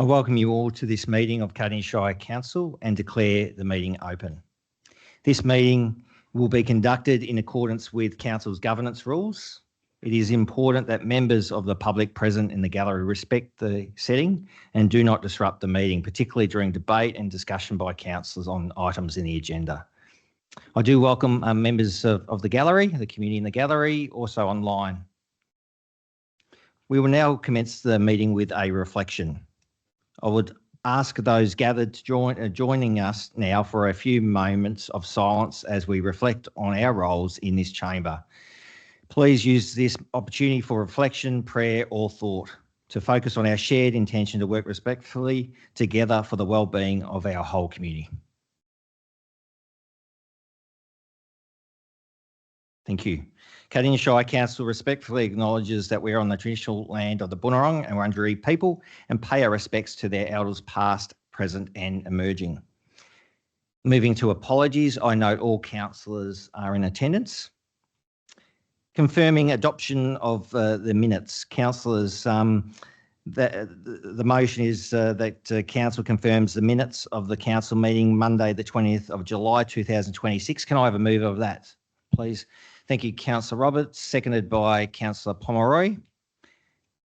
I welcome you all to this meeting of Cardinia Shire Council and declare the meeting open. This meeting will be conducted in accordance with Council's governance rules. It is important that members of the public present in the gallery respect the setting and do not disrupt the meeting, particularly during debate and discussion by councillors on items in the agenda. I do welcome members of the gallery, the community in the gallery, also online. We will now commence the meeting with a reflection. I would ask those gathered to joining us now for a few moments of silence as we reflect on our roles in this chamber. Please use this opportunity for reflection, prayer or thought to focus on our shared intention to work respectfully together for the well-being of our whole community. Thank you. Cardinia Shire Council respectfully acknowledges that we are on the traditional land of the Bunurong and Wurundjeri people and pay our respects to their elders past, present and emerging. Moving to apologies, I note all councillors are in attendance. Confirming adoption of the minutes. Councillors, the motion is that Council confirms the minutes of the Council meeting Monday the 20th of July 2026. Can I have a move of that, please? Thank you, Councillor Roberts, seconded by Councillor Pomeroy.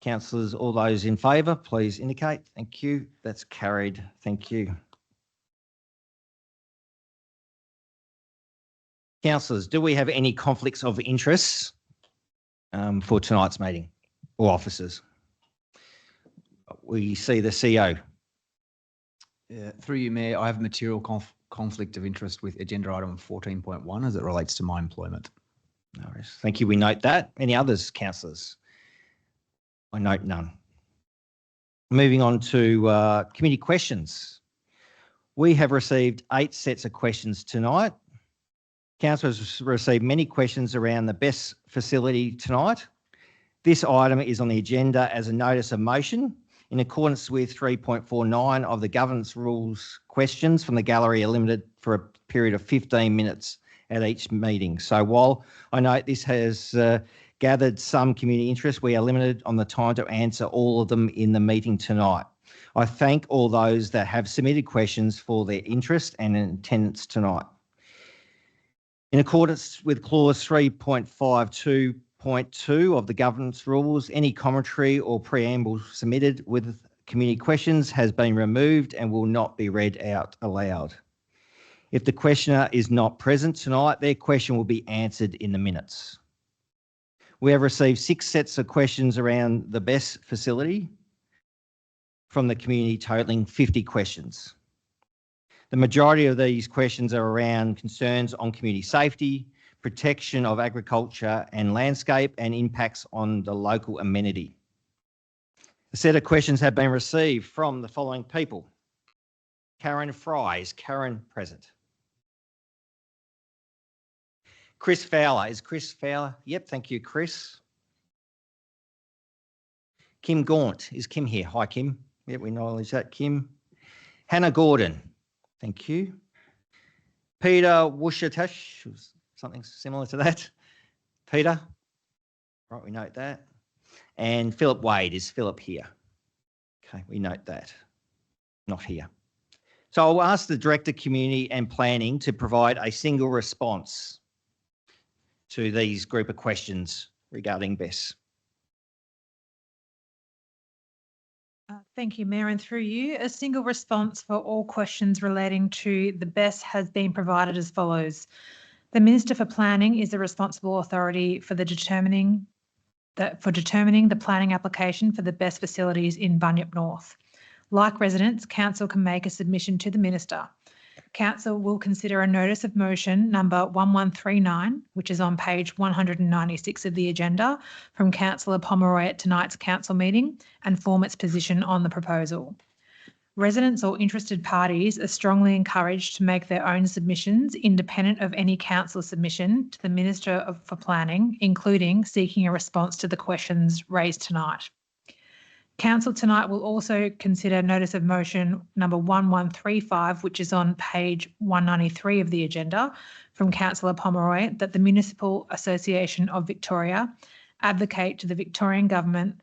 Councillors, all those in favour, please indicate. Thank you. That's carried. Thank you. Councillors, do we have any conflicts of interest for tonight's meeting or officers? We see the CEO. Through you, Mayor, I have a material conflict of interest with agenda item 14.1 as it relates to my employment. No worries. Thank you. We note that. Any others, councillors? I note none. Moving on to committee questions. We have received 8 sets of questions tonight. Council has received many questions around the BESS facility tonight. This item is on the agenda as a notice of motion in accordance with 3.49 of the governance rules. Questions from the gallery are limited for a period of 15 minutes at each meeting. So while I note this has gathered some community interest, we are limited on the time to answer all of them in the meeting tonight. I thank all those that have submitted questions for their interest and attendance tonight. In accordance with clause 3.52.2 of the governance rules, any commentary or preamble submitted with community questions has been removed and will not be read out aloud. If the questioner is not present tonight, their question will be answered in the minutes. We have received 6 sets of questions around the BESS facility from the community, totalling 50 questions. The majority of these questions are around concerns on community safety, protection of agriculture and landscape, and impacts on the local amenity. A set of questions have been received from the following people. Karen Fry. Is Karen present? Chris Fowler. Is Chris Fowler? Yep, thank you, Chris. Kim Gaunt. Is Kim here? Hi, Kim. Yep, we acknowledge that, Kim. Hannah Gordon. Thank you. Peter Wushatash, something similar to that. Peter. Right, we note that. And Philip Wade. Is Philip here? Okay, we note that. Not here. So I'll ask the Director, Community and Planning to provide a single response to these group of questions regarding BESS. Thank you, Mayor, and through you, a single response for all questions relating to the BESS has been provided as follows. The Minister for Planning is the responsible authority for determining the planning application for the BESS facilities in Bunyip North. Like residents, Council can make a submission to the Minister. Council will consider a notice of motion number 1139, which is on page 196 of the agenda, from Councillor Pomeroy at tonight's Council meeting and form its position on the proposal. Residents or interested parties are strongly encouraged to make their own submissions independent of any Council submission to the Minister for Planning, including seeking a response to the questions raised tonight. Council tonight will also consider notice of motion number 1135, which is on page 193 of the agenda, from Councillor Pomeroy, that the Municipal Association of Victoria advocate to the Victorian Government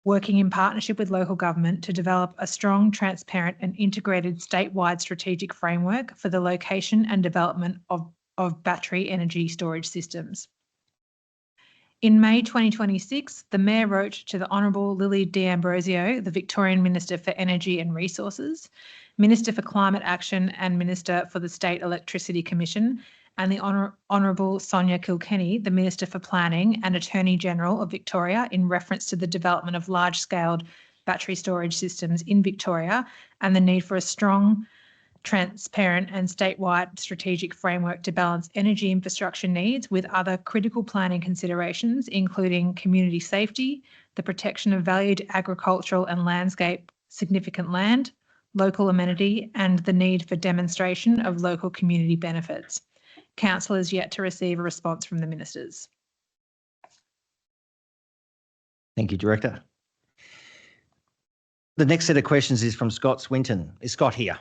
working in partnership with local government to develop a strong, transparent and integrated statewide strategic framework for the location and development of battery energy storage systems. In May 2026, the Mayor wrote to the Honourable Lily D'Ambrosio, the Victorian Minister for Energy and Resources, Minister for Climate Action and Minister for the State Electricity Commission, and the Honourable Sonia Kilkenny, the Minister for Planning and Attorney General of Victoria, in reference to the development of large-scale battery storage systems in Victoria and the need for a strong, transparent and statewide strategic framework to balance energy infrastructure needs with other critical planning considerations, including community safety, the protection of valued agricultural and landscape significant land, local amenity, and the need for demonstration of local community benefits. Council is yet to receive a response from the ministers. Thank you, Director. The next set of questions is from Scott Swinton. Is Scott here?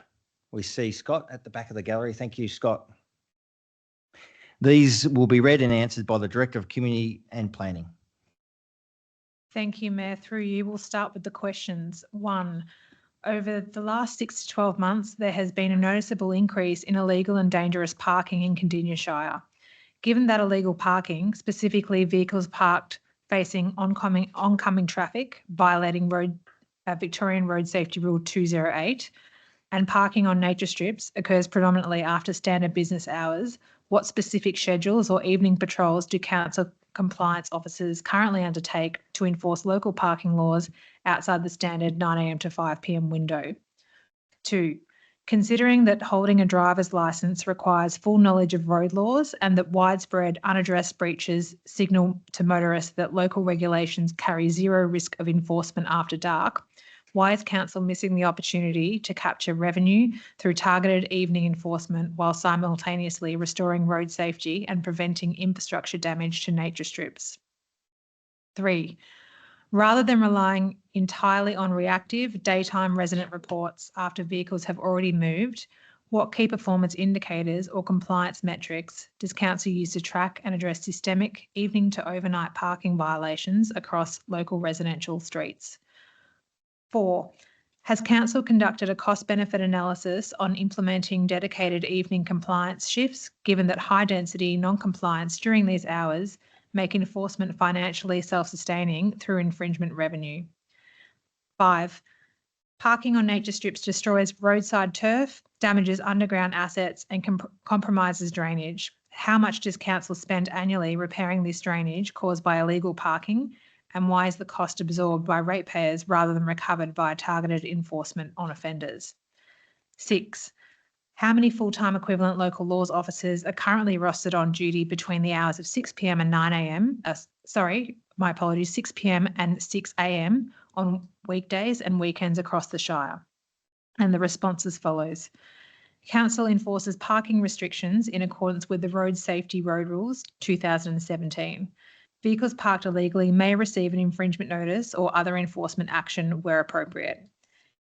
We see Scott at the back of the gallery. Thank you, Scott. These will be read and answered by the Director of Community and Planning. Thank you, Mayor. Through you, we'll start with the questions. 1. Over the last 6 to 12 months, there has been a noticeable increase in illegal and dangerous parking in Cardinia Shire. Given that illegal parking, specifically vehicles parked facing oncoming traffic, violating Victorian Road Safety Rule 208, and parking on nature strips occurs predominantly after standard business hours, what specific schedules or evening patrols do council compliance officers currently undertake to enforce local parking laws outside the standard 9 a.m. to 5 p.m. window? 2. Considering that holding a driver's licence requires full knowledge of road laws and that widespread unaddressed breaches signal to motorists that local regulations carry zero risk of enforcement after dark, why is Council missing the opportunity to capture revenue through targeted evening enforcement while simultaneously restoring road safety and preventing infrastructure damage to nature strips? 3. Rather than relying entirely on reactive daytime resident reports after vehicles have already moved, what key performance indicators or compliance metrics does Council use to track and address systemic evening to overnight parking violations across local residential streets? 4. Has Council conducted a cost-benefit analysis on implementing dedicated evening compliance shifts, given that high-density non-compliance during these hours make enforcement financially self-sustaining through infringement revenue? 5. Parking on nature strips destroys roadside turf, damages underground assets and compromises drainage. How much does Council spend annually repairing this drainage caused by illegal parking? And why is the cost absorbed by ratepayers rather than recovered via targeted enforcement on offenders? 6. How many full-time equivalent local laws officers are currently rostered on duty between the hours of 6 p.m. and 9 a.m. 6 p.m. and 6 a.m. on weekdays and weekends across the Shire? And the response as follows. Council enforces parking restrictions in accordance with the Road Safety Road Rules 2017. Vehicles parked illegally may receive an infringement notice or other enforcement action where appropriate.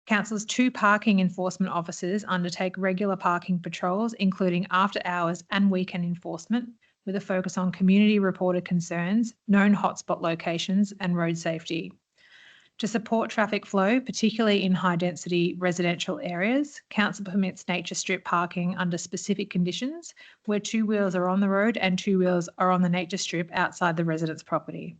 Council's 2 parking enforcement officers undertake regular parking patrols, including after hours and weekend enforcement, with a focus on community reported concerns, known hotspot locations and road safety. To support traffic flow, particularly in high-density residential areas, Council permits nature strip parking under specific conditions where 2 wheels are on the road and 2 wheels are on the nature strip outside the resident's property.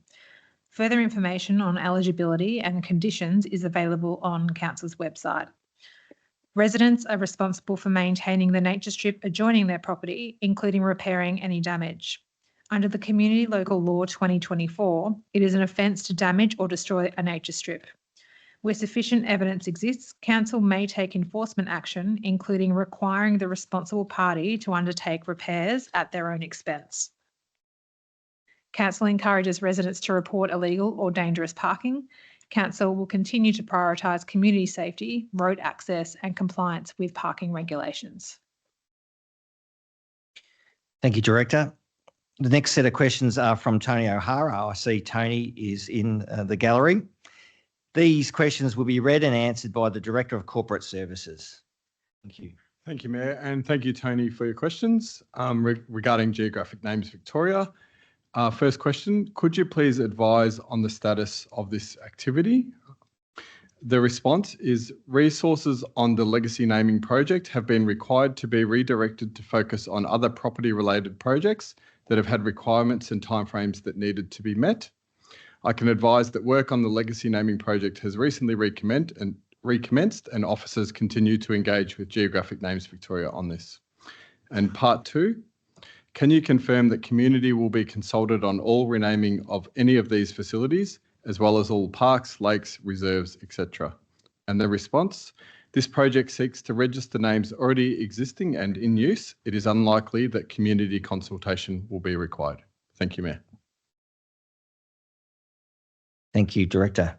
Further information on eligibility and conditions is available on Council's website. Residents are responsible for maintaining the nature strip adjoining their property, including repairing any damage. Under the Community Local Law 2024, it is an offence to damage or destroy a nature strip. Where sufficient evidence exists, Council may take enforcement action, including requiring the responsible party to undertake repairs at their own expense. Council encourages residents to report illegal or dangerous parking. Council will continue to prioritise community safety, road access and compliance with parking regulations. Thank you, Director. The next set of questions are from Tony O'Hara. I see Tony is in the gallery. These questions will be read and answered by the Director of Corporate Services. Thank you. Thank you, Mayor, and thank you, Tony, for your questions regarding Geographic Names Victoria. First question, could you please advise on the status of this activity? The response is resources on the legacy naming project have been required to be redirected to focus on other property related projects that have had requirements and timeframes that needed to be met. I can advise that work on the legacy naming project has recently recommenced and officers continue to engage with Geographic Names Victoria on this. And part 2, can you confirm that community will be consulted on all renaming of any of these facilities, as well as all parks, lakes, reserves, etc.? And the response, this project seeks to register names already existing and in use. It is unlikely that community consultation will be required. Thank you, Mayor. Thank you, Director.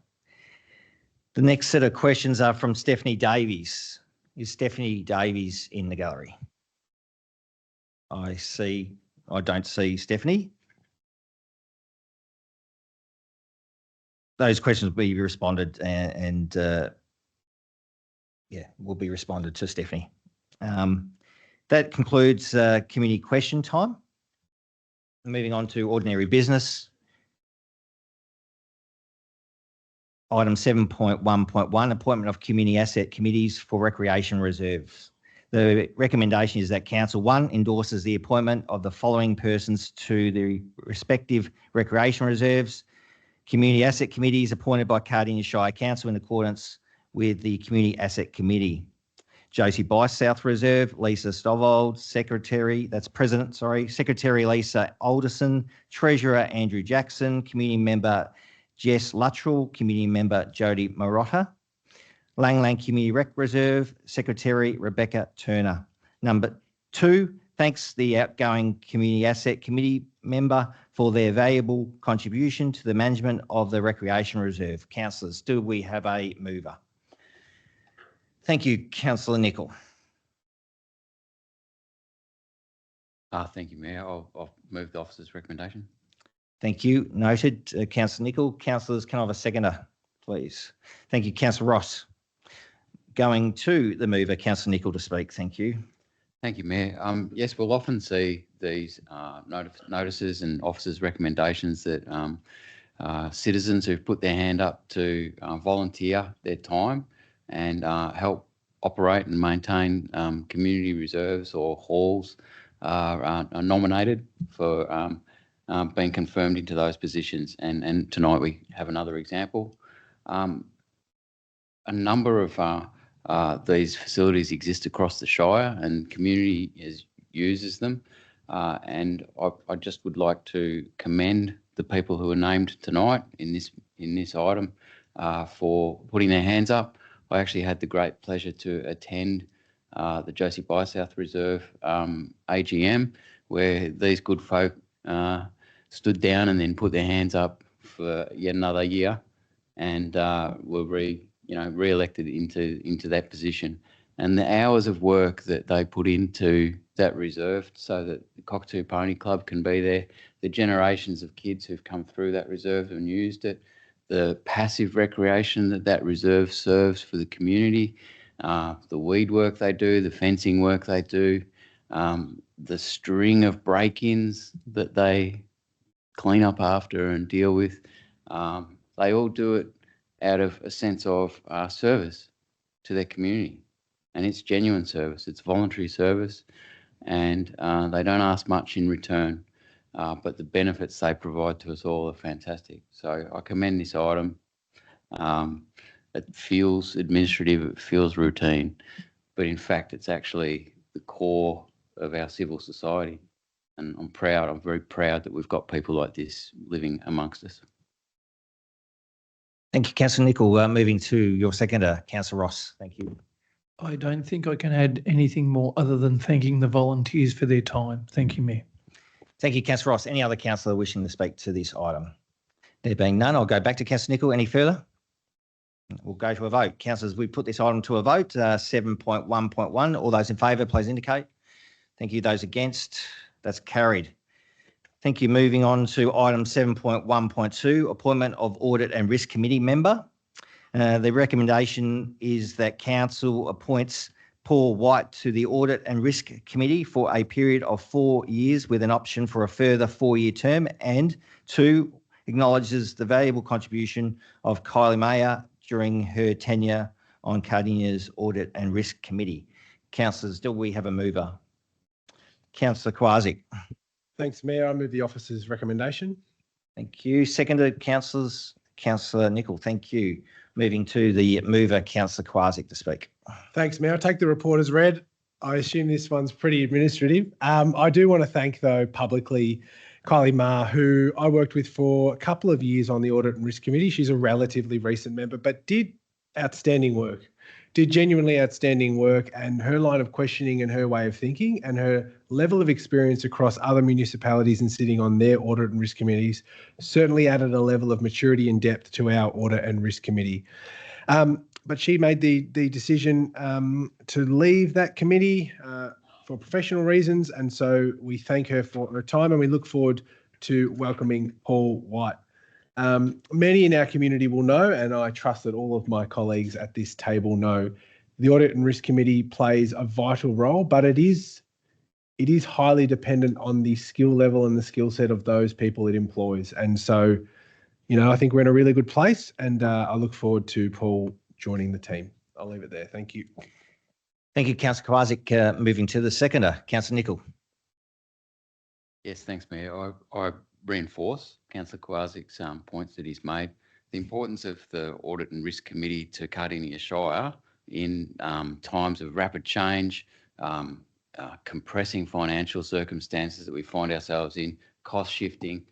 The next set of questions are from Stephanie Davies. Is Stephanie Davies in the gallery? I don't see Stephanie. Those questions will be responded and will be responded to Stephanie. That concludes community question time. Moving on to ordinary business. Item 7.1.1, appointment of community asset committees for recreation reserves. The recommendation is that Council 1 endorses the appointment of the following persons to the respective recreation reserves. Community asset committees appointed by Cardinia Shire Council in accordance with the Community Asset Committee. Josie Bice South Reserve, Lisa Stovold, Secretary Lisa Alderson, Treasurer Andrew Jackson, Community Member Jess Luttrell, Community Member Jody Marotta. Langland Community Rec Reserve, Secretary Rebecca Turner. Number 2, thanks the outgoing Community Asset Committee member for their valuable contribution to the management of the Recreation Reserve. Councillors, do we have a mover? Thank you, Councillor Nicol. Thank you, Mayor. I'll move the officer's recommendation. Thank you. Noted, Councillor Nicol. Councillors, can I have a seconder, please? Thank you, Councillor Ross. Going to the mover, Councillor Nicol, to speak. Thank you. Thank you, Mayor. Yes, we'll often see these notices and officers' recommendations that citizens who've put their hand up to volunteer their time and help operate and maintain community reserves or halls are nominated for being confirmed into those positions. And tonight we have another example. A number of these facilities exist across the Shire and community uses them. And I just would like to commend the people who are named tonight in this item for putting their hands up. I actually had the great pleasure to attend the Josie Bice South Reserve AGM, where these good folk stood down and then put their hands up for yet another year and were re-elected into that position. And the hours of work that they put into that reserve so that the Cockatoo Pony Club can be there, the generations of kids who've come through that reserve and used it, the passive recreation that reserve serves for the community, the weed work they do, the fencing work they do, the string of break-ins that they clean up after and deal with. They all do it out of a sense of service to their community. And it's genuine service, it's voluntary service, and they don't ask much in return, but the benefits they provide to us all are fantastic. So I commend this item. It feels administrative, it feels routine, but in fact it's actually the core of our civil society. And I'm very proud that we've got people like this living amongst us. Thank you, Councillor Nicol. Moving to your seconder, Councillor Ross. Thank you. I don't think I can add anything more other than thanking the volunteers for their time. Thank you, Mayor. Thank you, Councillor Ross. Any other councillor wishing to speak to this item? There being none, I'll go back to Councillor Nicol. Any further? We'll go to a vote. Councillors, we put this item to a vote, 7.1.1. All those in favour, please indicate. Thank you. Those against, that's carried. Thank you. Moving on to item 7.1.2, appointment of Audit and Risk Committee member. The recommendation is that Council appoints Paul White to the Audit and Risk Committee for a period of 4 years with an option for a further 4-year term. And 2, acknowledges the valuable contribution of Kylie Mayer during her tenure on Cardinia's Audit and Risk Committee. Councillors, do we have a mover? Councillor Kwasik. Thanks, Mayor. I move the officer's recommendation. Thank you. Seconded, councillors. Councillor Nicol, thank you. Moving to the mover, Councillor Kwasik to speak. Thanks, Mayor. I'll take the report as read. I assume this one's pretty administrative. I do want to thank, though, publicly Kylie Ma, who I worked with for a couple of years on the Audit and Risk Committee. She's a relatively recent member, but did outstanding work, did genuinely outstanding work, and her line of questioning and her way of thinking and her level of experience across other municipalities and sitting on their Audit and Risk Committees certainly added a level of maturity and depth to our Audit and Risk Committee. But she made the decision to leave that committee for professional reasons, and so we thank her for her time and we look forward to welcoming Paul White. Many in our community will know, and I trust that all of my colleagues at this table know, the Audit and Risk Committee plays a vital role, but it is highly dependent on the skill level and the skill set of those people it employs. And so, you know, I think we're in a really good place, and I look forward to Paul joining the team. I'll leave it there. Thank you. Thank you, Councillor Kwasik. Moving to the seconder, Councillor Nicol. Yes, thanks, Mayor. I reinforce Councillor Kwasik's points that he's made. The importance of the Audit and Risk Committee to Cardinia Shire in times of rapid change, compressing financial circumstances that we find ourselves in, cost shifting,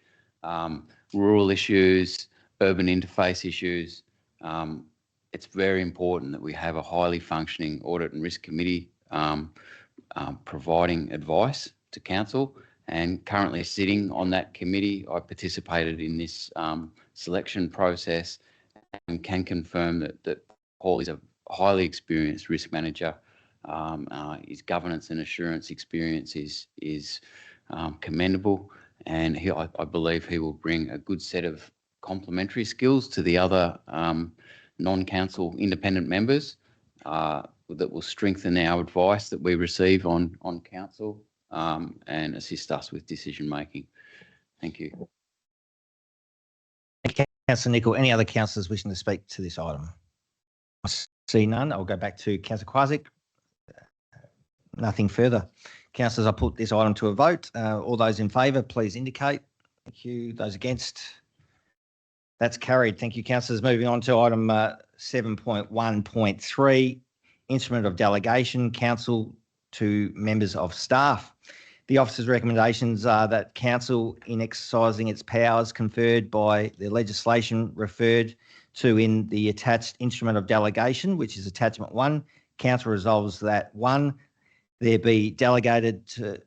rural issues, urban interface issues. It's very important that we have a highly functioning Audit and Risk Committee providing advice to Council. And currently sitting on that committee, I participated in this selection process and can confirm that Paul is a highly experienced risk manager. His governance and assurance experience is commendable, and I believe he will bring a good set of complementary skills to the other non-council independent members that will strengthen our advice that we receive on council and assist us with decision making. Thank you. Thank you, Councillor Nicol. Any other councillors wishing to speak to this item? I see none. I'll go back to Councillor Kwasik. Nothing further. Councillors, I'll put this item to a vote. All those in favour, please indicate. Thank you. Those against? That's carried. Thank you, councillors. Moving on to item 7.1.3, instrument of delegation, council to members of staff. The officer's recommendations are that council, in exercising its powers conferred by the legislation referred to in the attached instrument of delegation, which is attachment 1, council resolves that 1, there be delegated to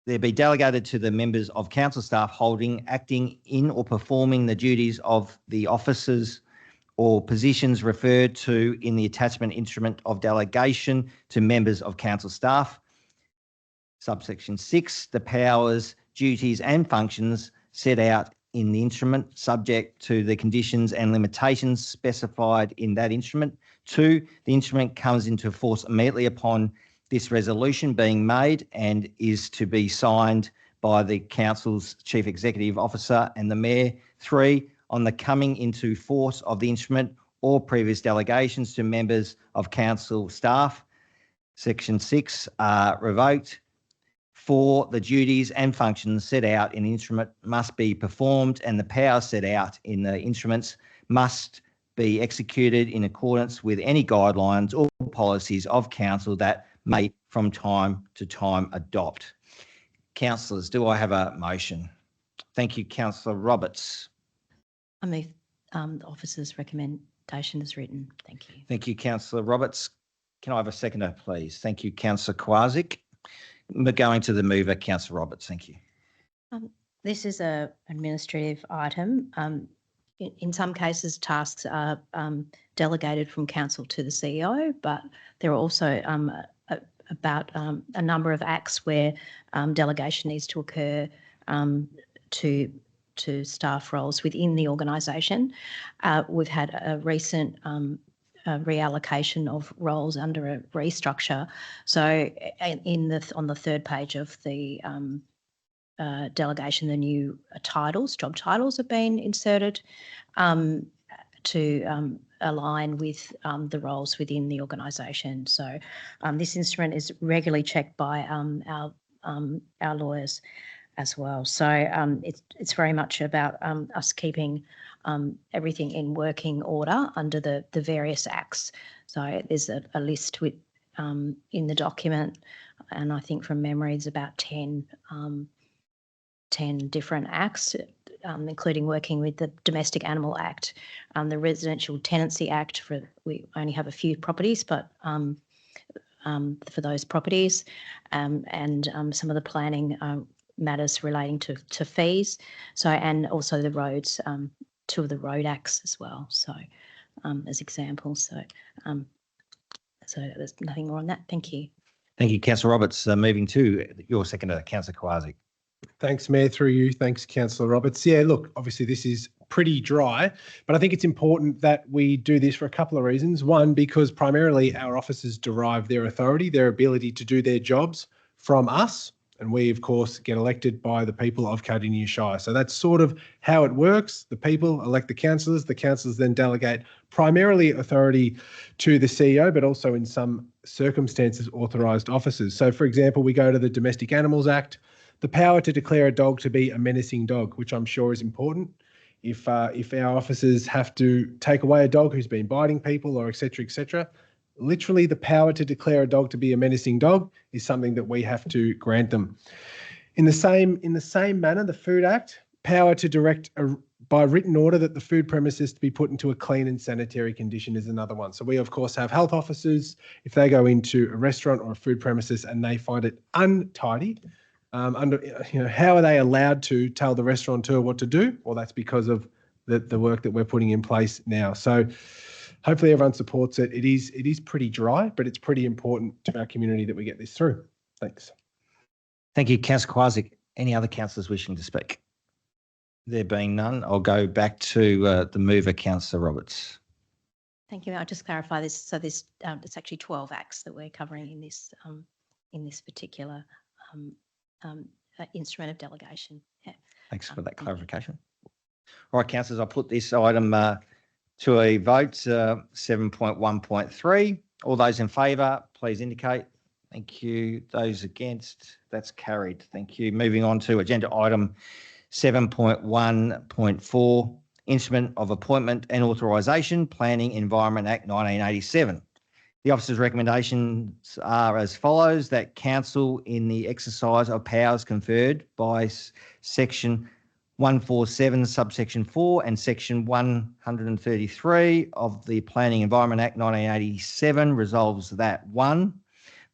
the members of council staff holding, acting in or performing the duties of the officers or positions referred to in the attachment instrument of delegation to members of council staff. Subsection 6, the powers, duties and functions set out in the instrument subject to the conditions and limitations specified in that instrument. 2, the instrument comes into force immediately upon this resolution being made and is to be signed by the council's chief executive officer and the mayor. 3, on the coming into force of the instrument or previous delegations to members of council staff. Section 6 are revoked. 4, the duties and functions set out in the instrument must be performed and the powers set out in the instruments must be executed in accordance with any guidelines or policies of council that may from time to time adopt. Councillors, do I have a motion? Thank you, Councillor Roberts. I move the officer's recommendation is written. Thank you. Thank you, Councillor Roberts. Can I have a seconder, please? Thank you, Councillor Kwasik. Going to the mover, Councillor Roberts. Thank you. This is an administrative item. In some cases, tasks are delegated from council to the CEO, but there are also about a number of acts where delegation needs to occur to staff roles within the organisation. We've had a recent reallocation of roles under a restructure. So on the third page of the delegation, the new job titles have been inserted to align with the roles within the organisation. So this instrument is regularly checked by our lawyers as well. So it's very much about us keeping everything in working order under the various acts. So there's a list with in the document, and I think from memory it's about 10 different acts, including working with the Domestic Animal Act, the Residential Tenancy Act. We only have a few properties, but for those properties, and some of the planning matters relating to fees. So, and also the roads, 2 of the road acts as well. So, as examples. So there's nothing more on that. Thank you. Thank you, Councillor Roberts. Moving to your seconder, Councillor Kowarczyk. Thanks, Mayor, through you. Thanks, Councillor Roberts. Yeah, look, obviously this is pretty dry, but I think it's important that we do this for a couple of reasons. One, because primarily our officers derive their authority, their ability to do their jobs from us. And we, of course, get elected by the people of Cardinia Shire. So that's sort of how it works. The people elect the councillors then delegate primarily authority to the CEO, but also in some circumstances authorised officers. So, for example, we go to the Domestic Animals Act, the power to declare a dog to be a menacing dog, which I'm sure is important. If our officers have to take away a dog who's been biting people or et cetera, literally the power to declare a dog to be a menacing dog is something that we have to grant them. In the same manner, the Food Act, power to direct by written order that the food premises to be put into a clean and sanitary condition is another one. So we, of course, have health officers. If they go into a restaurant or a food premises and they find it untidy, how are they allowed to tell the restaurateur what to do? Well, that's because of the work that we're putting in place now. So hopefully everyone supports it. It is pretty dry, but it's pretty important to our community that we get this through. Thanks. Thank you, Councillor Kowarczyk. Any other councillors wishing to speak? There being none, I'll go back to the mover, Councillor Roberts. Thank you. I'll just clarify this. So this it's actually 12 acts that we're covering in this particular instrument of delegation. Yeah. Thanks for that clarification. All right, councillors, I'll put this item to a vote, 7.1.3. All those in favour, please indicate. Thank you. Those against, that's carried. Thank you. Moving on to agenda item 7.1.4, Instrument of Appointment and Authorisation, Planning Environment Act 1987. The officer's recommendations are as follows: that council, in the exercise of powers conferred by section 147 subsection 4 and section 133 of the Planning Environment Act 1987, resolves that 1,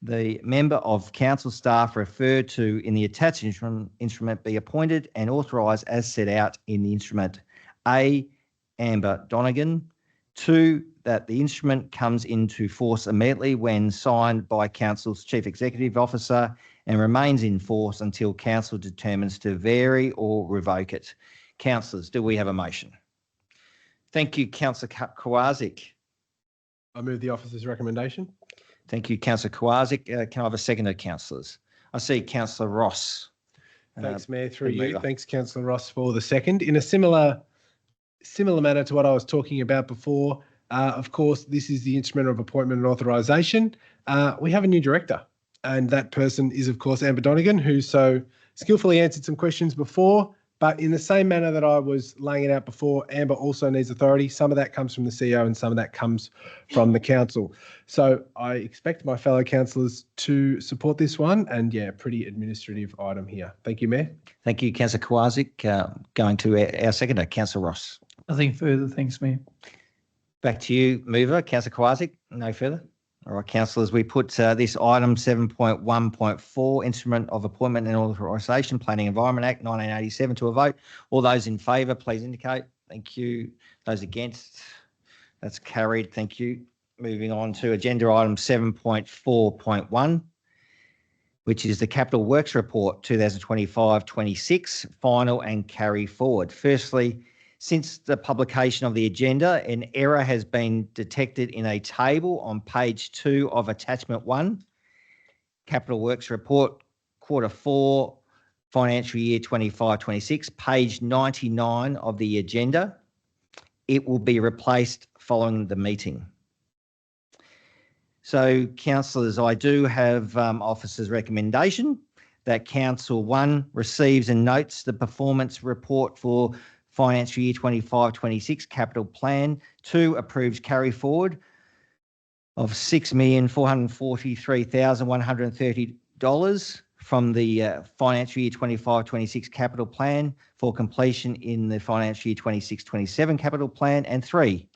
the member of council staff referred to in the attached instrument be appointed and authorised as set out in the instrument. A, Amber Donegan. 2, that the instrument comes into force immediately when signed by council's chief executive officer and remains in force until council determines to vary or revoke it. Councillors, do we have a motion? Thank you, Councillor Kowarczyk. I move the officer's recommendation. Thank you, Councillor Kowarczyk. Can I have a seconder, councillors? I see Councillor Ross. Thanks, Mayor, through you. mover. Thanks, Councillor Ross, for the second. In a similar manner to what I was talking about before, of course, this is the instrument of appointment and authorisation. We have a new director, and that person is, of course, Amber Donegan, who so skillfully answered some questions before. But in the same manner that I was laying it out before, Amber also needs authority. Some of that comes from the CEO and some of that comes from the council. So I expect my fellow councillors to support this one. And yeah, pretty administrative item here. Thank you, Mayor. Thank you, Councillor Kowarczyk. Going to our seconder, Councillor Ross. Nothing further. Thanks, Mayor. Back to you, mover, Councillor Kowarczyk. No further. All right, councillors, we put this item 7.1.4, Instrument of Appointment and Authorisation, Planning Environment Act 1987 to a vote. All those in favour, please indicate. Thank you. Those against, that's carried. Thank you. Moving on to agenda item 7.4.1, which is the Capital Works Report 2025-26, final and carry forward. Firstly, Since the publication of the agenda, an error has been detected in a table on page 2 of attachment 1, Capital Works Report, quarter 4, financial year 25-26, page 99 of the agenda. It will be replaced following the meeting. So, councillors, I do have officer's recommendation that Council 1 receives and notes the performance report for financial year 25-26 capital plan. 2, approves carry forward of $6,443,130 from the financial year 25-26 capital plan for completion in the financial year 26-27 capital plan. And 3,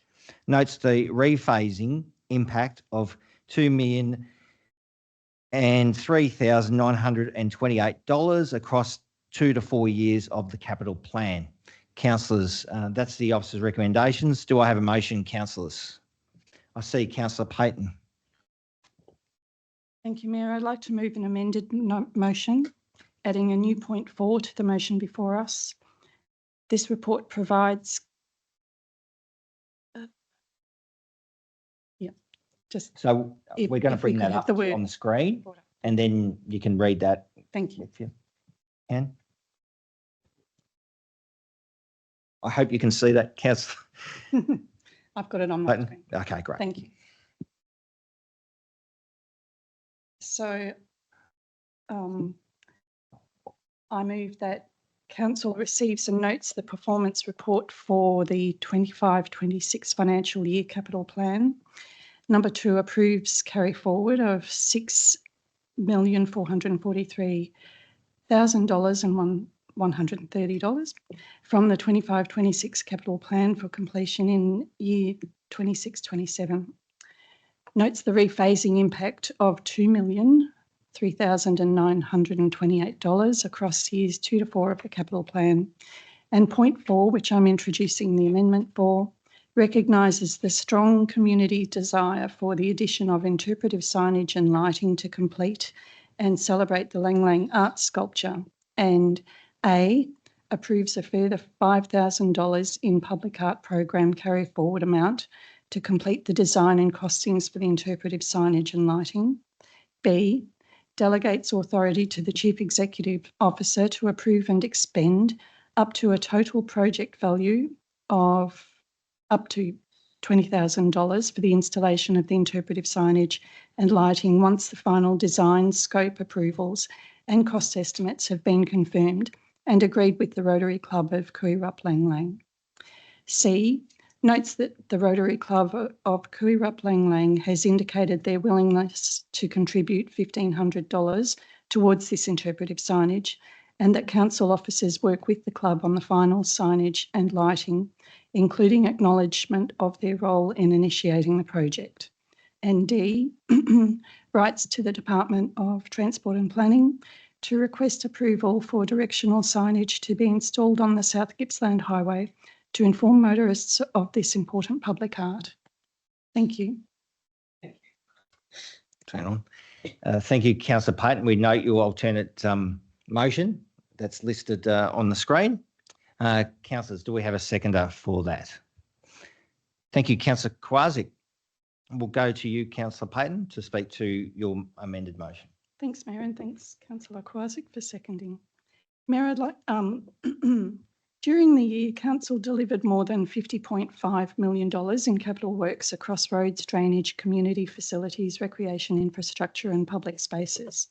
notes the rephasing impact of $2,003,928 across 2 to 4 years of the capital plan. Councillors, that's the officer's recommendations. Do I have a motion, councillors? I see Councillor Payton. Thank you, Mayor. I'd like to move an amended motion, adding a new point 4 to the motion before us. This report provides So we're going to bring that up on the screen, and then you can read that. Thank you. If you can. I hope you can see that, Councillor. I've got it on my Payton. screen. Okay, great. Thank you. So I move that Council receives and notes the performance report for the 25-26 financial year capital plan. Number 2, approves carry forward of $6,443,130 from the 25-26 capital plan for completion in year 26-27. Notes the rephasing impact of $2,003,928 across years 2 to 4 of the capital plan. And point 4, which I'm introducing the amendment for, recognises the strong community desire for the addition of interpretive signage and lighting to complete and celebrate the Lang Lang art sculpture. And A, approves a further $5,000 in public art program carry forward amount to complete the design and costings for the interpretive signage and lighting. B, delegates authority to the Chief Executive Officer to approve and expend up to a total project value of up to $20,000 for the installation of the interpretive signage and lighting once the final design, scope approvals and cost estimates have been confirmed and agreed with the Rotary Club of Kuirup Lang Lang. C, notes that the Rotary Club of Kuirup Lang Lang has indicated their willingness to contribute $1,500 towards this interpretive signage, and that council officers work with the club on the final signage and lighting, including acknowledgement of their role in initiating the project. And D, writes to the Department of Transport and Planning to request approval for directional signage to be installed on the South Gippsland Highway to inform motorists of this important public art. Thank you. Turn on. Thank you, Councillor Payton. We note your alternate motion that's listed on the screen. Councillors, do we have a seconder for that? Thank you, Councillor Kwasik. We'll go to you, Councillor Payton, to speak to your amended motion. Thanks, Mayor, and thanks, Councillor Kwasik, for seconding. Mayor, I'd like, during the year, Council delivered more than $50.5 million in capital works across roads, drainage, community facilities, recreation infrastructure and public spaces.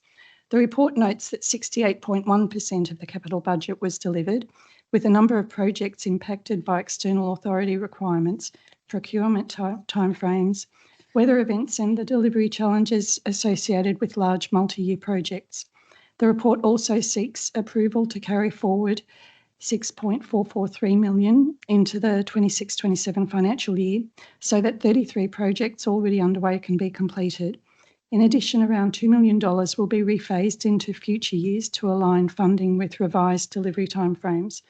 The report notes that 68.1% of the capital budget was delivered, with a number of projects impacted by external authority requirements, procurement timeframes, weather events and the delivery challenges associated with large multi-year projects. The report also seeks approval to carry forward $6.443 million into the 26-27 financial year so that 33 projects already underway can be completed. In addition, around $2 million will be rephased into future years to align funding with revised delivery timeframes.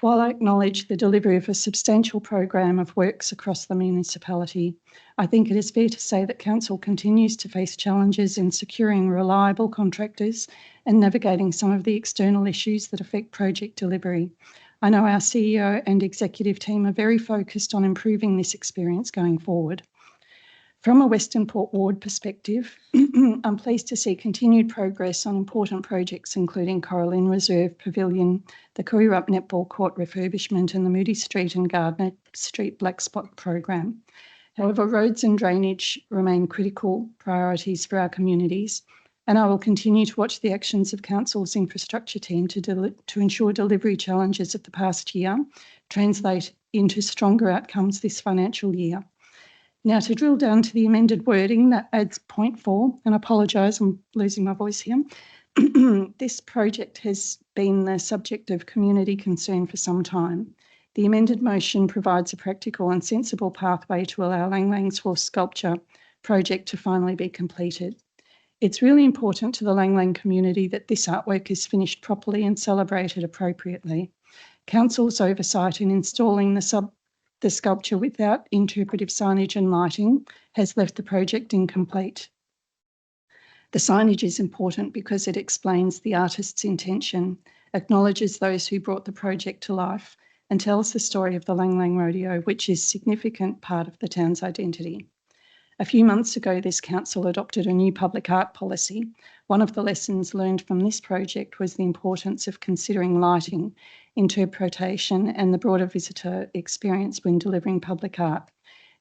While I acknowledge the delivery of a substantial program of works across the municipality, I think it is fair to say that Council continues to face challenges in securing reliable contractors and navigating some of the external issues that affect project delivery. I know our CEO and executive team are very focused on improving this experience going forward. From a Western Port Ward perspective, I'm pleased to see continued progress on important projects including Coralline Reserve Pavilion, the Kurirup Netball Court refurbishment and the Moody Street and Gardner Street Black Spot program. However, roads and drainage remain critical priorities for our communities, and I will continue to watch the actions of Council's infrastructure team to ensure delivery challenges of the past year translate into stronger outcomes this financial year. Now, to drill down to the amended wording that adds point 4, and I apologise, I'm losing my voice here. This project has been the subject of community concern for some time. The amended motion provides a practical and sensible pathway to allow Lang Lang's horse sculpture project to finally be completed. It's really important to the Lang Lang community that this artwork is finished properly and celebrated appropriately. Council's oversight in installing the sculpture without interpretive signage and lighting has left the project incomplete. The signage is important because it explains the artist's intention, acknowledges those who brought the project to life, and tells the story of the Lang Lang Rodeo, which is a significant part of the town's identity. A few months ago, this council adopted a new public art policy. One of the lessons learned from this project was the importance of considering lighting, interpretation, and the broader visitor experience when delivering public art.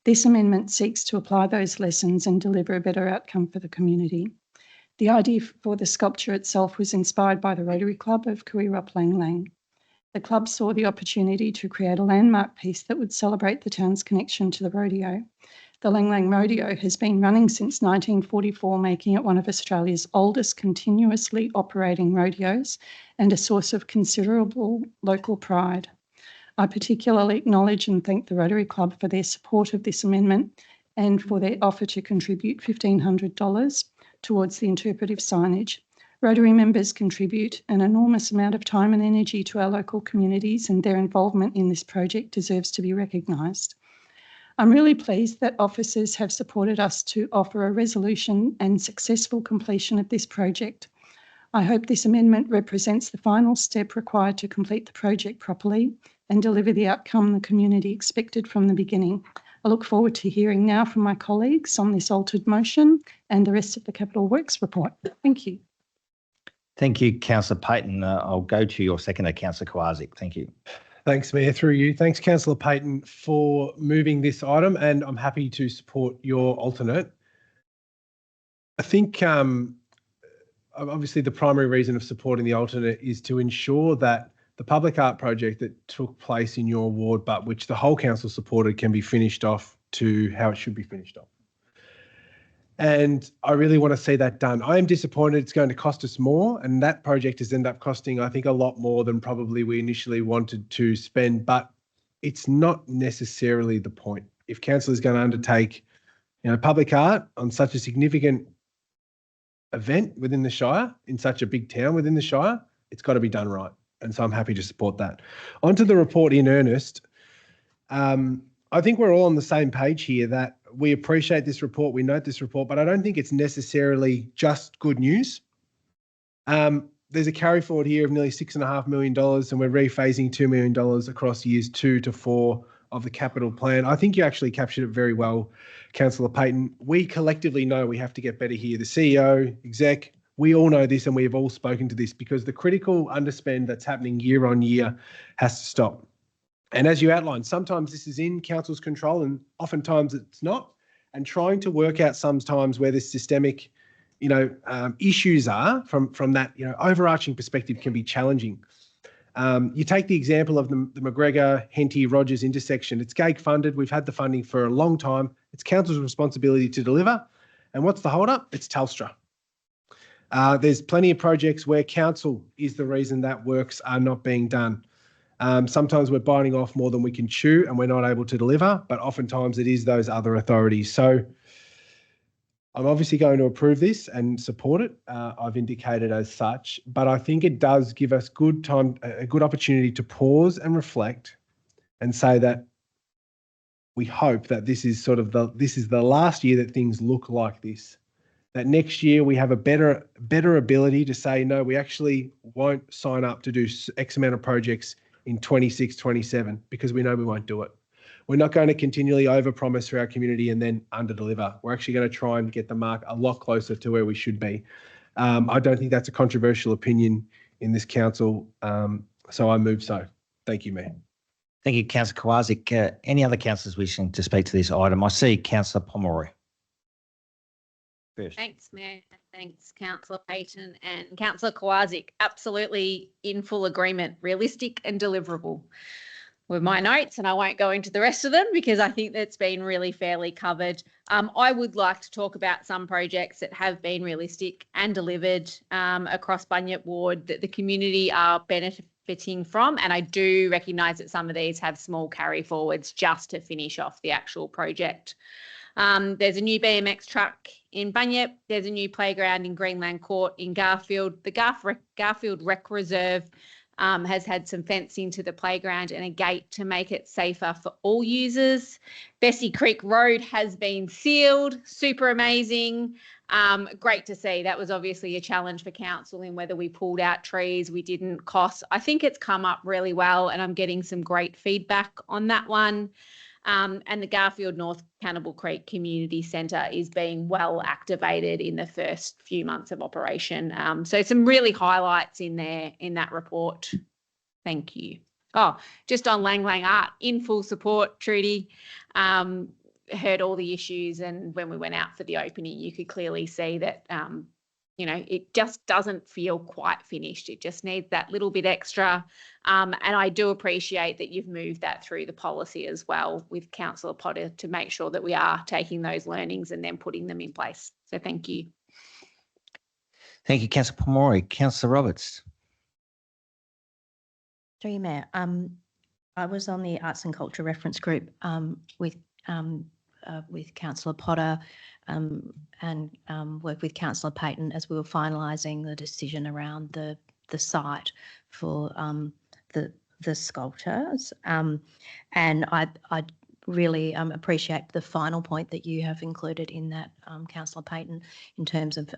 This amendment seeks to apply those lessons and deliver a better outcome for the community. The idea for the sculpture itself was inspired by the Rotary Club of Kurirup Lang Lang. The club saw the opportunity to create a landmark piece that would celebrate the town's connection to the rodeo. The Lang Lang Rodeo has been running since 1944, making it one of Australia's oldest continuously operating rodeos and a source of considerable local pride. I particularly acknowledge and thank the Rotary Club for their support of this amendment and for their offer to contribute $1,500 towards the interpretive signage. Rotary members contribute an enormous amount of time and energy to our local communities, and their involvement in this project deserves to be recognised. I'm really pleased that officers have supported us to offer a resolution and successful completion of this project. I hope this amendment represents the final step required to complete the project properly and deliver the outcome the community expected from the beginning. I look forward to hearing now from my colleagues on this altered motion and the rest of the Capital Works report. Thank you. Thank you, Councillor Payton. I'll go to your seconder, Councillor Kowaczyk. Thank you. Thanks, Mayor, through you. Thanks, Councillor Payton, for moving this item, and I'm happy to support your alternate. I think obviously the primary reason of supporting the alternate is to ensure that the public art project that took place in your ward, but which the whole council supported, can be finished off to how it should be finished off. And I really want to see that done. I am disappointed it's going to cost us more, and that project has ended up costing, I think, a lot more than probably we initially wanted to spend, but it's not necessarily the point. If council is going to undertake, public art on such a significant event within the Shire, in such a big town within the Shire, it's got to be done right. And so I'm happy to support that. Onto the report in earnest. I think we're all on the same page here that we appreciate this report, we note this report, but I don't think it's necessarily just good news. There's a carry forward here of nearly $6.5 million, and we're rephasing $2 million across years 2 to 4 of the capital plan. I think you actually captured it very well, Councillor Payton. We collectively know we have to get better here. The CEO, exec, we all know this, and we have all spoken to this, because the critical underspend that's happening year on year has to stop. And as you outlined, sometimes this is in council's control and oftentimes it's not. And trying to work out sometimes where the systemic, issues are from that, overarching perspective can be challenging. You take the example of the McGregor, Henty, Rogers intersection. It's GAIC funded. We've had the funding for a long time. It's council's responsibility to deliver. And what's the hold up? It's Telstra. There's plenty of projects where council is the reason that works are not being done. Sometimes we're biting off more than we can chew and we're not able to deliver, but oftentimes it is those other authorities. So I'm obviously going to approve this and support it. I've indicated as such, but I think it does give us a good opportunity to pause and reflect and say that we hope that this is the last year that things look like this. That next year we have a better ability to say, no, we actually won't sign up to do X amount of projects in 26, 27, because we know we won't do it. We're not going to continually overpromise for our community and then underdeliver. We're actually going to try and get the mark a lot closer to where we should be. I don't think that's a controversial opinion in this council, so I move so. Thank you, Mayor. Thank you, Councillor Kowaczyk. Any other councillors wishing to speak to this item? I see Councillor Pomeroy first. Thanks, Mayor. Thanks, Councillor Payton and Councillor Kowaczyk. Absolutely in full agreement, realistic and deliverable were my notes, and I won't go into the rest of them because I think that's been really fairly covered. I would like to talk about some projects that have been realistic and delivered across Bunyip Ward that the community are benefiting from, and I do recognise that some of these have small carry forwards just to finish off the actual project. There's a new BMX track in Bunyip. There's a new playground in Greenland Court in Garfield. The Garfield Rec Reserve has had some fencing to the playground and a gate to make it safer for all users. Bessie Creek Road has been sealed. Super amazing. Great to see. That was obviously a challenge for council in whether we pulled out trees, we didn't cost. I think it's come up really well and I'm getting some great feedback on that one. And the Garfield North Cannibal Creek Community Centre is being well activated in the first few months of operation. So some really highlights in there in that report. Thank you. Oh, just on Lang Lang Art, in full support, Trudy. Heard all the issues, and when we went out for the opening, you could clearly see that you know, it just doesn't feel quite finished. It just needs that little bit extra. And I do appreciate that you've moved that through the policy as well with Councillor Potter to make sure that we are taking those learnings and then putting them in place. So thank you. Thank you, Councillor Pomeroy. Councillor Roberts. Through you, Mayor. I was on the Arts and Culture Reference Group with Councillor Potter and worked with Councillor Payton as we were finalising the decision around the site for the sculptures. And I really appreciate the final point that you have included in that, Councillor Payton, in terms of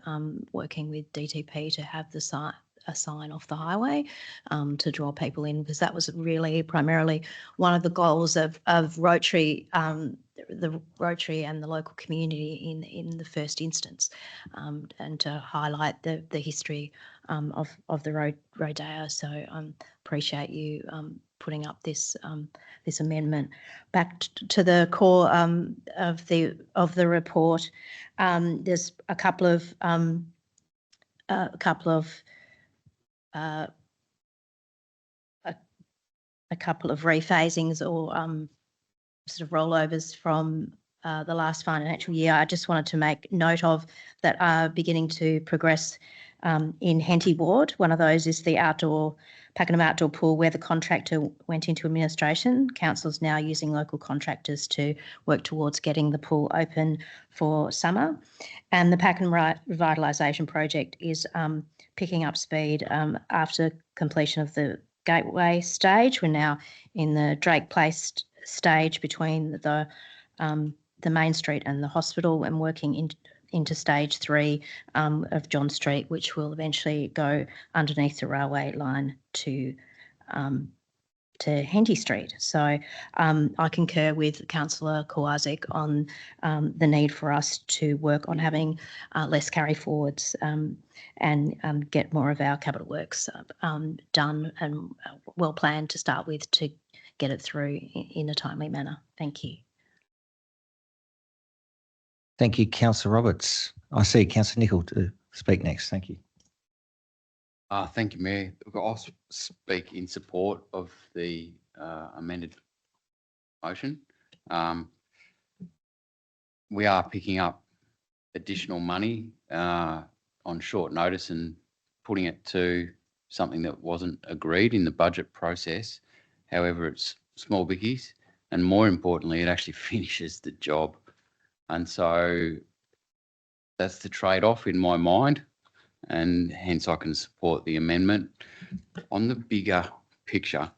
working with DTP to have the site a sign off the highway to draw people in, because that was really primarily one of the goals of Rotary, the Rotary and the local community in the first instance, and to highlight the history of the rodeo. So appreciate you putting up this this amendment. Back to the core of the report. There's a couple of rephasings or sort of rollovers from the last financial year. I just wanted to make note of that are beginning to progress in Henty Ward. One of those is the Pakenham outdoor pool where the contractor went into administration. Council's now using local contractors to work towards getting the pool open for summer. And the Pakenham Revitalisation Project is picking up speed after completion of the gateway stage. We're now in the Drake Place stage between the Main Street and the hospital, and working into stage 3 of John Street, which will eventually go underneath the railway line to Henty Street. So I concur with Councillor Kowaczyk on the need for us to work on having less carry forwards and get more of our capital works done and well planned to start with to get it through in a timely manner. Thank you. Thank you, Councillor Roberts. I see Councillor Nicol to speak next. Thank you. Thank you, Mayor. I'll speak in support of the amended motion. We are picking up additional money on short notice and putting it to something that wasn't agreed in the budget process. However, it's small bickies, and more importantly, it actually finishes the job. And so that's the trade-off in my mind, and hence I can support the amendment. On the bigger picture,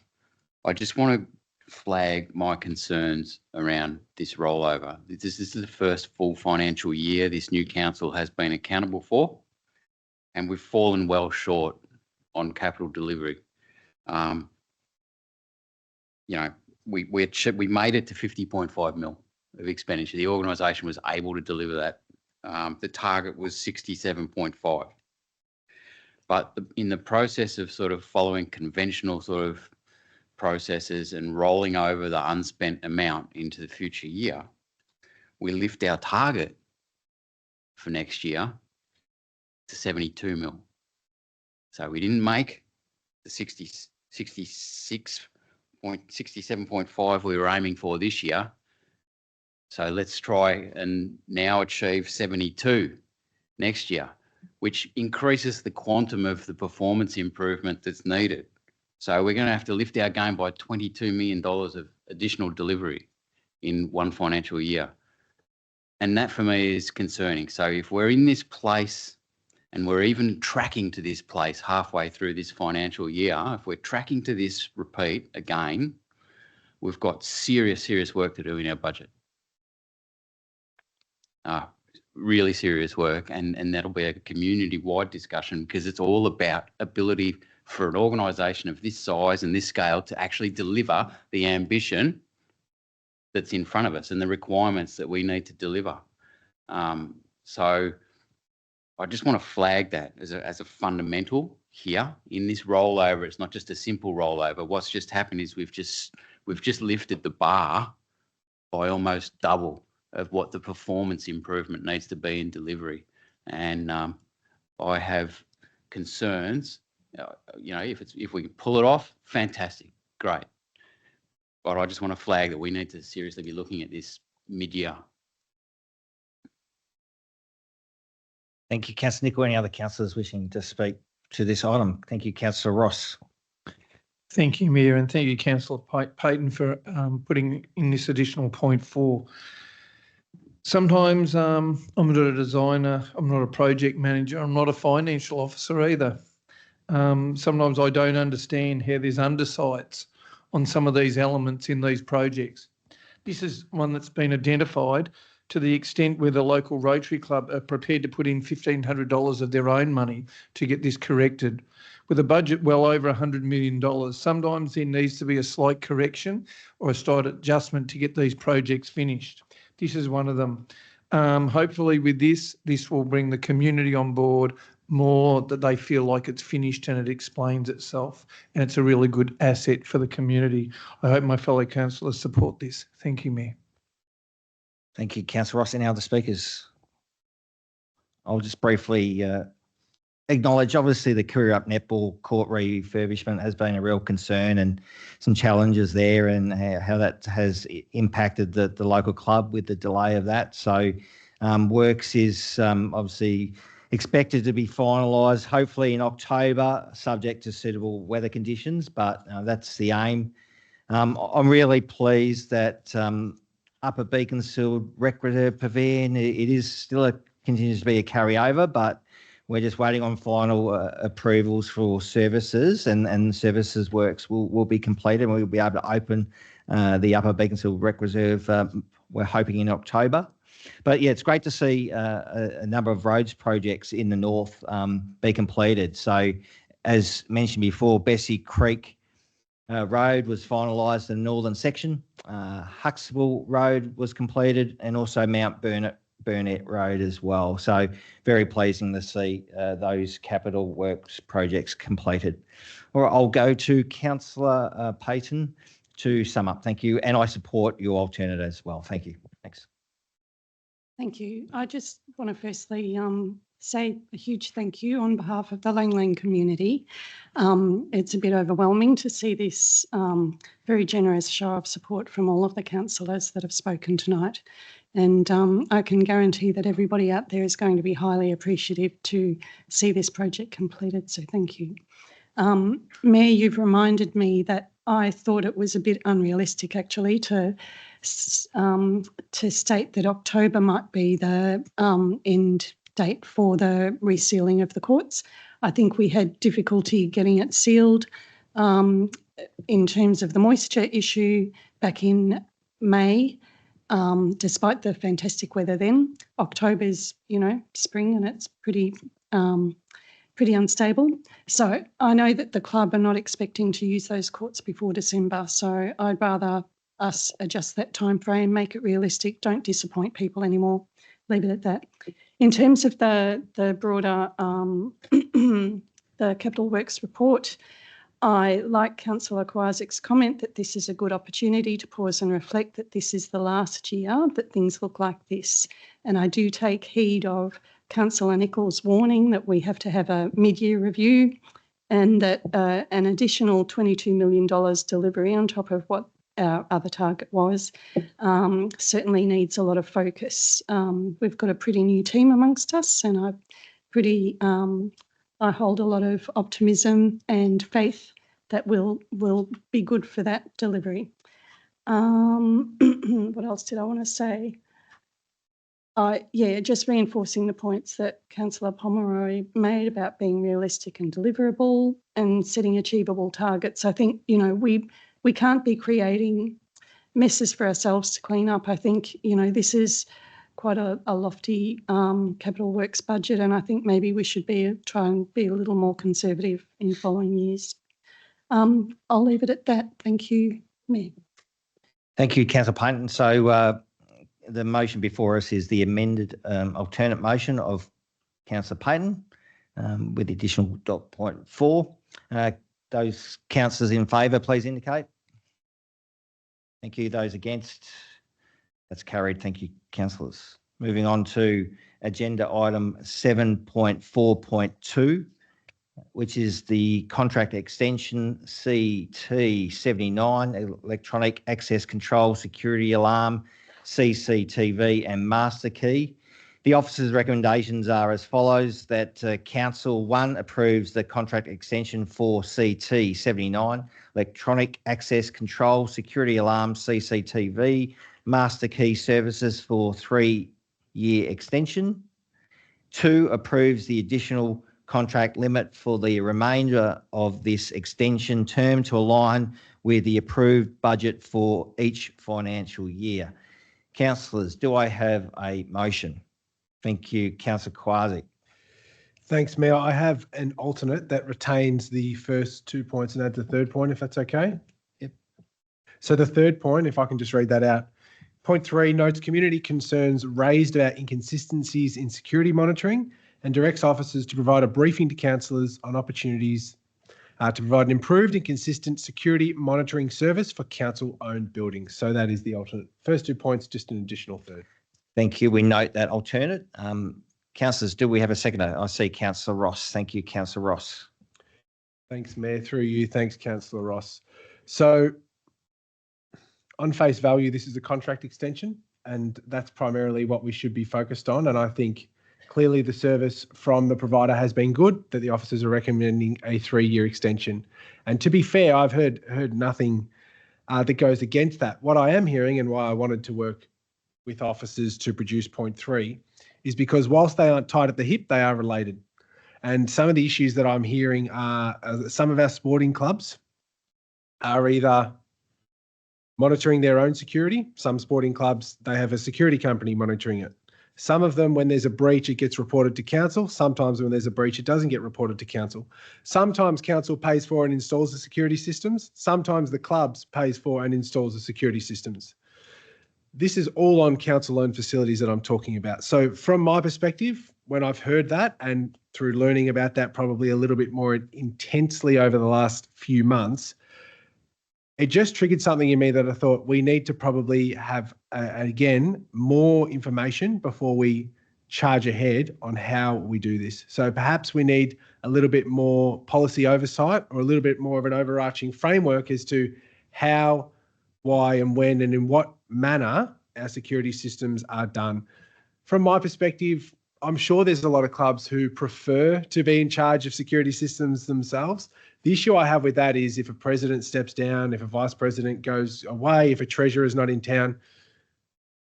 I just want to flag my concerns around this rollover. This is the first full financial year this new council has been accountable for, and we've fallen well short on capital delivery. you know, we made it to 50.5 mil of expenditure. The organisation was able to deliver that. The target was 67.5. But in the process of sort of following conventional sort of processes and rolling over the unspent amount into the future year, we lift our target for next year to 72 mil. So we didn't make the 67.5 we were aiming for this year. So let's try and now achieve 72 next year, which increases the quantum of the performance improvement that's needed. So we're going to have to lift our game by $22 million of additional delivery in one financial year. And that for me is concerning. So if we're in this place and we're even tracking to this place halfway through this financial year, if we're tracking to this repeat again, we've got serious work to do in our budget. Really serious work, and that'll be a community-wide discussion, because it's all about ability for an organisation of this size and this scale to actually deliver the ambition that's in front of us and the requirements that we need to deliver. So I just want to flag that as a fundamental here in this rollover. It's not just a simple rollover. What's just happened is we've just lifted the bar by almost double of what the performance improvement needs to be in delivery. And I have concerns, you know, if we can pull it off, fantastic, great. But I just want to flag that we need to seriously be looking at this mid-year. Thank you, Councillor Nicol. Any other councillors wishing to speak to this item? Thank you, Councillor Ross. Thank you, Mayor, and thank you, Councillor Payton, for putting in this additional point 4. Sometimes I'm not a designer, I'm not a project manager, I'm not a financial officer either. Sometimes I don't understand how there's undersights on some of these elements in these projects. This is one that's been identified to the extent where the local Rotary Club are prepared to put in $1,500 of their own money to get this corrected. With a budget well over $100 million, sometimes there needs to be a slight correction or a slight adjustment to get these projects finished. This is one of them. Hopefully with this will bring the community on board more, that they feel like it's finished and it explains itself, and it's a really good asset for the community. I hope my fellow councillors support this. Thank you, Mayor. Thank you, Councillor Ross. Any other speakers? I'll just briefly acknowledge, obviously, the Career Up Netball court refurbishment has been a real concern, and some challenges there, and how that has impacted the local club with the delay of that. So works is obviously expected to be finalised hopefully in October, subject to suitable weather conditions, but that's the aim. I'm really pleased that Upper Beaconsfield Recreative Pavilion, it is still continues to be a carryover, but we're just waiting on final approvals for services, and services works will be completed, and we'll be able to open the Upper Beaconsfield Rec Reserve, we're hoping in October. But yeah, it's great to see a number of roads projects in the north be completed. So as mentioned before, Bessie Creek Road was finalised in the northern section. Huxtable Road was completed, and also Mount Burnett Road as well. So very pleasing to see those capital works projects completed. All right, I'll go to Councillor Payton to sum up. Thank you. And I support your alternative as well. Thank you. Thanks. Thank you. I just want to firstly say a huge thank you on behalf of the Lang Lang community. It's a bit overwhelming to see this very generous show of support from all of the councillors that have spoken tonight. And I can guarantee that everybody out there is going to be highly appreciative to see this project completed. So thank you. Mayor, you've reminded me that I thought it was a bit unrealistic actually to state that October might be the end date for the resealing of the courts. I think we had difficulty getting it sealed in terms of the moisture issue back in May. Despite the fantastic weather then. October's, you know, spring, and it's pretty pretty unstable. So I know that the club are not expecting to use those courts before December. So I'd rather us adjust that time frame, make it realistic, don't disappoint people anymore. Leave it at that. In terms of the broader the Capital Works report, I like Councillor Kowalczyk's comment that this is a good opportunity to pause and reflect that this is the last year that things look like this. And I do take heed of Councillor Nichols' warning that we have to have a mid-year review and that an additional $22 million delivery on top of what our other target was certainly needs a lot of focus. We've got a pretty new team amongst us and I hold a lot of optimism and faith that will be good for that delivery. What else did I want to say? Just reinforcing the points that Councillor Pomeroy made about being realistic and deliverable and setting achievable targets. I think, we can't be creating messes for ourselves to clean up. I think, this is quite a lofty capital works budget, and I think maybe we should try and be a little more conservative in following years. I'll leave it at that. Thank you, Mayor. Thank you, Councillor Payton. So the motion before us is the amended alternate motion of Councillor Payton with the additional dot point 4. Those councillors in favour, please indicate. Thank you. Those against? That's carried. Thank you, councillors. Moving on to agenda item 7.4.2, which is the contract extension CT79, electronic access control, security alarm, CCTV and master key. The officer's recommendations are as follows: that Council 1 approves the contract extension for CT79, electronic access control, security alarm, CCTV, master key services for 3-year extension. 2, approves the additional contract limit for the remainder of this extension term to align with the approved budget for each financial year. Councillors, do I have a motion? Thank you, Councillor Kowalczyk. Thanks, Mayor. I have an alternate that retains the first 2 points and adds the third point, if that's okay. Yep. So the third point, if I can just read that out. Point 3 notes community concerns raised about inconsistencies in security monitoring and directs officers to provide a briefing to councillors on opportunities to provide an improved and consistent security monitoring service for council-owned buildings. So that is the alternate. First 2 points, just an additional third. Thank you. We note that alternate. Councillors, do we have a seconder? I see Councillor Ross. Thank you, Councillor Ross. Thanks, Mayor. Through you. Thanks, Councillor Ross. So on face value, this is a contract extension, and that's primarily what we should be focused on. And I think clearly the service from the provider has been good, that the officers are recommending a 3-year extension. And to be fair, I've heard nothing that goes against that. What I am hearing, and why I wanted to work with officers to produce point 3, is because whilst they aren't tied at the hip, they are related. And some of the issues that I'm hearing are some of our sporting clubs are either monitoring their own security. Some sporting clubs, they have a security company monitoring it. Some of them, when there's a breach, it gets reported to council. Sometimes when there's a breach, it doesn't get reported to council. Sometimes council pays for and installs the security systems. Sometimes the clubs pays for and installs the security systems. This is all on council-owned facilities that I'm talking about. So from my perspective, when I've heard that and through learning about that probably a little bit more intensely over the last few months, it just triggered something in me that I thought we need to probably have, again, more information before we charge ahead on how we do this. So perhaps we need a little bit more policy oversight or a little bit more of an overarching framework as to how, why and when and in what manner our security systems are done. From my perspective, I'm sure there's a lot of clubs who prefer to be in charge of security systems themselves. The issue I have with that is if a president steps down, if a vice president goes away, if a treasurer is not in town,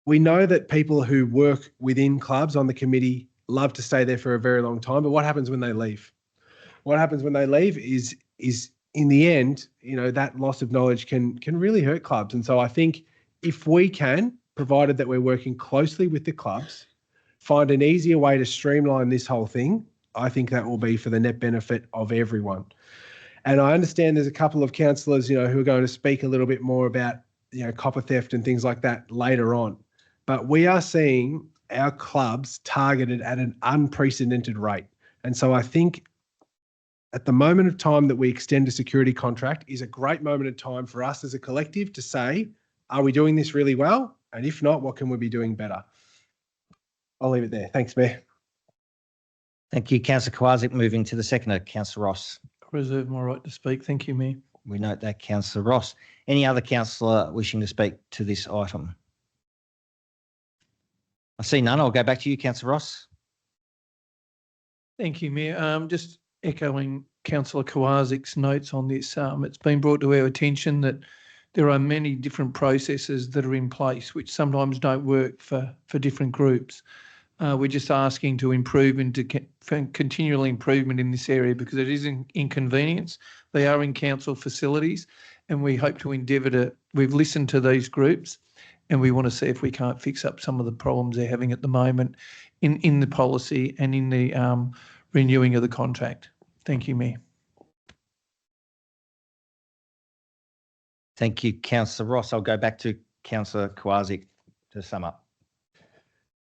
we know that people who work within clubs on the committee love to stay there for a very long time. But what happens when they leave? What happens when they leave is in the end, that loss of knowledge can really hurt clubs. And so I think if we can, provided that we're working closely with the clubs, find an easier way to streamline this whole thing I think that will be for the net benefit of everyone. And I understand there's a couple of councillors, who are going to speak a little bit more about, copper theft and things like that later on. But we are seeing our clubs targeted at an unprecedented rate. And so I think at the moment of time that we extend a security contract is a great moment of time for us as a collective to say, are we doing this really well? And if not, what can we be doing better? I'll leave it there. Thanks, Mayor. Thank you, Councillor Kowarczyk. Moving to the seconder, Councillor Ross. I reserve my right to speak. Thank you, Mayor. We note that, Councillor Ross. Any other councillor wishing to speak to this item? I see none. I'll go back to you, Councillor Ross. Thank you, Mayor. Just echoing Councillor Kowarzyk's notes on this, it's been brought to our attention that there are many different processes that are in place which sometimes don't work for different groups. We're just asking to improve and for continual improvement in this area because it is an inconvenience. They are in council facilities and we hope to endeavour to, we've listened to these groups and we want to see if we can't fix up some of the problems they're having at the moment in the policy and in the renewing of the contract. Thank you, Mayor. Thank you, Councillor Ross. I'll go back to Councillor Kowarczyk to sum up.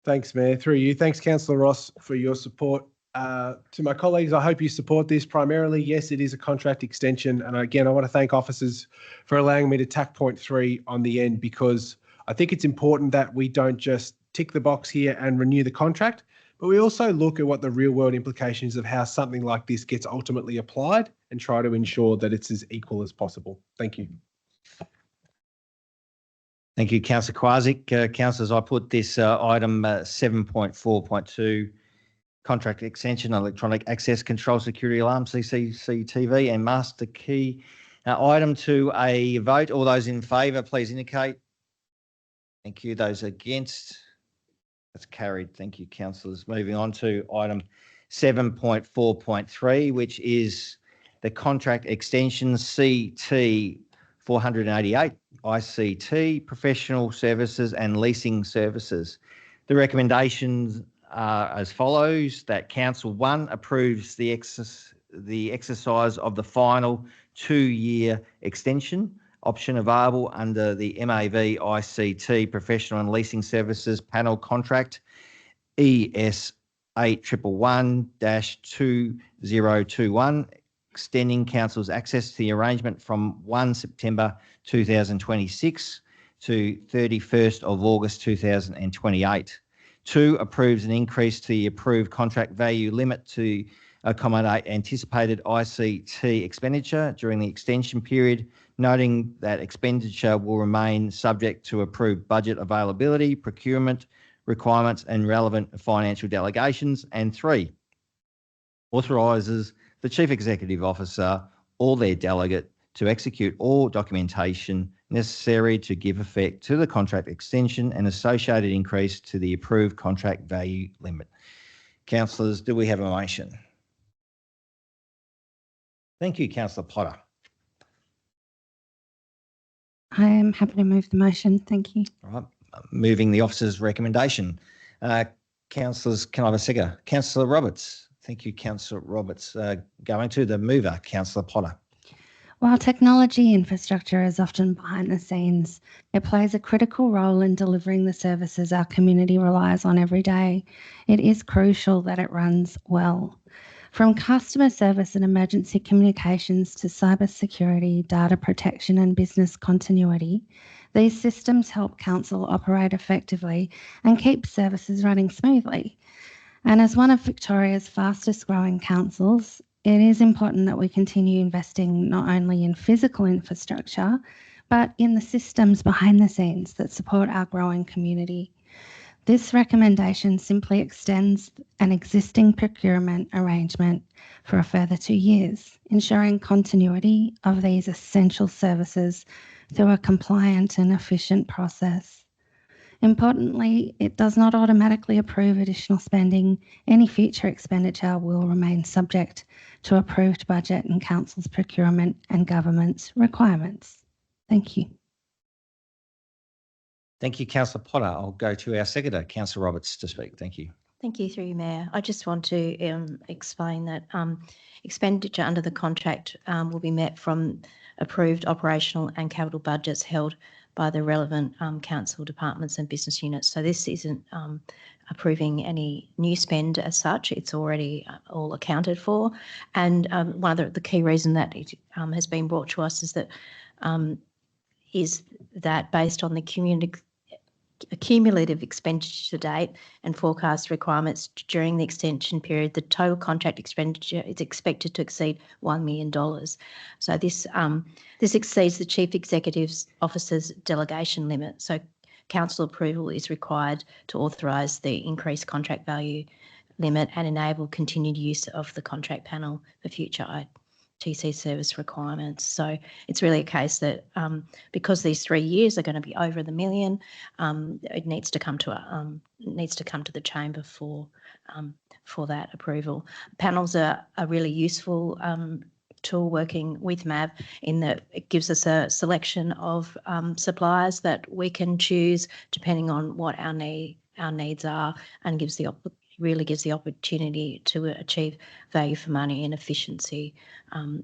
Thanks, Mayor. Through you. Thanks, Councillor Ross, for your support. To my colleagues, I hope you support this. Primarily, yes, it is a contract extension. And again, I want to thank officers for allowing me to tack point 3 on the end because I think it's important that we don't just tick the box here and renew the contract, but we also look at what the real world implications of how something like this gets ultimately applied and try to ensure that it's as equal as possible. Thank you. Thank you, Councillor Kowarczyk. Councillors, I put this item 7.4.2 contract extension, electronic access control security alarm, CCTV and master key item to a vote. All those in favour, please indicate. Thank you. Those against? That's carried. Thank you, councillors. Moving on to item 7.4.3, which is the contract extension CT 488 ICT, professional services and leasing services. The recommendations are as follows: that Council 1 approves the exercise of the final 2-year extension option available under the MAV ICT Professional and Leasing Services Panel Contract ES 8111-2021, extending Council's access to the arrangement from 1 September 2026 to 31st of August 2028. 2, approves an increase to the approved contract value limit to accommodate anticipated ICT expenditure during the extension period, noting that expenditure will remain subject to approved budget availability, procurement requirements and relevant financial delegations. And 3, authorises the Chief Executive Officer or their delegate to execute all documentation necessary to give effect to the contract extension and associated increase to the approved contract value limit. Councillors, do we have a motion? Thank you, Councillor Potter. I am happy to move the motion. Thank you. All right, moving the officer's recommendation. Councillors, can I have a second? Councillor Roberts. Thank you, Councillor Roberts. Going to the mover, Councillor Potter. While technology infrastructure is often behind the scenes, it plays a critical role in delivering the services our community relies on every day. It is crucial that it runs well. From customer service and emergency communications to cybersecurity, data protection and business continuity, these systems help Council operate effectively and keep services running smoothly. And as one of Victoria's fastest growing councils, it is important that we continue investing not only in physical infrastructure, but in the systems behind the scenes that support our growing community. This recommendation simply extends an existing procurement arrangement for a further 2 years, ensuring continuity of these essential services through a compliant and efficient process. Importantly, it does not automatically approve additional spending. Any future expenditure will remain subject to approved budget and Council's procurement and government's requirements. Thank you. Thank you, Councillor Potter. I'll go to our seconder, Councillor Roberts, to speak. Thank you. Thank you, through you, Mayor. I just want to explain that expenditure under the contract will be met from approved operational and capital budgets held by the relevant council departments and business units. So this isn't approving any new spend as such. It's already all accounted for. And one of the key reason that it has been brought to us is that based on the cumulative expenditure to date and forecast requirements during the extension period, the total contract expenditure is expected to exceed $1 million. So this exceeds the Chief Executive Officer's delegation limit. So council approval is required to authorise the increased contract value limit and enable continued use of the contract panel for future ITC service requirements. So it's really a case that because these 3 years are going to be over the million, it needs to come to the chamber for that approval. Panels are a really useful tool working with MAV in that it gives us a selection of suppliers that we can choose depending on what our needs are, and really gives the opportunity to achieve value for money and efficiency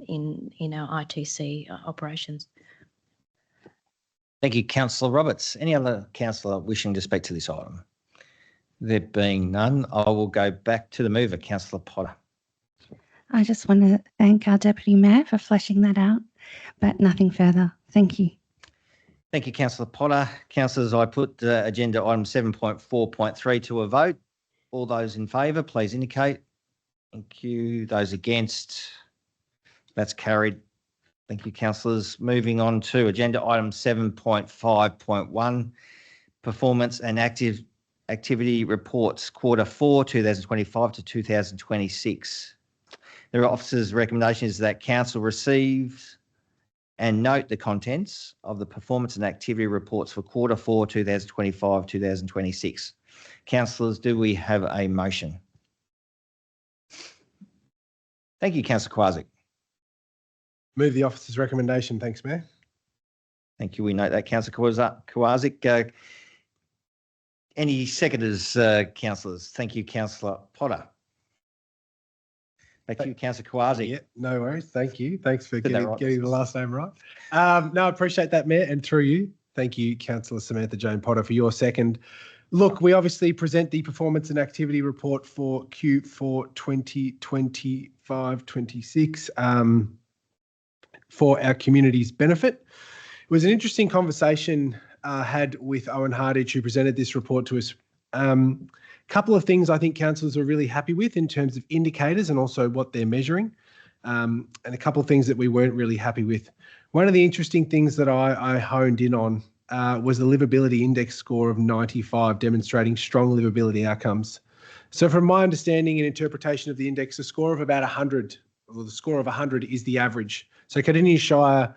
in our ITC operations. Thank you, Councillor Roberts. Any other councillor wishing to speak to this item? There being none, I will go back to the mover, Councillor Potter. I just want to thank our Deputy Mayor for fleshing that out, but nothing further. Thank you. Thank you, Councillor Potter. Councillors, I put agenda item 7.4.3 to a vote. All those in favour, please indicate. Thank you. Those against? That's carried. Thank you, councillors. Moving on to agenda item 7.5.1, performance and activity reports, Q4 2025 to 2026. There are officers' recommendations that council receive and note the contents of the performance and activity reports for Q4 2025-2026. Councillors, do we have a motion? Thank you, Councillor Kowaczyk. Move the officer's recommendation. Thanks, Mayor. Thank you. We note that, Councillor Kowaczyk. Any seconders, councillors? Thank you, Councillor Potter. Back to you, Councillor Kowaczyk. Yeah, no worries. Thank you. Thanks for getting the last name right. No, I appreciate that, Mayor, and through you, thank you, Councillor Samantha Jane Potter, for your second. Look, we obviously present the performance and activity report for Q4 2025-26 for our community's benefit. It was an interesting conversation had with Owen Hardage, who presented this report to us. Couple of things I think councillors are really happy with in terms of indicators and also what they're measuring, and a couple of things that we weren't really happy with. One of the interesting things that I honed in on was the livability index score of 95, demonstrating strong livability outcomes. So from my understanding and interpretation of the index, a score of about 100, or the score of 100 is the average. So Cardinia Shire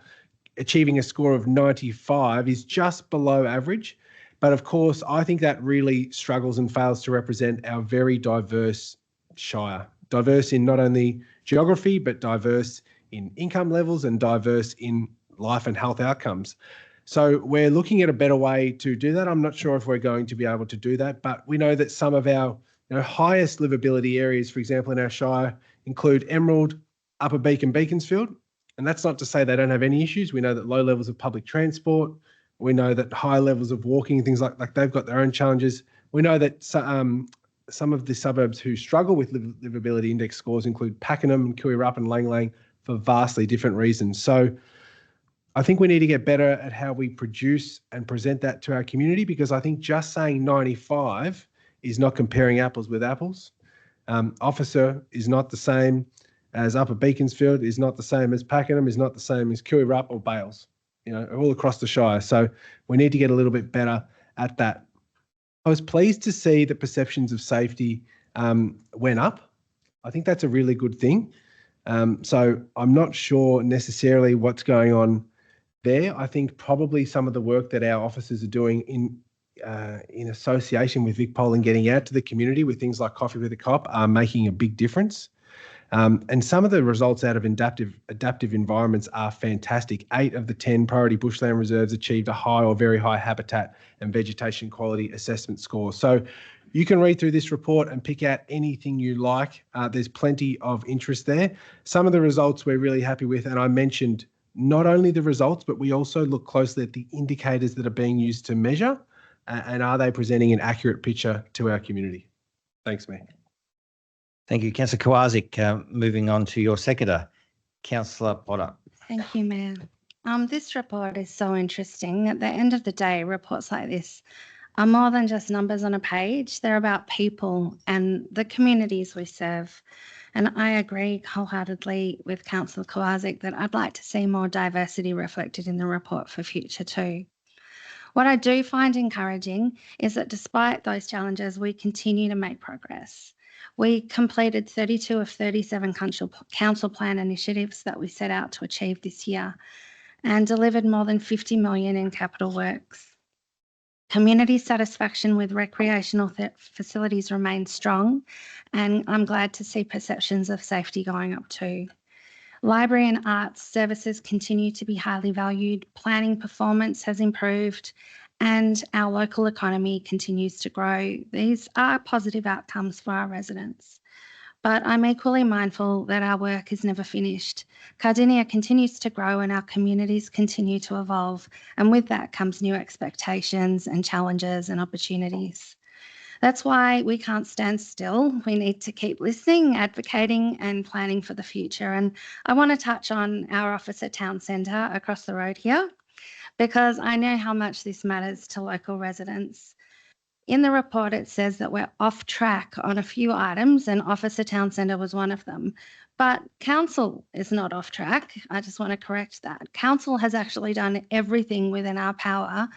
achieving a score of 95 is just below average. But of course, I think that really struggles and fails to represent our very diverse Shire. Diverse in not only geography, but diverse in income levels and diverse in life and health outcomes. So we're looking at a better way to do that. I'm not sure if we're going to be able to do that, but we know that some of our highest livability areas, for example, in our Shire, include Emerald, Upper Beacon, Beaconsfield. And that's not to say they don't have any issues. We know that low levels of public transport, we know that high levels of walking, things like they've got their own challenges. We know that some of the suburbs who struggle with livability index scores include Pakenham, Kooyarrup and Lang Lang for vastly different reasons. So I think we need to get better at how we produce and present that to our community, because I think just saying 95 is not comparing apples with apples. Officer is not the same as Upper Beaconsfield, is not the same as Pakenham, is not the same as Kooyarrup or Bales, all across the Shire. So we need to get a little bit better at that. I was pleased to see that perceptions of safety went up. I think that's a really good thing. So I'm not sure necessarily what's going on there. I think probably some of the work that our officers are doing in association with VicPol and getting out to the community with things like Coffee with a Cop are making a big difference. And some of the results out of adaptive environments are fantastic. 8 of the 10 priority bushland reserves achieved a high or very high habitat and vegetation quality assessment score. So You can read through this report and pick out anything you like. There's plenty of interest there. Some of the results we're really happy with, and I mentioned not only the results, but we also look closely at the indicators that are being used to measure and are they presenting an accurate picture to our community. Thanks, Mayor. Thank you, Councillor Kowaczyk. Moving on to your seconder, Councillor Potter. Thank you, Mayor. This report is so interesting. At the end of the day, reports like this are more than just numbers on a page. They're about people and the communities we serve. And I agree wholeheartedly with Councillor Kowaczyk that I'd like to see more diversity reflected in the report for future too. What I do find encouraging is that despite those challenges, we continue to make progress. We completed 32 of 37 council plan initiatives that we set out to achieve this year and delivered more than 50 million in capital works. Community satisfaction with recreational facilities remains strong, and I'm glad to see perceptions of safety going up too. Library and arts services continue to be highly valued, planning performance has improved, and our local economy continues to grow. These are positive outcomes for our residents. But I'm equally mindful that our work is never finished. Cardinia continues to grow and our communities continue to evolve, and with that comes new expectations and challenges and opportunities. That's why we can't stand still. We need to keep listening, advocating and planning for the future. And I want to touch on our officer town centre across the road here, because I know how much this matters to local residents. In the report, it says that we're off track on a few items and Officer Town Centre was one of them. But Council is not off track. I just want to correct that. Council has actually done everything within our power.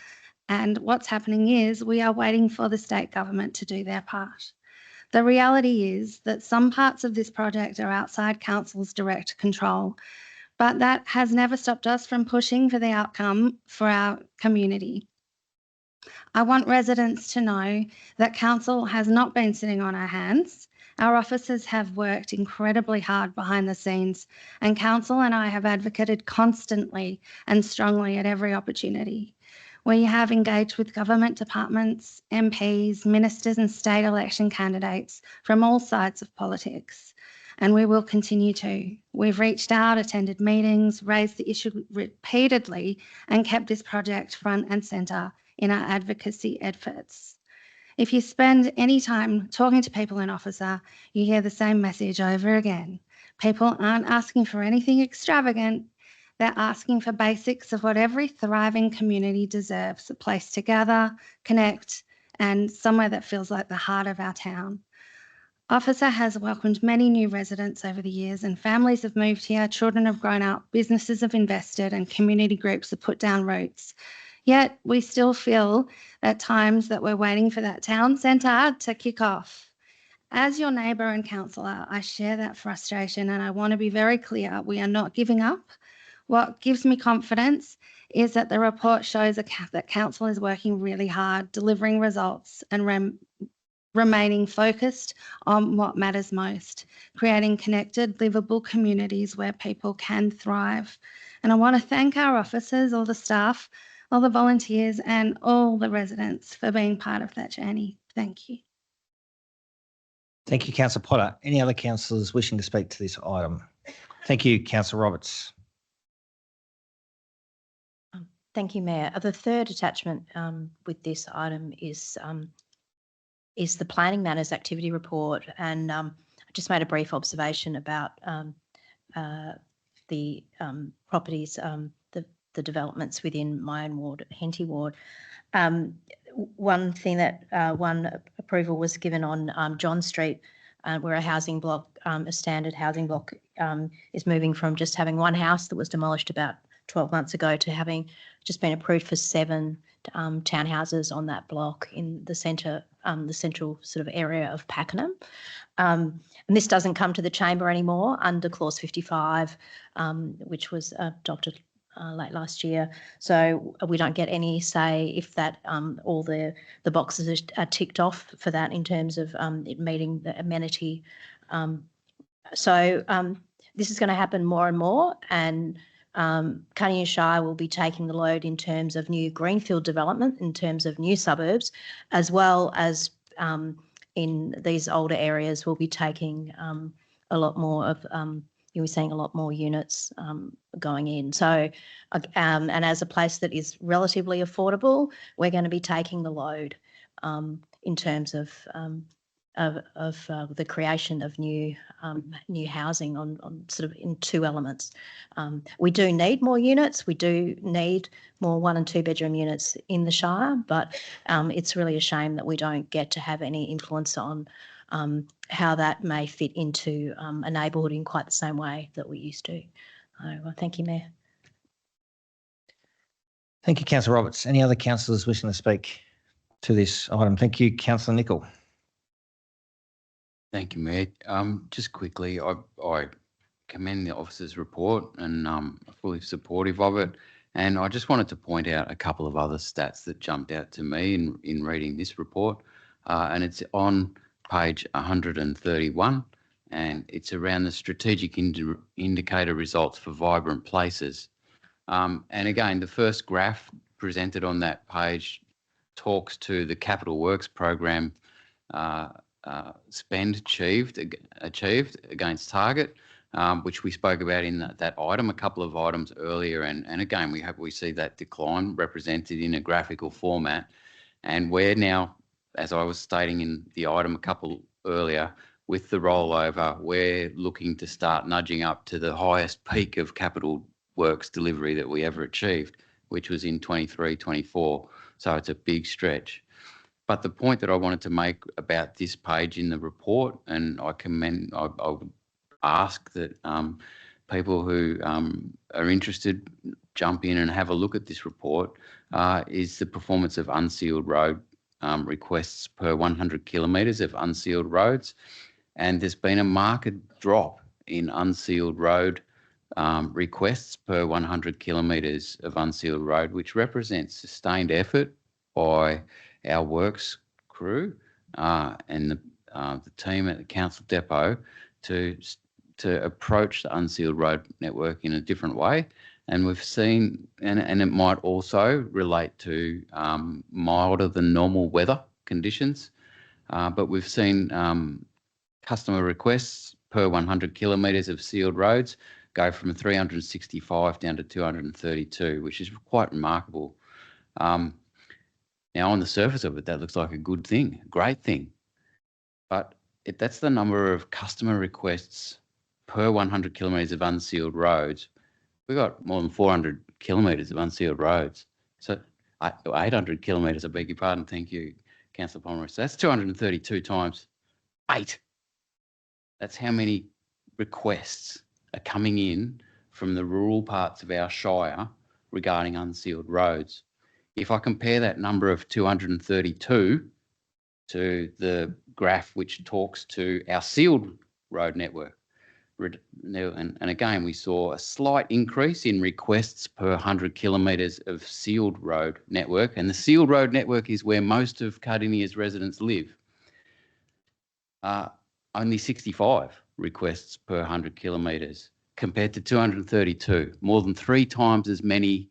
And what's happening is we are waiting for the state government to do their part. The reality is that some parts of this project are outside Council's direct control, but that has never stopped us from pushing for the outcome for our community. I want residents to know that Council has not been sitting on our hands. Our officers have worked incredibly hard behind the scenes, and Council and I have advocated constantly and strongly at every opportunity. We have engaged with government departments, MPs, ministers and state election candidates from all sides of politics, and we will continue to. We've reached out, attended meetings, raised the issue repeatedly and kept this project front and centre in our advocacy efforts. If you spend any time talking to people in Officer, you hear the same message over again. People aren't asking for anything extravagant. They're asking for basics of what every thriving community deserves: a place to gather, connect, and somewhere that feels like the heart of our town. Officer has welcomed many new residents over the years, and families have moved here, children have grown up, businesses have invested, and community groups have put down roots. Yet we still feel at times that we're waiting for that town centre to kick off. As your neighbour and councillor, I share that frustration, and I want to be very clear, we are not giving up. What gives me confidence is that the report shows that Council is working really hard, delivering results and remaining focused on what matters most, creating connected, livable communities where people can thrive. And I want to thank our officers, all the staff, all the volunteers and all the residents for being part of that journey. Thank you. Thank you, Councillor Potter. Any other councillors wishing to speak to this item? Thank you, Councillor Roberts. Thank you, Mayor. The third attachment with this item is the Planning Matters Activity Report, and I just made a brief observation about the properties, the developments within my own ward, Henty ward. One thing that one approval was given on John Street, where a housing block, a standard housing block, is moving from just having one house that was demolished about 12 months ago to having just been approved for 7 townhouses on that block in the centre, the central sort of area of Pakenham. And this doesn't come to the chamber anymore under clause 55, which was adopted late last year. So we don't get any say if that all the boxes are ticked off for that in terms of it meeting the amenity. So this is going to happen more and more, and Cardinia Shire will be taking the load in terms of new greenfield development, in terms of new suburbs, as well as in these older areas, we'll be taking a lot more of, you'll be seeing a lot more units going in. So, and as a place that is relatively affordable, we're going to be taking the load in terms of the creation of new housing on sort of in two elements. We do need more units. We do need more 1 and 2 bedroom units in the Shire, but it's really a shame that we don't get to have any influence on how that may fit into a neighbourhood in quite the same way that we used to. Thank you, Mayor. Thank you, Councillor Roberts. Any other councillors wishing to speak to this item? Thank you, Councillor Nicol. Thank you, Mayor. Just quickly, I commend the officer's report and I'm fully supportive of it. And I just wanted to point out a couple of other stats that jumped out to me in reading this report. And it's on page 131, and it's around the strategic indicator results for vibrant places. And again, the first graph presented on that page talks to the capital works program spend achieved against target, which we spoke about in that item, a couple of items earlier. And again, we see that decline represented in a graphical format. And we're now, as I was stating in the item a couple earlier, with the rollover, we're looking to start nudging up to the highest peak of capital works delivery that we ever achieved, which was in 23-24. So it's a big stretch. But the point that I wanted to make about this page in the report, and I would ask that people who are interested jump in and have a look at this report, is the performance of unsealed road requests per 100 kilometres of unsealed roads. And there's been a marked drop in unsealed road requests per 100 kilometres of unsealed road, which represents sustained effort by our works crew and the team at the council depot to approach the unsealed road network in a different way. And we've seen, and it might also relate to milder than normal weather conditions, but we've seen customer requests per 100 kilometres of sealed roads go from 365 down to 232, which is quite remarkable. Now, on the surface of it, that looks like a good thing, a great thing. But that's the number of customer requests per 100 kilometres of unsealed roads. We've got more than 400 kilometres of unsealed roads. So 800 kilometres, I beg your pardon. Thank you, Councillor Pomeroy. So that's 232 times 8. That's how many requests are coming in from the rural parts of our Shire regarding unsealed roads. If I compare that number of 232 to the graph which talks to our sealed road network, and again, we saw a slight increase in requests per 100 kilometres of sealed road network, and the sealed road network is where most of Cardinia's residents live. Only 65 requests per 100 kilometres compared to 232. More than 3 times as many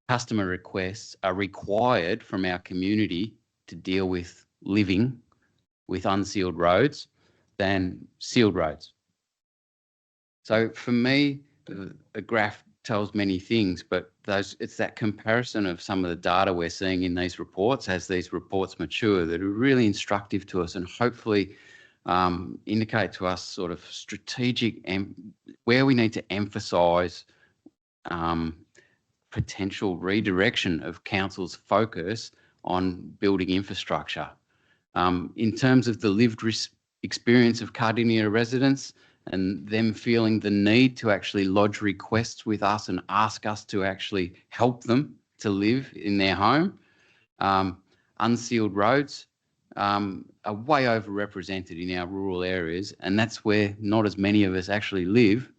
customer requests are required from our community to deal with living with unsealed roads than sealed roads. So for me, the graph tells many things, but it's that comparison of some of the data we're seeing in these reports as these reports mature that are really instructive to us and hopefully indicate to us sort of strategic and where we need to emphasise potential redirection of council's focus on building infrastructure. In terms of the lived experience of Cardinia residents and them feeling the need to actually lodge requests with us and ask us to actually help them to live in their home, unsealed roads are way overrepresented in our rural areas, and that's where not as many of us actually live.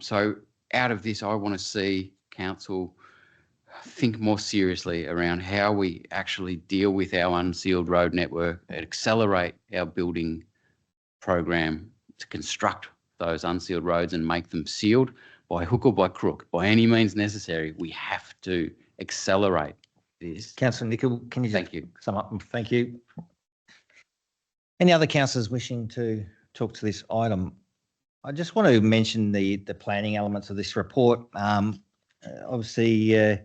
So out of this, I want to see council think more seriously around how we actually deal with our unsealed road network and accelerate our building program to construct those unsealed roads and make them sealed by hook or by crook, by any means necessary. We have to accelerate this. Councillor Nicol, can you Thank you. sum up? Thank you. Any other councillors wishing to talk to this item? I just want to mention the planning elements of this report. Obviously,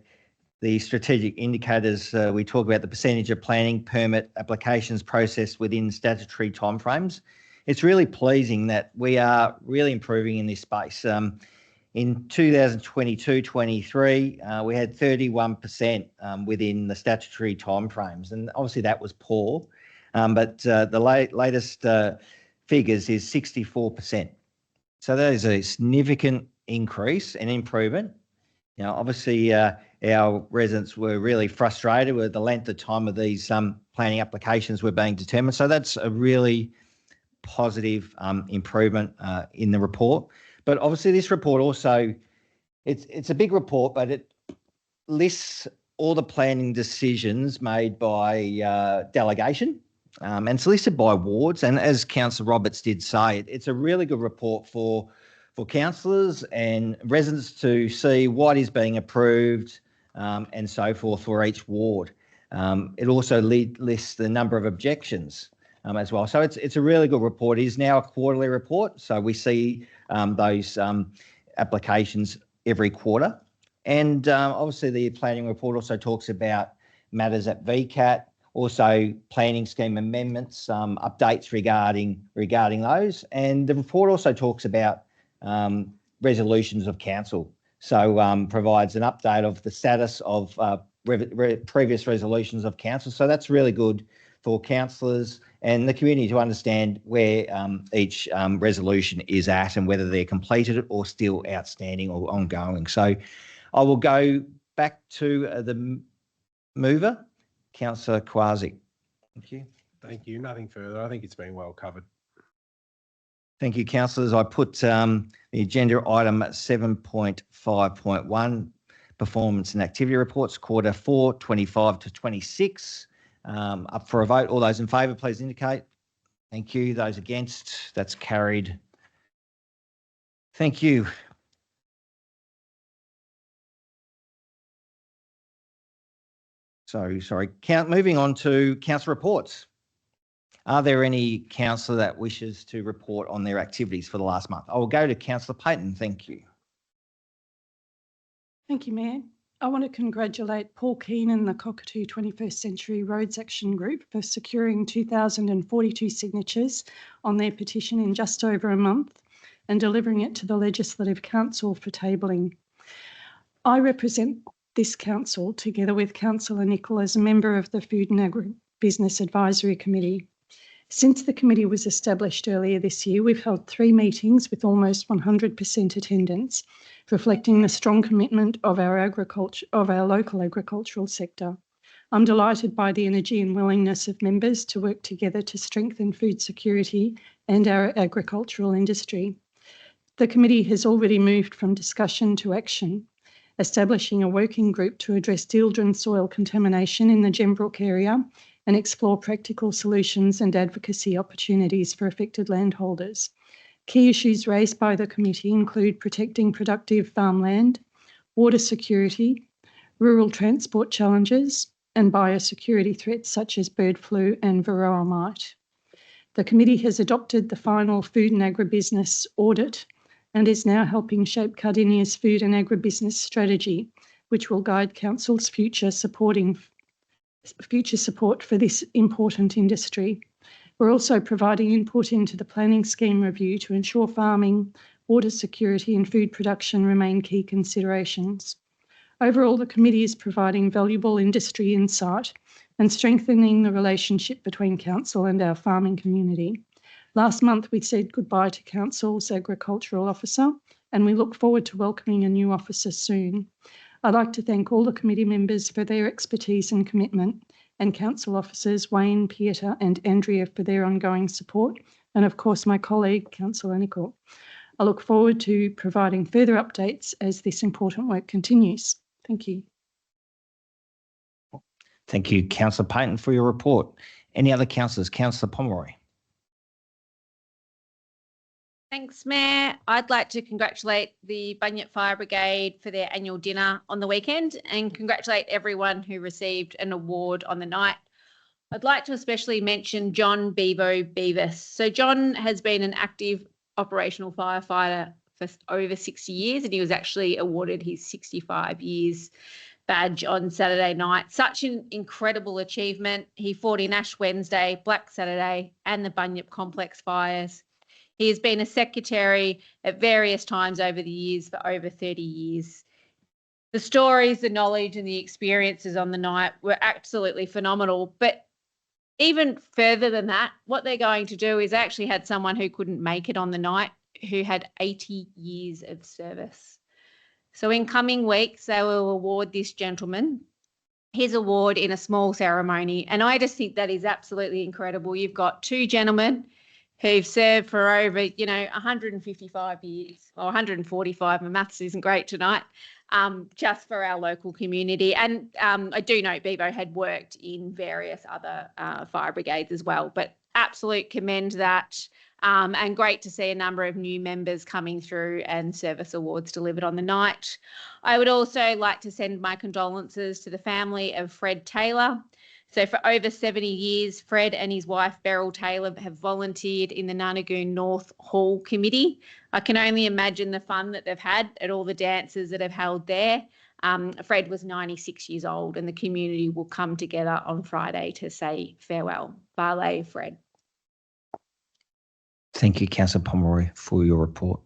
the strategic indicators, we talk about the percentage of planning permit applications processed within statutory timeframes. It's really pleasing that we are really improving in this space. In 2022-23, we had 31% within the statutory timeframes, and obviously that was poor. But the latest figures is 64%. So that is a significant increase and improvement. You know, obviously our residents were really frustrated with the length of time of these planning applications were being determined. So that's a really positive improvement in the report. But obviously this report also, it's a big report, but it lists all the planning decisions made by delegation, and it's listed by wards. And as Councillor Roberts did say, it's a really good report for councillors and residents to see what is being approved and so forth for each ward. It also lists the number of objections as well. So it's a really good report. It is now a quarterly report, so we see those applications every quarter. And obviously the planning report also talks about matters at VCAT, also planning scheme amendments, updates regarding those. And the report also talks about resolutions of council. So provides an update of the status of previous resolutions of council. So that's really good for councillors and the community to understand where each resolution is at and whether they're completed or still outstanding or ongoing. So I will go back to the mover, Councillor Kowaczyk. Thank you. Thank you. Nothing further. I think it's been well covered. Thank you, councillors. I put the agenda item 7.5.1, performance and activity reports, quarter 4, 25 to 26, up for a vote. All those in favour, please indicate. Thank you. Those against, that's carried. Thank you. So, sorry, moving on to council reports. Are there any councillor that wishes to report on their activities for the last month? I will go to Councillor Payton. Thank you. Thank you, Mayor. I want to congratulate Paul Keenan and the Cockatoo 21st Century Roads Action Group for securing 2,042 signatures on their petition in just over a month and delivering it to the Legislative Council for tabling. I represent this council together with Councillor Nicol as a member of the Food and Agribusiness Advisory Committee. Since the committee was established earlier this year, we've held 3 meetings with almost 100% attendance, reflecting the strong commitment of our local agricultural sector. I'm delighted by the energy and willingness of members to work together to strengthen food security and our agricultural industry. The committee has already moved from discussion to action, establishing a working group to address Dildren soil contamination in the Gembrook area and explore practical solutions and advocacy opportunities for affected landholders. Key issues raised by the committee include protecting productive farmland, water security, rural transport challenges, and biosecurity threats such as bird flu and varroa mite. The committee has adopted the final food and agribusiness audit and is now helping shape Cardinia's food and agribusiness strategy, which will guide Council's future support for this important industry. We're also providing input into the planning scheme review to ensure farming, water security and food production remain key considerations. Overall, the committee is providing valuable industry insight and strengthening the relationship between Council and our farming community. Last month, we said goodbye to Council's Agricultural Officer, and we look forward to welcoming a new officer soon. I'd like to thank all the committee members for their expertise and commitment, and Council officers Wayne, Pieter and Andrea for their ongoing support, and of course my colleague, Councillor Nicol. I look forward to providing further updates as this important work continues. Thank you. Thank you, Councillor Payton, for your report. Any other councillors? Councillor Pomeroy. Thanks, Mayor. I'd like to congratulate the Bunyip Fire Brigade for their annual dinner on the weekend and congratulate everyone who received an award on the night. I'd like to especially mention John Bevo Beavis. So John has been an active operational firefighter for over 60 years, and he was actually awarded his 65 years badge on Saturday night. Such an incredible achievement. He fought in Ash Wednesday, Black Saturday, and the Bunyip Complex fires. He has been a secretary at various times over the years for over 30 years. The stories, the knowledge, and the experiences on the night were absolutely phenomenal. But even further than that, what they're going to do is actually had someone who couldn't make it on the night who had 80 years of service. So in coming weeks, they will award this gentleman his award in a small ceremony. And I just think that is absolutely incredible. You've got two gentlemen who've served for over, 155 years or 145. My maths isn't great tonight, just for our local community. And I do know Bevo had worked in various other fire brigades as well, but absolute commend that. And great to see a number of new members coming through and service awards delivered on the night. I would also like to send my condolences to the family of Fred Taylor. So for over 70 years, Fred and his wife Beryl Taylor have volunteered in the Nanagoon North Hall Committee. I can only imagine the fun that they've had at all the dances that have held there. Fred was 96 years old, and the community will come together on Friday to say farewell. Barley, Fred. Thank you, Councillor Pomeroy, for your report.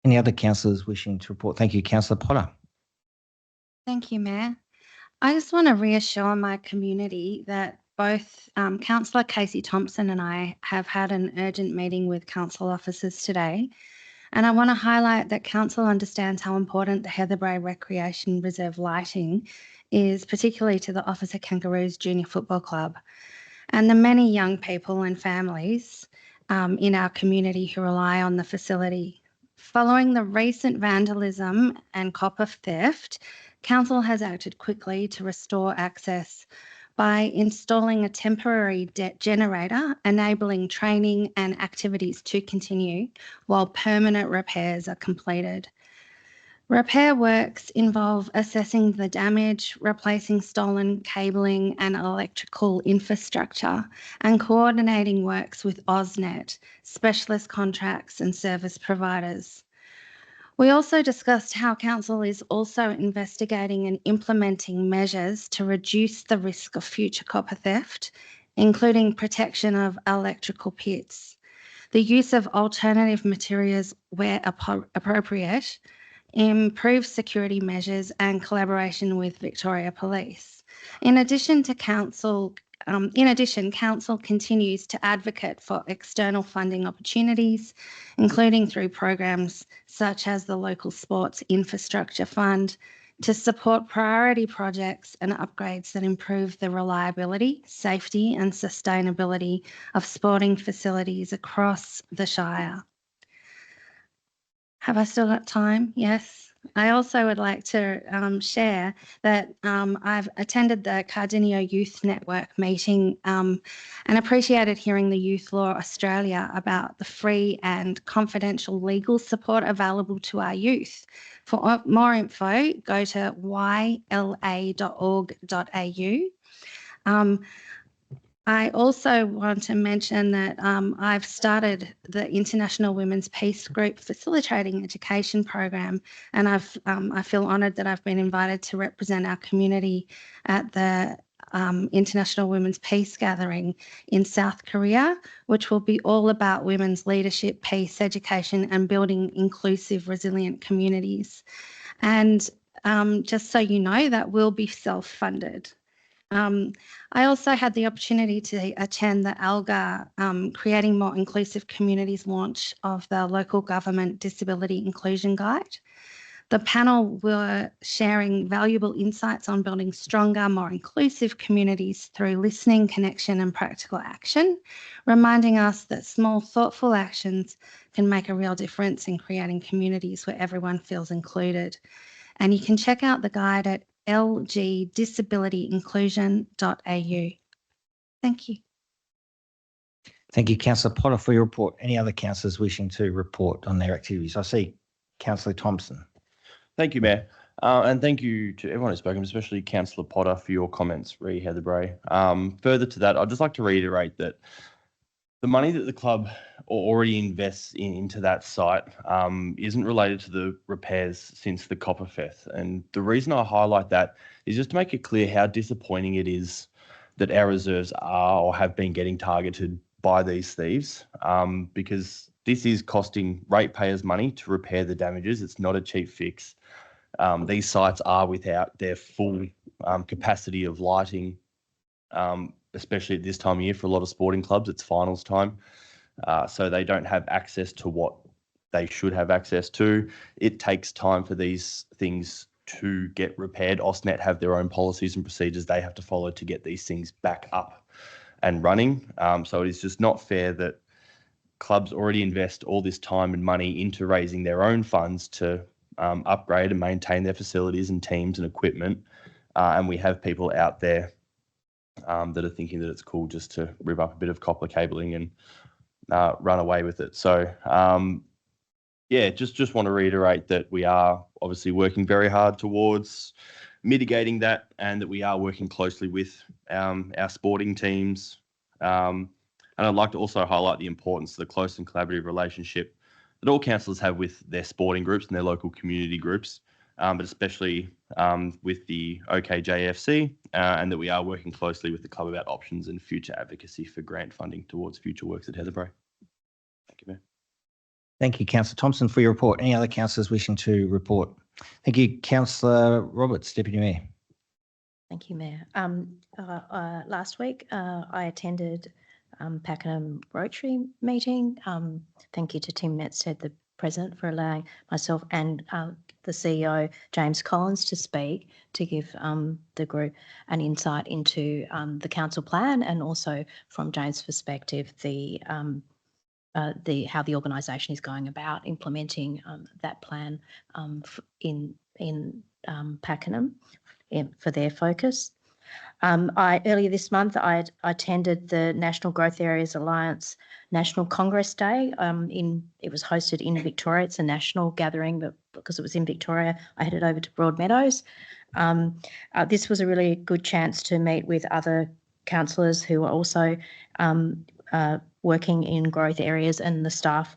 Any other councillors wishing to report? Thank you, Councillor Potter. Thank you, Mayor. I just want to reassure my community that both Councillor Casey Thompson and I have had an urgent meeting with council officers today. And I want to highlight that council understands how important the Heatherbrae Recreation Reserve lighting is, particularly to the Officer Kangaroos Junior Football Club and the many young people and families in our community who rely on the facility. Following the recent vandalism and copper theft, Council has acted quickly to restore access by installing a temporary generator, enabling training and activities to continue while permanent repairs are completed. Repair works involve assessing the damage, replacing stolen cabling and electrical infrastructure, and coordinating works with AusNet, specialist contracts and service providers. We also discussed how Council is also investigating and implementing measures to reduce the risk of future copper theft, including protection of electrical pits, the use of alternative materials where appropriate, improve security measures and collaboration with Victoria Police. In addition, Council continues to advocate for external funding opportunities, including through programs such as the Local Sports Infrastructure Fund, to support priority projects and upgrades that improve the reliability, safety and sustainability of sporting facilities across the Shire. Have I still got time? Yes. I also would like to share that I've attended the Cardinia Youth Network meeting and appreciated hearing the Youth Law Australia about the free and confidential legal support available to our youth. For more info, go to yla.org.au. I also want to mention that I've started the International Women's Peace Group Facilitating Education Program, and I feel honoured that I've been invited to represent our community at the International Women's Peace Gathering in South Korea, which will be all about women's leadership, peace, education, and building inclusive, resilient communities. And just so you know, that will be self-funded. I also had the opportunity to attend the ALGA Creating More Inclusive Communities launch of the Local Government Disability Inclusion Guide. The panel were sharing valuable insights on building stronger, more inclusive communities through listening, connection and practical action, reminding us that small, thoughtful actions can make a real difference in creating communities where everyone feels included. And you can check out the guide at lgdisabilityinclusion.au. Thank you. Thank you, Councillor Potter, for your report. Any other councillors wishing to report on their activities? I see Councillor Thompson. Thank you, Mayor. And thank you to everyone who's spoken, especially Councillor Potter, for your comments, re Heatherbrae. Further to that, I'd just like to reiterate that the money that the club already invests into that site isn't related to the repairs since the Copperfest. And the reason I highlight that is just to make it clear how disappointing it is that our reserves are or have been getting targeted by these thieves, because this is costing ratepayers money to repair the damages. It's not a cheap fix. These sites are without their full capacity of lighting, especially at this time of year for a lot of sporting clubs. It's finals time, so they don't have access to what they should have access to. It takes time for these things to get repaired. AusNet have their own policies and procedures they have to follow to get these things back up and running. So it is just not fair that clubs already invest all this time and money into raising their own funds to upgrade and maintain their facilities and teams and equipment. And we have people out there that are thinking that it's cool just to rip up a bit of copper cabling and run away with it. So yeah, just want to reiterate that we are obviously working very hard towards mitigating that, and that we are working closely with our sporting teams. And I'd like to also highlight the importance of the close and collaborative relationship that all councillors have with their sporting groups and their local community groups, but especially with the OKJFC, and that we are working closely with the club about options and future advocacy for grant funding towards future works at Heatherbrae. Thank you, Mayor. Thank you, Councillor Thompson, for your report. Any other councillors wishing to report? Thank you, Councillor Roberts, Deputy Mayor. Thank you, Mayor. Last week, I attended Pakenham Rotary meeting. Thank you to Tim Metstead, the President, for allowing myself and the CEO, James Collins, to speak, to give the group an insight into the council plan, and also from James' perspective, how the organisation is going about implementing that plan in Pakenham for their focus. Earlier this month, I attended the National Growth Areas Alliance National Congress Day. It was hosted in Victoria. It's a national gathering, but because it was in Victoria, I headed over to Broadmeadows. This was a really good chance to meet with other councillors who are also working in growth areas, and the staff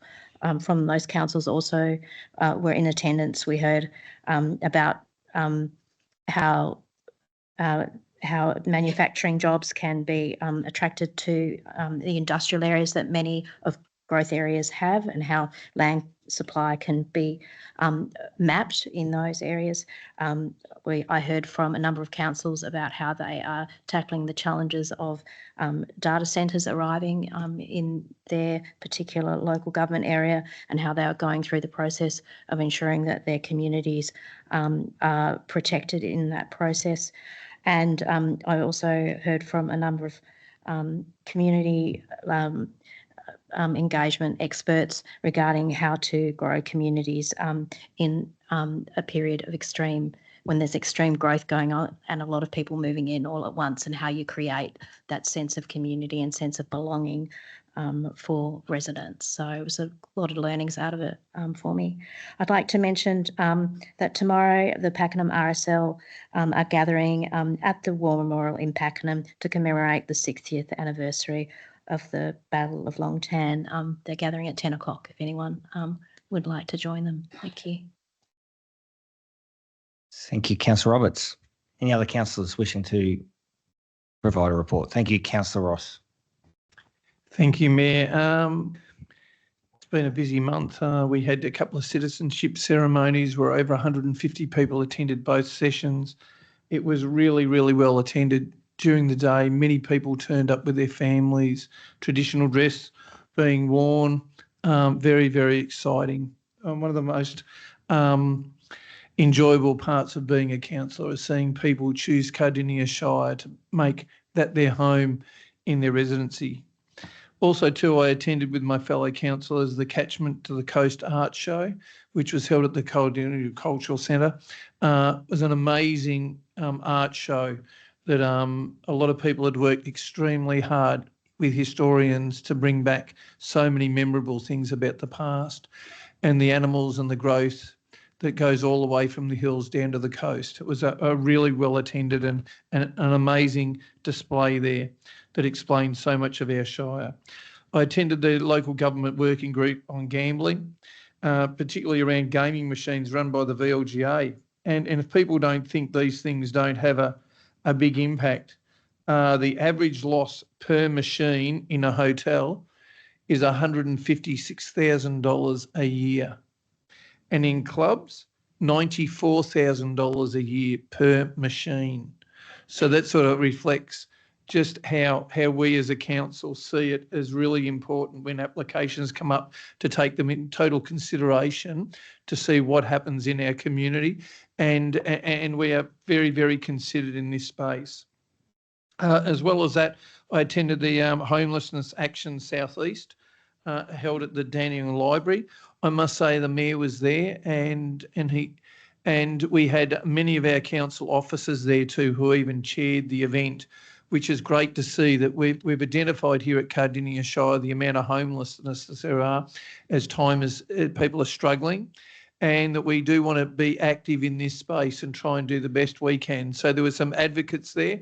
from those councils also were in attendance. We heard about how manufacturing jobs can be attracted to the industrial areas that many of growth areas have, and how land supply can be mapped in those areas. I heard from a number of councils about how they are tackling the challenges of data centres arriving in their particular local government area, and how they are going through the process of ensuring that their communities are protected in that process. And I also heard from a number of community engagement experts regarding how to grow communities in a period of when there's extreme growth going on and a lot of people moving in all at once, and how you create that sense of community and sense of belonging for residents. So it was a lot of learnings out of it for me. I'd like to mention that tomorrow the Pakenham RSL are gathering at the War Memorial in Pakenham to commemorate the 60th anniversary of the Battle of Long Tan. They're gathering at 10 o'clock if anyone would like to join them. Thank you. Thank you, Councillor Roberts. Any other councillors wishing to provide a report? Thank you, Councillor Ross. Thank you, Mayor. It's been a busy month. We had a couple of citizenship ceremonies where over 150 people attended both sessions. It was really, really well attended during the day. Many people turned up with their families, traditional dress being worn. Very, very exciting. One of the most enjoyable parts of being a councillor is seeing people choose Cardinia Shire to make that their home in their residency. Also, too, I attended with my fellow councillors the Catchment to the Coast Art Show, which was held at the Cardinia Cultural Centre. It was an amazing art show that a lot of people had worked extremely hard with historians to bring back so many memorable things about the past, and the animals and the growth that goes all the way from the hills down to the coast. It was a really well attended and an amazing display there that explained so much of our Shire. I attended the local government working group on gambling, particularly around gaming machines run by the VLGA. And if people don't think these things don't have a big impact, the average loss per machine in a hotel is $156,000 a year. And in clubs, $94,000 a year per machine. So that sort of reflects just how we as a council see it as really important when applications come up to take them in total consideration to see what happens in our community. And we are very, very considered in this space. As well as that, I attended the Homelessness Action Southeast held at the Daniel Library. I must say the mayor was there and we had many of our council officers there too who even chaired the event, which is great to see that we've identified here at Cardinia Shire the amount of homelessness that there are as time as people are struggling, and that we do want to be active in this space and try and do the best we can. So there were some advocates there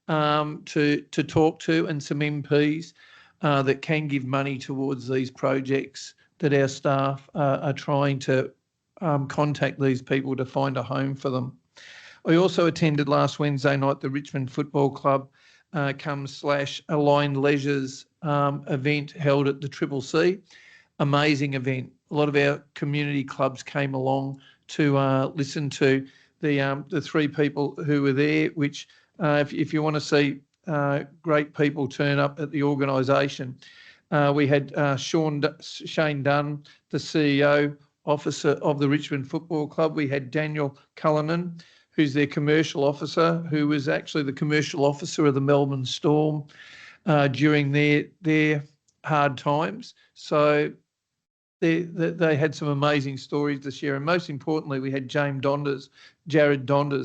to talk to and some MPs that can give money towards these projects that our staff are trying to contact these people to find a home for them. I also attended last Wednesday night the Richmond Football Club /Aligned Leisures event held at the Triple C. Amazing event. A lot of our community clubs came along to listen to the three people who were there, which if you want to see great people turn up at the organisation, we had Shane Dunn, the CEO officer of the Richmond Football Club. We had Daniel Cullinan, who's their commercial officer, who was actually the commercial officer of the Melbourne Storm during their hard times. So they had some amazing stories to share. And most importantly, we had Jared Donders,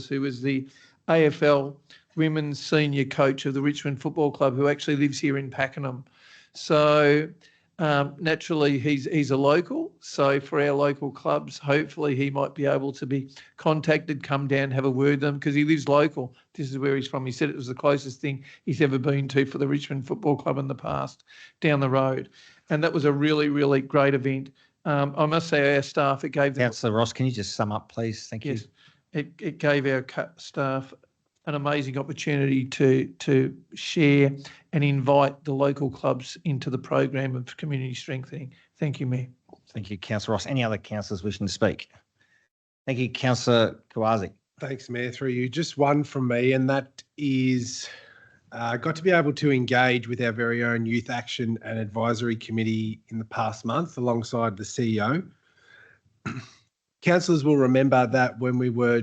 who was the AFL women's senior coach of the Richmond Football Club, who actually lives here in Pakenham. So naturally, he's a local. So for our local clubs, hopefully he might be able to be contacted, come down, have a word with them, because he lives local. This is where he's from. He said it was the closest thing he's ever been to for the Richmond Football Club in the past, down the road. And that was a really, really great event. I must say our staff, it gave them... Councillor Ross, can you just sum up, please? Thank you. Yes, it gave our staff an amazing opportunity to share and invite the local clubs into the program of community strengthening. Thank you, Mayor. Thank you, Councillor Ross. Any other councillors wishing to speak? Thank you, Councillor Kowazik. Thanks, Mayor, through you. Just one from me, and that is got to be able to engage with our very own Youth Action and Advisory Committee in the past month alongside the CEO. Councillors will remember that when we were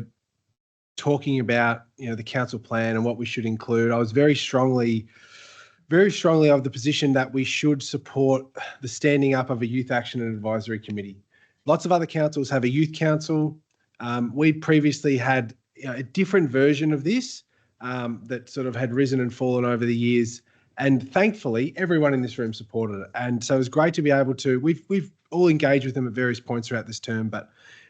talking about the council plan and what we should include, I was very strongly of the position that we should support the standing up of a Youth Action and Advisory Committee. Lots of other councils have a youth council. We previously had a different version of this that sort of had risen and fallen over the years, and thankfully everyone in this room supported it. And so it was great to be able to, we've all engaged with them at various points throughout this term, but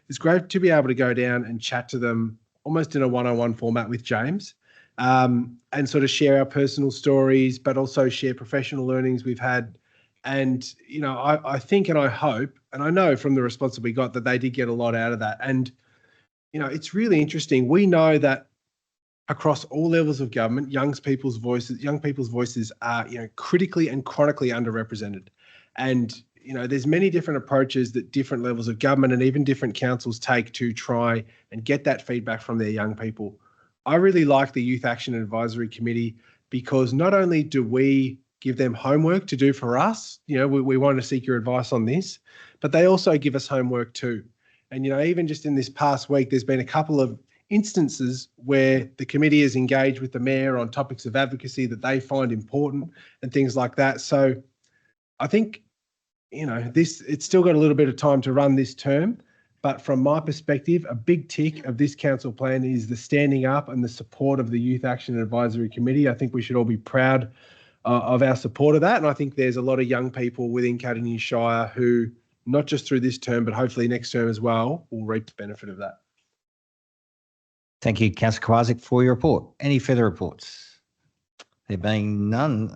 it's great to be able to go down and chat to them almost in a one-on-one format with James, and sort of share our personal stories, but also share professional learnings we've had. And, I think and I hope, and I know from the response we got that they did get a lot out of that. And, it's really interesting. We know that across all levels of government, young people's voices are, critically and chronically underrepresented. And, there's many different approaches that different levels of government and even different councils take to try and get that feedback from their young people. I really like the Youth Action and Advisory Committee because not only do we give them homework to do for us, we want to seek your advice on this, but they also give us homework too. And, even just in this past week, there's been a couple of instances where the committee has engaged with the mayor on topics of advocacy that they find important and things like that. So I think, it's still got a little bit of time to run this term, but from my perspective, a big tick of this council plan is the standing up and the support of the Youth Action and Advisory Committee. I think we should all be proud of our support of that. And I think there's a lot of young people within Cardinia Shire who not just through this term, but hopefully next term as well, will reap the benefit of that. Thank you, Councillor Kowaczyk, for your report. Any further reports? There being none,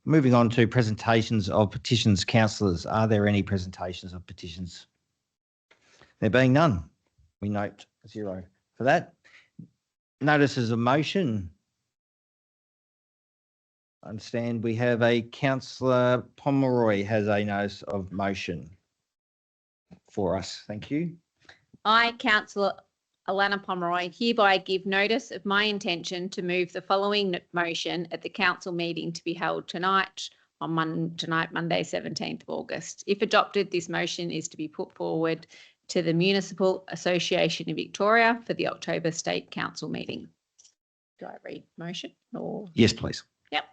moving on to presentations of petitions. Councillors, are there any presentations of petitions? There being none, we note 0 for that. Notices of motion. I understand we have a Councillor Pomeroy has a notice of motion for us. Thank you. I, Councillor Alana Pomeroy, hereby give notice of my intention to move the following motion at the council meeting to be held tonight, Monday, 17th of August. If adopted, this motion is to be put forward to the Municipal Association of Victoria for the October State Council meeting. Do I read motion or? Yes, please. Yep.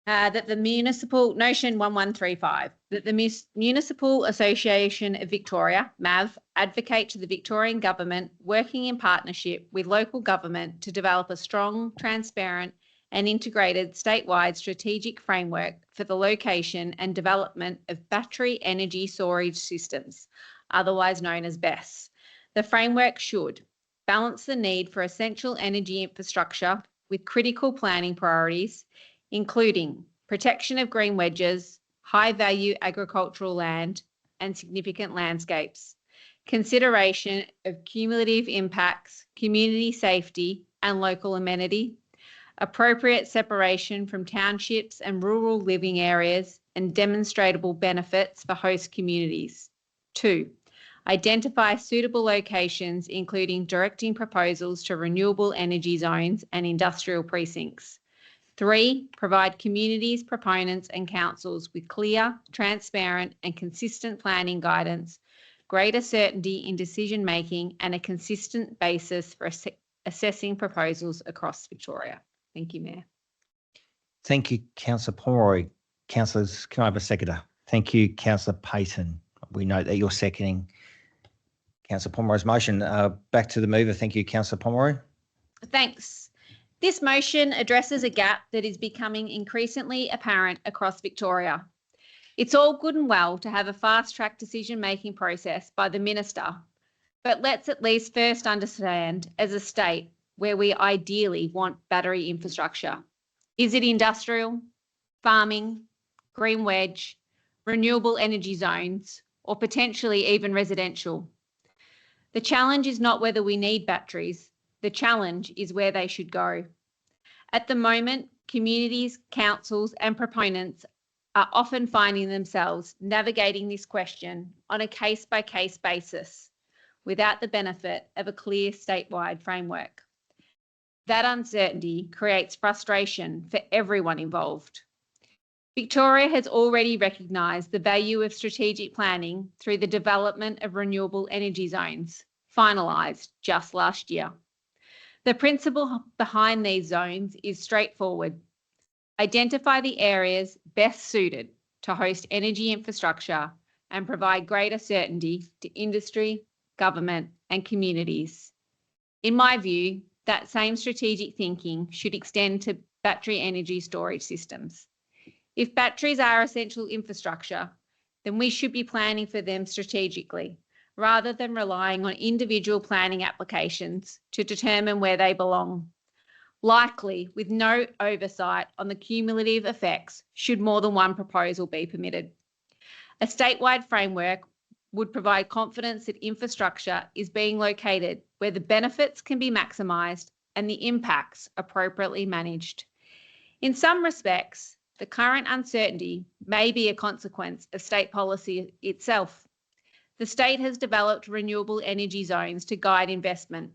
That the municipal, notion 1135, that the Municipal Association of Victoria, MAV, advocate to the Victorian Government, working in partnership with local government to develop a strong, transparent and integrated statewide strategic framework for the location and development of battery energy storage systems, otherwise known as BESS. The framework should balance the need for essential energy infrastructure with critical planning priorities, including protection of green wedges, high-value agricultural land and significant landscapes, consideration of cumulative impacts, community safety and local amenity, appropriate separation from townships and rural living areas and demonstrable benefits for host communities. 2, identify suitable locations, including directing proposals to renewable energy zones and industrial precincts. 3, provide communities, proponents and councils with clear, transparent and consistent planning guidance, greater certainty in decision making and a consistent basis for assessing proposals across Victoria. Thank you, Mayor. Thank you, Councillor Pomeroy. Councillors, can I have a seconder? Thank you, Councillor Payton. We note that you're seconding Councillor Pomeroy's motion. Back to the mover. Thank you, Councillor Pomeroy. Thanks. This motion addresses a gap that is becoming increasingly apparent across Victoria. It's all good and well to have a fast-track decision-making process by the Minister, but let's at least first understand, as a state, where we ideally want battery infrastructure. Is it industrial, farming, green wedge, renewable energy zones, or potentially even residential? The challenge is not whether we need batteries. The challenge is where they should go. At the moment, communities, councils and proponents are often finding themselves navigating this question on a case-by-case basis without the benefit of a clear statewide framework. That uncertainty creates frustration for everyone involved. Victoria has already recognised the value of strategic planning through the development of renewable energy zones, finalised just last year. The principle behind these zones is straightforward. Identify the areas best suited to host energy infrastructure and provide greater certainty to industry, government and communities. In my view, that same strategic thinking should extend to battery energy storage systems. If batteries are essential infrastructure, then we should be planning for them strategically, rather than relying on individual planning applications to determine where they belong, likely with no oversight on the cumulative effects should more than one proposal be permitted. A statewide framework would provide confidence that infrastructure is being located where the benefits can be maximised and the impacts appropriately managed. In some respects, the current uncertainty may be a consequence of state policy itself. The state has developed renewable energy zones to guide investment,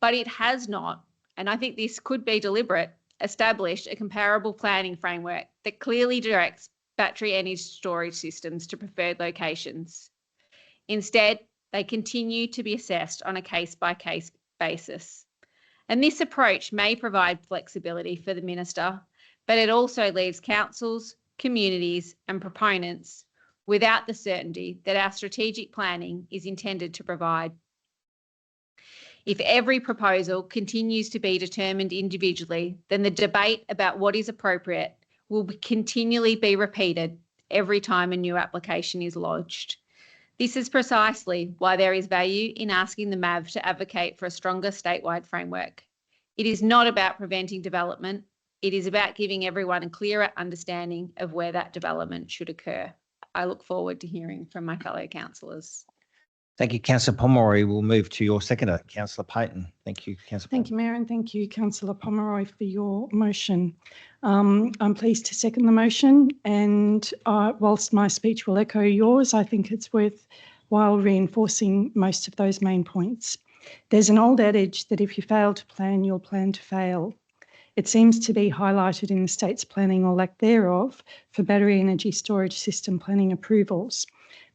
but it has not, and I think this could be deliberate, established a comparable planning framework that clearly directs battery energy storage systems to preferred locations. Instead, they continue to be assessed on a case-by-case basis. And this approach may provide flexibility for the Minister, but it also leaves councils, communities and proponents without the certainty that our strategic planning is intended to provide. If every proposal continues to be determined individually, then the debate about what is appropriate will continually be repeated every time a new application is lodged. This is precisely why there is value in asking the MAV to advocate for a stronger statewide framework. It is not about preventing development. It is about giving everyone a clearer understanding of where that development should occur. I look forward to hearing from my fellow councillors. Thank you, Councillor Pomeroy. We'll move to your seconder, Councillor Payton. Thank you, Councillor. Thank you, Mayor, and thank you, Councillor Pomeroy, for your motion. I'm pleased to second the motion, and whilst my speech will echo yours, I think it's worthwhile reinforcing most of those main points. There's an old adage that if you fail to plan, you'll plan to fail. It seems to be highlighted in the state's planning or lack thereof for battery energy storage system planning approvals.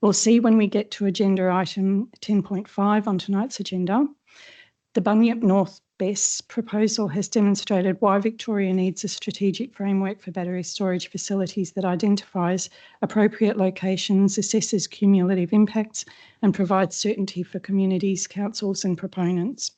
We'll see when we get to agenda item 10.5 on tonight's agenda. The Bunyip North BESS proposal has demonstrated why Victoria needs a strategic framework for battery storage facilities that identifies appropriate locations, assesses cumulative impacts, and provides certainty for communities, councils, and proponents.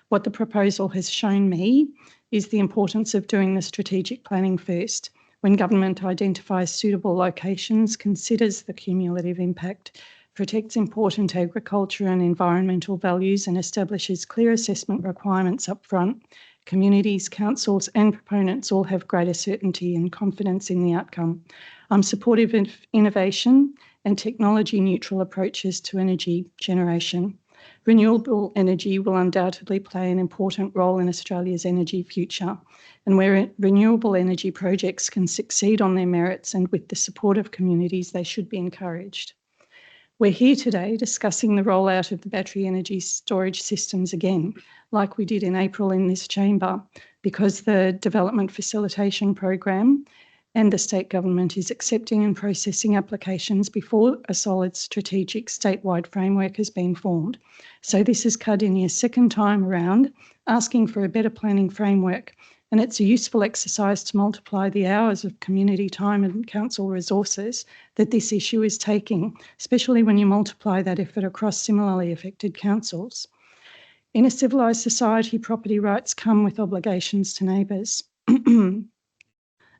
What the proposal has shown me is the importance of doing the strategic planning first. When government identifies suitable locations, considers the cumulative impact, protects important agriculture and environmental values, and establishes clear assessment requirements up front, communities, councils, and proponents all have greater certainty and confidence in the outcome. I'm supportive of innovation and technology-neutral approaches to energy generation. Renewable energy will undoubtedly play an important role in Australia's energy future, and where renewable energy projects can succeed on their merits and with the support of communities, they should be encouraged. We're here today discussing the rollout of the battery energy storage systems again, like we did in April in this chamber, because the Development Facilitation Program and the state government is accepting and processing applications before a solid strategic statewide framework has been formed. So this is Cardinia's second time around asking for a better planning framework, and it's a useful exercise to multiply the hours of community time and council resources that this issue is taking, especially when you multiply that effort across similarly affected councils. In a civilised society, property rights come with obligations to neighbours.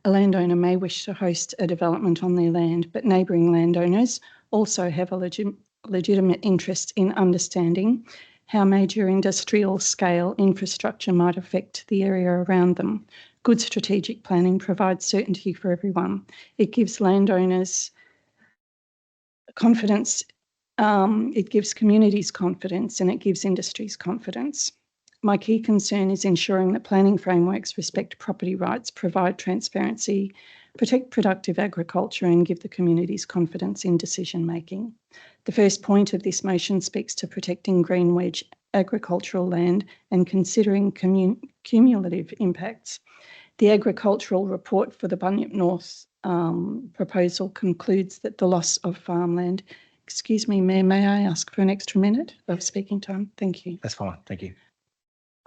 A landowner may wish to host a development on their land, but neighbouring landowners also have a legitimate interest in understanding how major industrial scale infrastructure might affect the area around them. Good strategic planning provides certainty for everyone. It gives landowners confidence, it gives communities confidence, and it gives industries confidence. My key concern is ensuring that planning frameworks respect property rights, provide transparency, protect productive agriculture, and give the communities confidence in decision making. The first point of this motion speaks to protecting green wedge agricultural land and considering cumulative impacts. The agricultural report for the Bunyip North proposal concludes that the loss of farmland. Excuse me, Mayor, may I ask for an extra minute of speaking time? Thank you. That's fine. Thank you.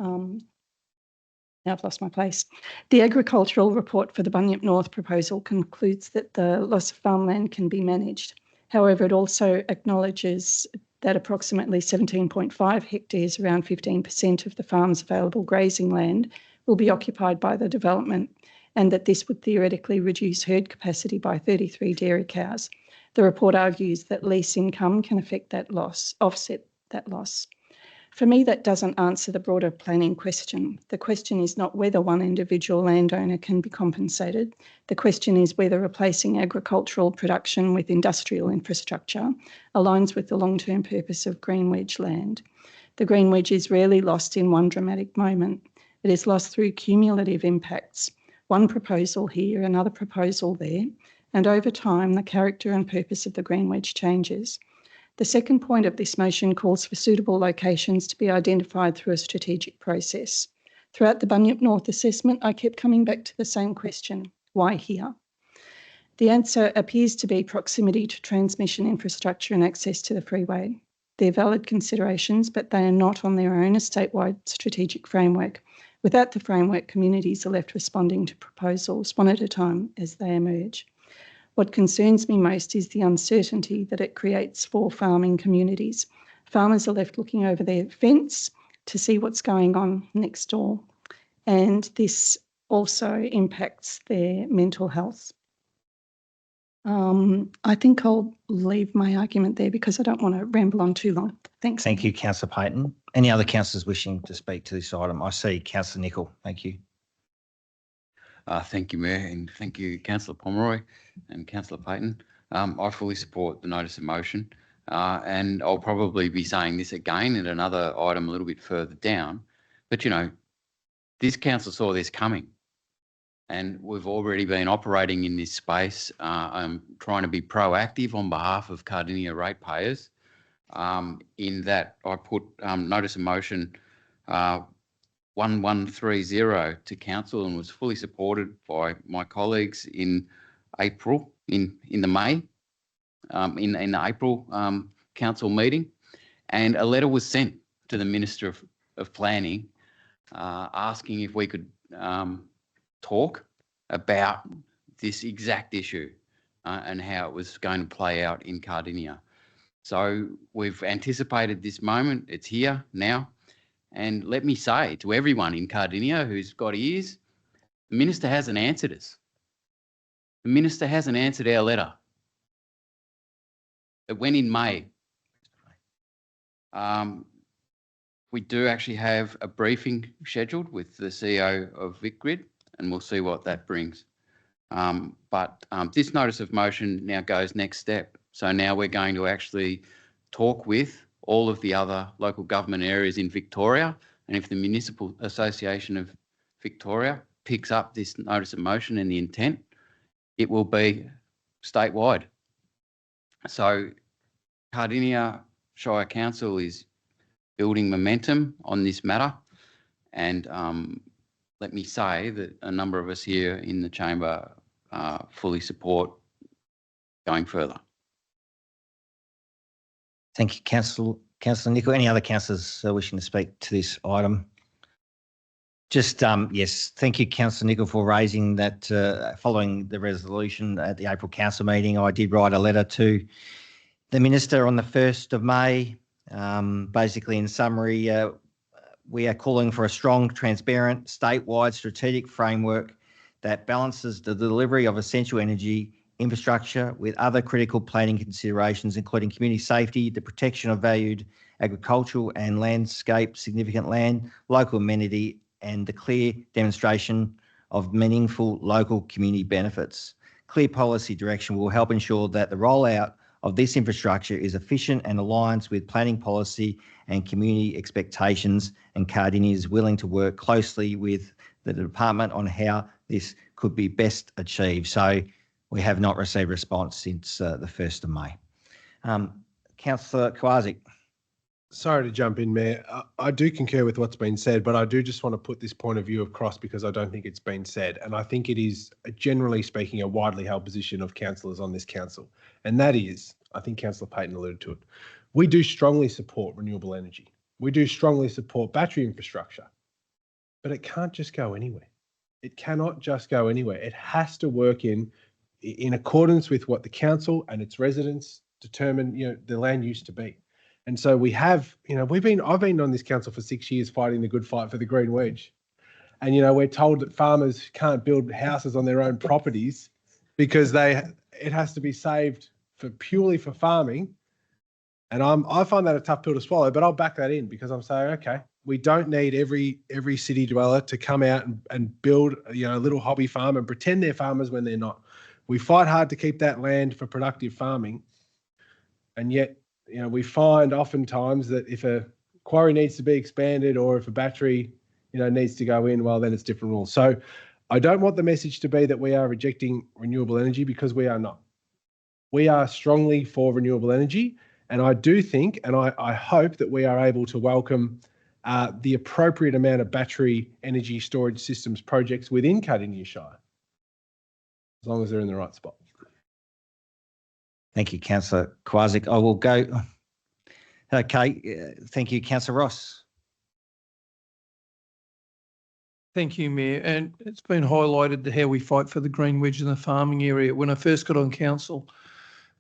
Now I've lost my place. The agricultural report for the Bunyip North proposal concludes that the loss of farmland can be managed. However, it also acknowledges that approximately 17.5 hectares, around 15% of the farm's available grazing land, will be occupied by the development, and that this would theoretically reduce herd capacity by 33 dairy cows. The report argues that lease income can affect that loss, offset that loss. For me, that doesn't answer the broader planning question. The question is not whether one individual landowner can be compensated. The question is whether replacing agricultural production with industrial infrastructure aligns with the long-term purpose of green wedge land. The green wedge is rarely lost in one dramatic moment. It is lost through cumulative impacts, one proposal here, another proposal there, and over time, the character and purpose of the green wedge changes. The second point of this motion calls for suitable locations to be identified through a strategic process. Throughout the Bunyip North assessment, I kept coming back to the same question: why here? The answer appears to be proximity to transmission infrastructure and access to the freeway. They're valid considerations, but they are not on their own a statewide strategic framework. Without the framework, communities are left responding to proposals one at a time as they emerge. What concerns me most is the uncertainty that it creates for farming communities. Farmers are left looking over their fence to see what's going on next door, and this also impacts their mental health. I think I'll leave my argument there because I don't want to ramble on too long. Thanks. Thank you, Councillor Payton. Any other councillors wishing to speak to this item? I see Councillor Nicol. Thank you. Thank you, Mayor, and thank you, Councillor Pomeroy and Councillor Payton. I fully support the notice of motion, and I'll probably be saying this again in another item a little bit further down. But, you know, this council saw this coming, and we've already been operating in this space. I'm trying to be proactive on behalf of Cardinia ratepayers. In that I put notice of motion 1130 to council and was fully supported by my colleagues in April, in the May, in the April council meeting, and a letter was sent to the Minister of Planning asking if we could talk about this exact issue and how it was going to play out in Cardinia. So we've anticipated this moment. It's here now. And let me say to everyone in Cardinia who's got ears, the Minister hasn't answered us. The Minister hasn't answered our letter. It went in May. We do actually have a briefing scheduled with the CEO of VicGrid, and we'll see what that brings. But this notice of motion now goes next step. So now we're going to actually talk with all of the other local government areas in Victoria, and if the Municipal Association of Victoria picks up this notice of motion and the intent, it will be statewide. So Cardinia Shire Council is building momentum on this matter, and let me say that a number of us here in the chamber fully support going further. Thank you, Councillor Nicol. Any other councillors wishing to speak to this item? Just, yes, thank you, Councillor Nicol, for raising that. Following the resolution at the April council meeting, I did write a letter to the Minister on the 1st of May. Basically, in summary, we are calling for a strong, transparent, statewide strategic framework that balances the delivery of essential energy infrastructure with other critical planning considerations, including community safety, the protection of valued agricultural and landscape significant land, local amenity, and the clear demonstration of meaningful local community benefits. Clear policy direction will help ensure that the rollout of this infrastructure is efficient and aligns with planning policy and community expectations, and Cardinia is willing to work closely with the department on how this could be best achieved. So we have not received a response since the 1st of May. Councillor Kowaczyk. Sorry to jump in, Mayor. I do concur with what's been said, but I do just want to put this point of view across because I don't think it's been said. And I think it is, generally speaking, a widely held position of councillors on this council. And that is, I think Councillor Payton alluded to it, we do strongly support renewable energy. We do strongly support battery infrastructure, but it can't just go anywhere. It cannot just go anywhere. It has to work in accordance with what the council and its residents determine, the land use to be. And so we have, I've been on this council for 6 years fighting the good fight for the green wedge. And, we're told that farmers can't build houses on their own properties because it has to be saved purely for farming. And I find that a tough pill to swallow, but I'll back that in because I'm saying, okay, we don't need every city dweller to come out and build, a little hobby farm and pretend they're farmers when they're not. We fight hard to keep that land for productive farming. And yet, we find oftentimes that if a quarry needs to be expanded or if a battery, needs to go in, well, then it's different rules. So I don't want the message to be that we are rejecting renewable energy because we are not. We are strongly for renewable energy. And I do think, and I hope that we are able to welcome the appropriate amount of battery energy storage systems projects within Cardinia Shire, as long as they're in the right spot. Thank you, Councillor Kowaczyk. I will go. Okay, thank you, Councillor Ross. Thank you, Mayor. And it's been highlighted how we fight for the green wedge in the farming area. When I first got on council,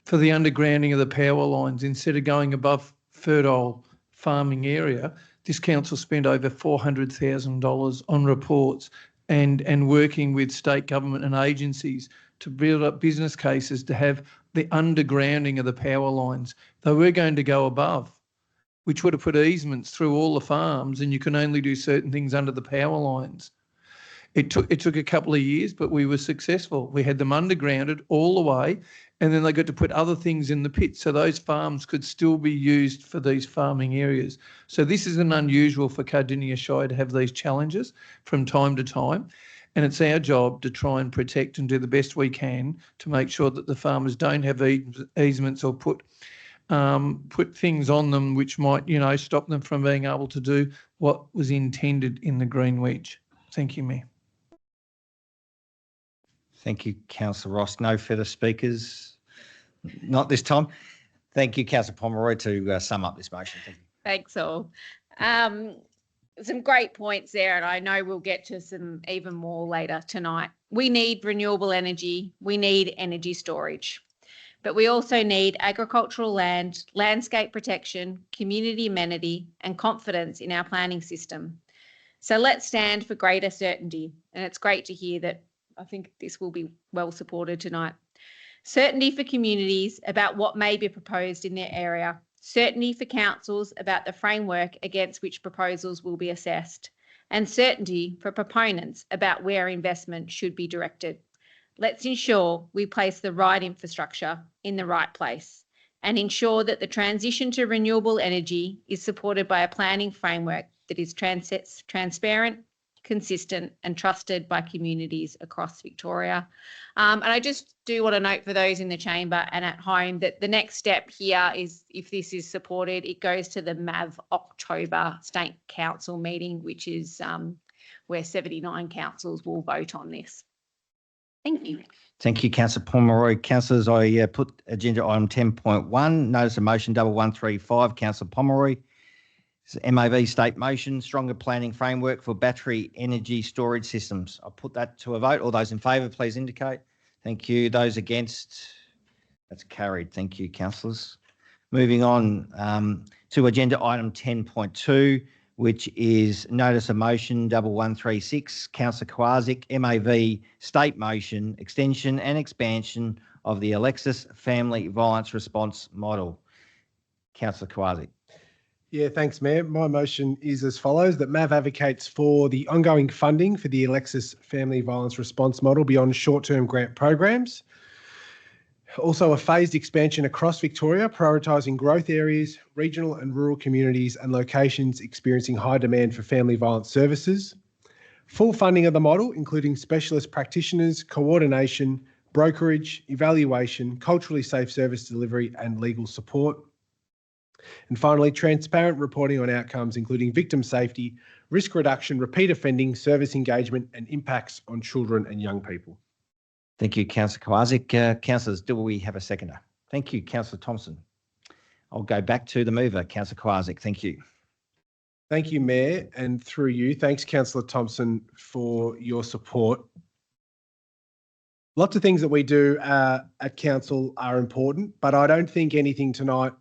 for the undergrounding of the power lines, instead of going above fertile farming area, this council spent over $400,000 on reports and working with state government and agencies to build up business cases to have the undergrounding of the power lines. They were going to go above, which would have put easements through all the farms, and you can only do certain things under the power lines. It took a couple of years, but we were successful. We had them undergrounded all the way, and then they got to put other things in the pit, so those farms could still be used for these farming areas. So this isn't unusual for Cardinia Shire to have these challenges from time to time, and it's our job to try and protect and do the best we can to make sure that the farmers don't have easements or put things on them which might, stop them from being able to do what was intended in the Green Wedge. Thank you, Mayor. Thank you, Councillor Ross. No further speakers? Not this time. Thank you, Councillor Pomeroy, to sum up this motion. Thank you. Thanks all. Some great points there, and I know we'll get to some even more later tonight. We need renewable energy. We need energy storage. But we also need agricultural land, landscape protection, community amenity, and confidence in our planning system. So let's stand for greater certainty. And it's great to hear that I think this will be well supported tonight. Certainty for communities about what may be proposed in their area. Certainty for councils about the framework against which proposals will be assessed. And certainty for proponents about where investment should be directed. Let's ensure we place the right infrastructure in the right place and ensure that the transition to renewable energy is supported by a planning framework that is transparent, consistent and trusted by communities across Victoria. And I just do want to note for those in the chamber and at home that the next step here is, if this is supported, it goes to the MAV October State Council meeting, which is where 79 councils will vote on this. Thank you. Thank you, Councillor Pomeroy. Councillors, I put agenda item 10.1, notice of motion 1135, Councillor Pomeroy. MAV state motion, stronger planning framework for battery energy storage systems. I'll put that to a vote. All those in favour, please indicate. Thank you. Those against, that's carried. Thank you, councillors. Moving on to agenda item 10.2, which is notice of motion 1136, Councillor Kowarczyk, MAV state motion, extension and expansion of the Alexis Family Violence Response Model. Councillor Kowarczyk. Yeah, thanks, Mayor. My motion is as follows, that MAV advocates for the ongoing funding for the Alexis Family Violence Response Model beyond short-term grant programs. Also, a phased expansion across Victoria, prioritising growth areas, regional and rural communities and locations experiencing high demand for family violence services. Full funding of the model, including specialist practitioners, coordination, brokerage, evaluation, culturally safe service delivery and legal support. And finally, transparent reporting on outcomes, including victim safety, risk reduction, repeat offending, service engagement and impacts on children and young people. Thank you, Councillor Kowarczyk. Councillors, do we have a seconder? Thank you, Councillor Thompson. I'll go back to the mover, Councillor Kowarczyk. Thank you. Thank you, Mayor, and through you, thanks, Councillor Thompson, for your support. Lots of things that we do at Council are important, but I don't think anything tonight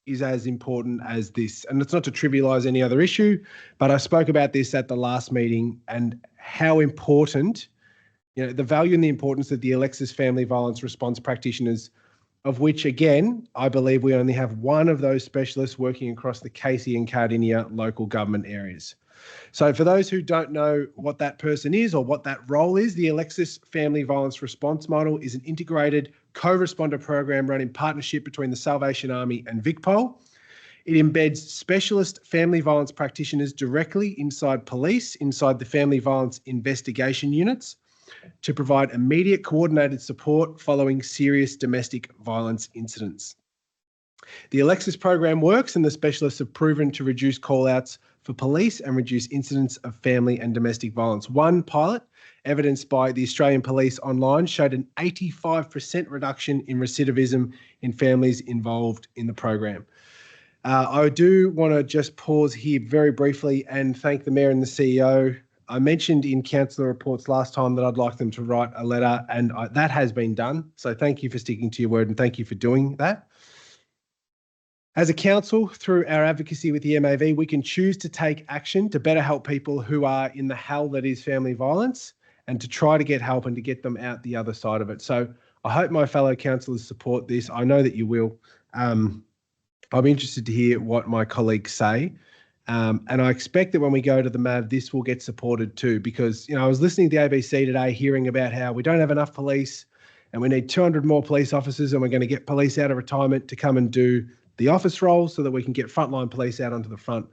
is as important as this. And it's not to trivialise any other issue, but I spoke about this at the last meeting and how important, the value and the importance of the Alexis Family Violence Response practitioners, of which, again, I believe we only have one of those specialists working across the Casey and Cardinia local government areas. So for those who don't know what that person is or what that role is, the Alexis Family Violence Response Model is an integrated co-responder program run in partnership between the Salvation Army and VicPol. It embeds specialist family violence practitioners directly inside police, inside the family violence investigation units, to provide immediate coordinated support following serious domestic violence incidents. The Alexis program works and the specialists have proven to reduce call-outs for police and reduce incidents of family and domestic violence. One pilot, evidenced by the Australian Police Online, showed an 85% reduction in recidivism in families involved in the program. I do want to just pause here very briefly and thank the Mayor and the CEO. I mentioned in councillor reports last time that I'd like them to write a letter, and that has been done. So thank you for sticking to your word and thank you for doing that. As a council, through our advocacy with the MAV, we can choose to take action to better help people who are in the hell that is family violence. and to try to get help and to get them out the other side of it. So I hope my fellow councillors support this. I know that you will. I'm interested to hear what my colleagues say. And I expect that when we go to the MAV, this will get supported too, because, I was listening to the ABC today, hearing about how we don't have enough police and we need 200 more police officers, and we're going to get police out of retirement to come and do the office role so that we can get frontline police out onto the front.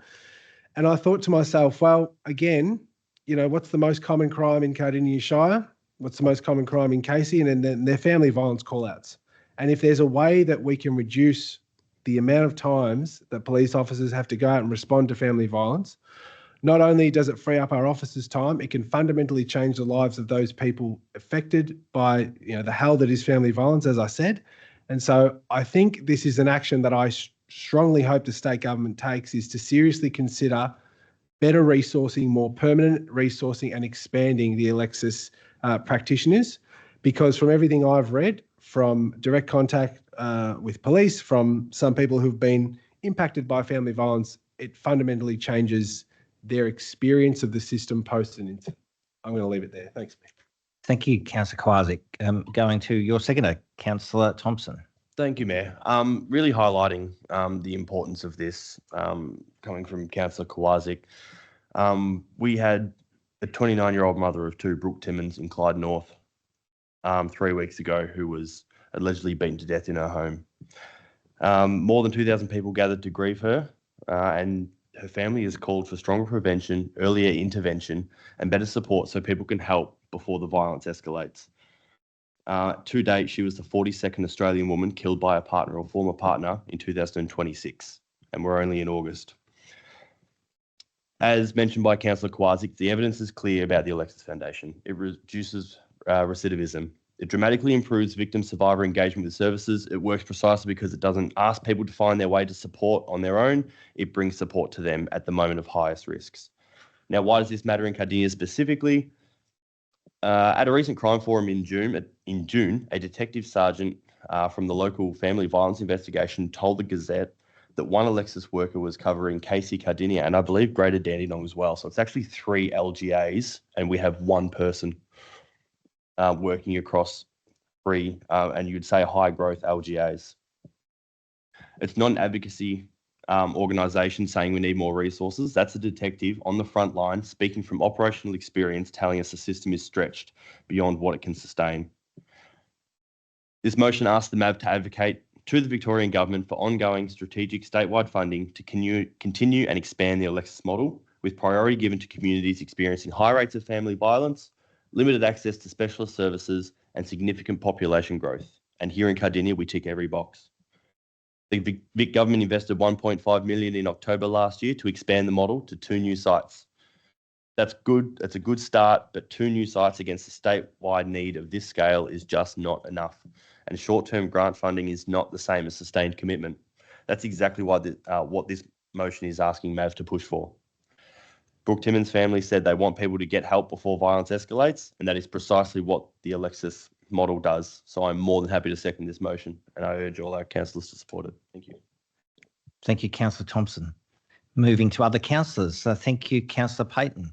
And I thought to myself, well, again, what's the most common crime in Cardinia Shire? What's the most common crime in Casey? And then their family violence call-outs. And if there's a way that we can reduce the amount of times that police officers have to go out and respond to family violence, not only does it free up our officers' time, it can fundamentally change the lives of those people affected by the hell that is family violence, as I said. And so I think this is an action that I strongly hope the state government takes, is to seriously consider better resourcing, more permanent resourcing, and expanding the Alexis practitioners. Because from everything I've read, from direct contact with police, from some people who've been impacted by family violence, it fundamentally changes their experience of the system post and incident. I'm going to leave it there. Thanks, Mick. Thank you, Councillor Kowalczyk. Going to your seconder, Councillor Thompson. Thank you, Mayor. Really highlighting the importance of this coming from Councillor Kowalczyk. We had a 29-year-old mother of two, Brooke Timmins, in Clyde North 3 weeks ago, who was allegedly beaten to death in her home. More than 2,000 people gathered to grieve her, and her family has called for stronger prevention, earlier intervention, and better support so people can help before the violence escalates. To date, she was the 42nd Australian woman killed by a partner or former partner in 2026, and we're only in August. As mentioned by Councillor Kowalczyk, the evidence is clear about the Alexis Foundation. It reduces recidivism. It dramatically improves victim-survivor engagement with services. It works precisely because it doesn't ask people to find their way to support on their own. It brings support to them at the moment of highest risks. Now, why does this matter in Cardinia specifically? At a recent crime forum in June, a detective sergeant from the local family violence investigation told the Gazette that one Alexis worker was covering Casey, Cardinia, and I believe Greater Dandenong as well. So it's actually 3 LGAs, and we have one person working across 3, and you'd say high growth LGAs. It's not an advocacy organisation saying we need more resources. That's a detective on the front line speaking from operational experience, telling us the system is stretched beyond what it can sustain. This motion asks the MAV to advocate to the Victorian Government for ongoing strategic statewide funding to continue and expand the Alexis model, with priority given to communities experiencing high rates of family violence, limited access to specialist services, and significant population growth. And here in Cardinia, we tick every box. The Vic government invested $1.5 million in October last year to expand the model to 2 new sites. That's good. That's a good start, but 2 new sites against the statewide need of this scale is just not enough. And short-term grant funding is not the same as sustained commitment. That's exactly why what this motion is asking MAV to push for. Brooke Timmins' family said they want people to get help before violence escalates, and that is precisely what the Alexis model does. So I'm more than happy to second this motion, and I urge all our councillors to support it. Thank you. Thank you, Councillor Thompson. Moving to other councillors. Thank you, Councillor Payton.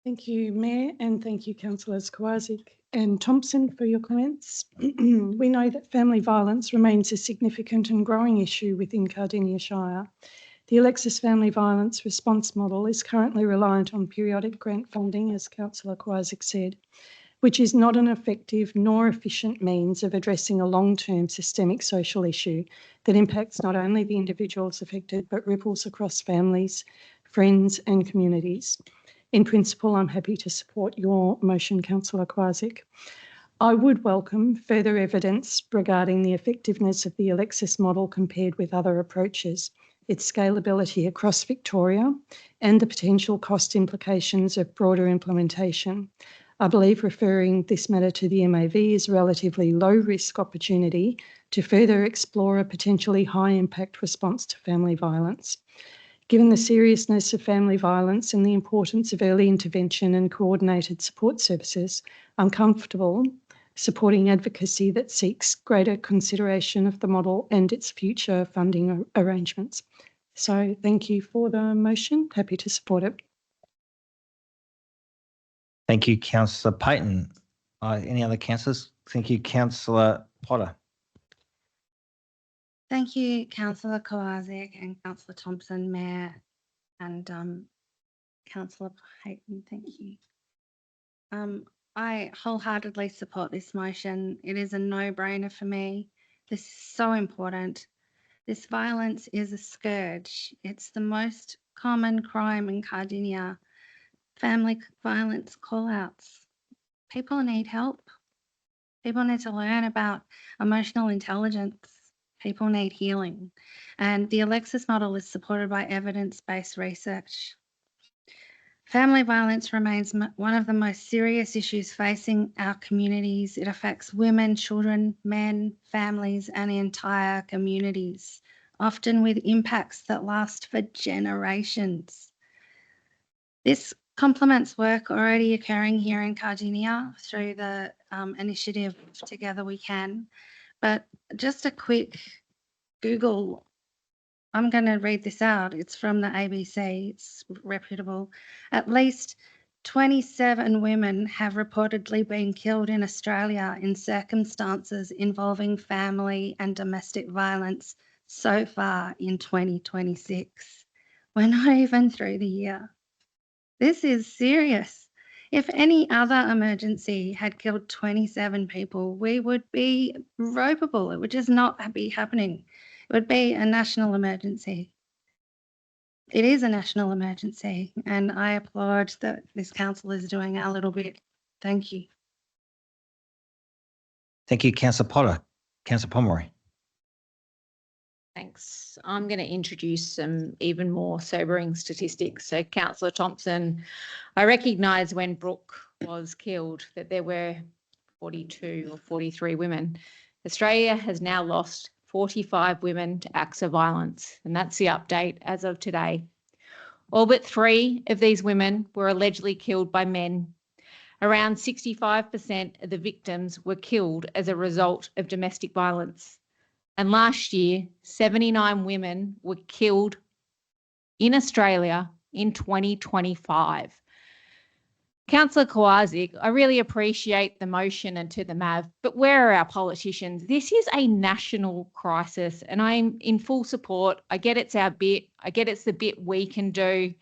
Thank you, Mayor, and thank you, Councillors Kowalczyk and Thompson, for your comments. We know that family violence remains a significant and growing issue within Cardinia Shire. The Alexis Family Violence Response Model is currently reliant on periodic grant funding, as Councillor Kowalczyk said, which is not an effective nor efficient means of addressing a long-term systemic social issue that impacts not only the individuals affected, but ripples across families, friends and communities. In principle, I'm happy to support your motion, Councillor Kowalczyk. I would welcome further evidence regarding the effectiveness of the Alexis model compared with other approaches, its scalability across Victoria, and the potential cost implications of broader implementation. I believe referring this matter to the MAV is a relatively low-risk opportunity to further explore a potentially high-impact response to family violence. Given the seriousness of family violence and the importance of early intervention and coordinated support services, I'm comfortable supporting advocacy that seeks greater consideration of the model and its future funding arrangements. So thank you for the motion. Happy to support it. Thank you, Councillor Payton. Any other councillors? Thank you, Councillor Potter. Thank you, Councillor Kowazic and Councillor Thompson, Mayor, and Councillor Payton. Thank you. I wholeheartedly support this motion. It is a no-brainer for me. This is so important. This violence is a scourge. It's the most common crime in Cardinia. Family violence call-outs. People need help. People need to learn about emotional intelligence. People need healing. And the Alexis model is supported by evidence-based research. Family violence remains one of the most serious issues facing our communities. It affects women, children, men, families, and entire communities, often with impacts that last for generations. This complements work already occurring here in Cardinia through the initiative Together We Can. But just a quick Google, I'm going to read this out. It's from the ABC. It's reputable. At least 27 women have reportedly been killed in Australia in circumstances involving family and domestic violence so far in 2026. We're not even through the year. This is serious. If any other emergency had killed 27 people, we would be ropeable. It would just not be happening. It would be a national emergency. It is a national emergency, and I applaud that this council is doing a little bit. Thank you. Thank you, Councillor Potter. Councillor Pomeroy. Thanks. I'm going to introduce some even more sobering statistics. So, Councillor Thompson, I recognise when Brooke was killed that there were 42 or 43 women. Australia has now lost 45 women to acts of violence, and that's the update as of today. All but 3 of these women were allegedly killed by men. Around 65% of the victims were killed as a result of domestic violence. And last year, 79 women were killed in Australia in 2025. Councillor Kowazic, I really appreciate the motion and to the MAV, but where are our politicians? This is a national crisis, and I'm in full support. I get it's our bit. I get it's the bit we can do.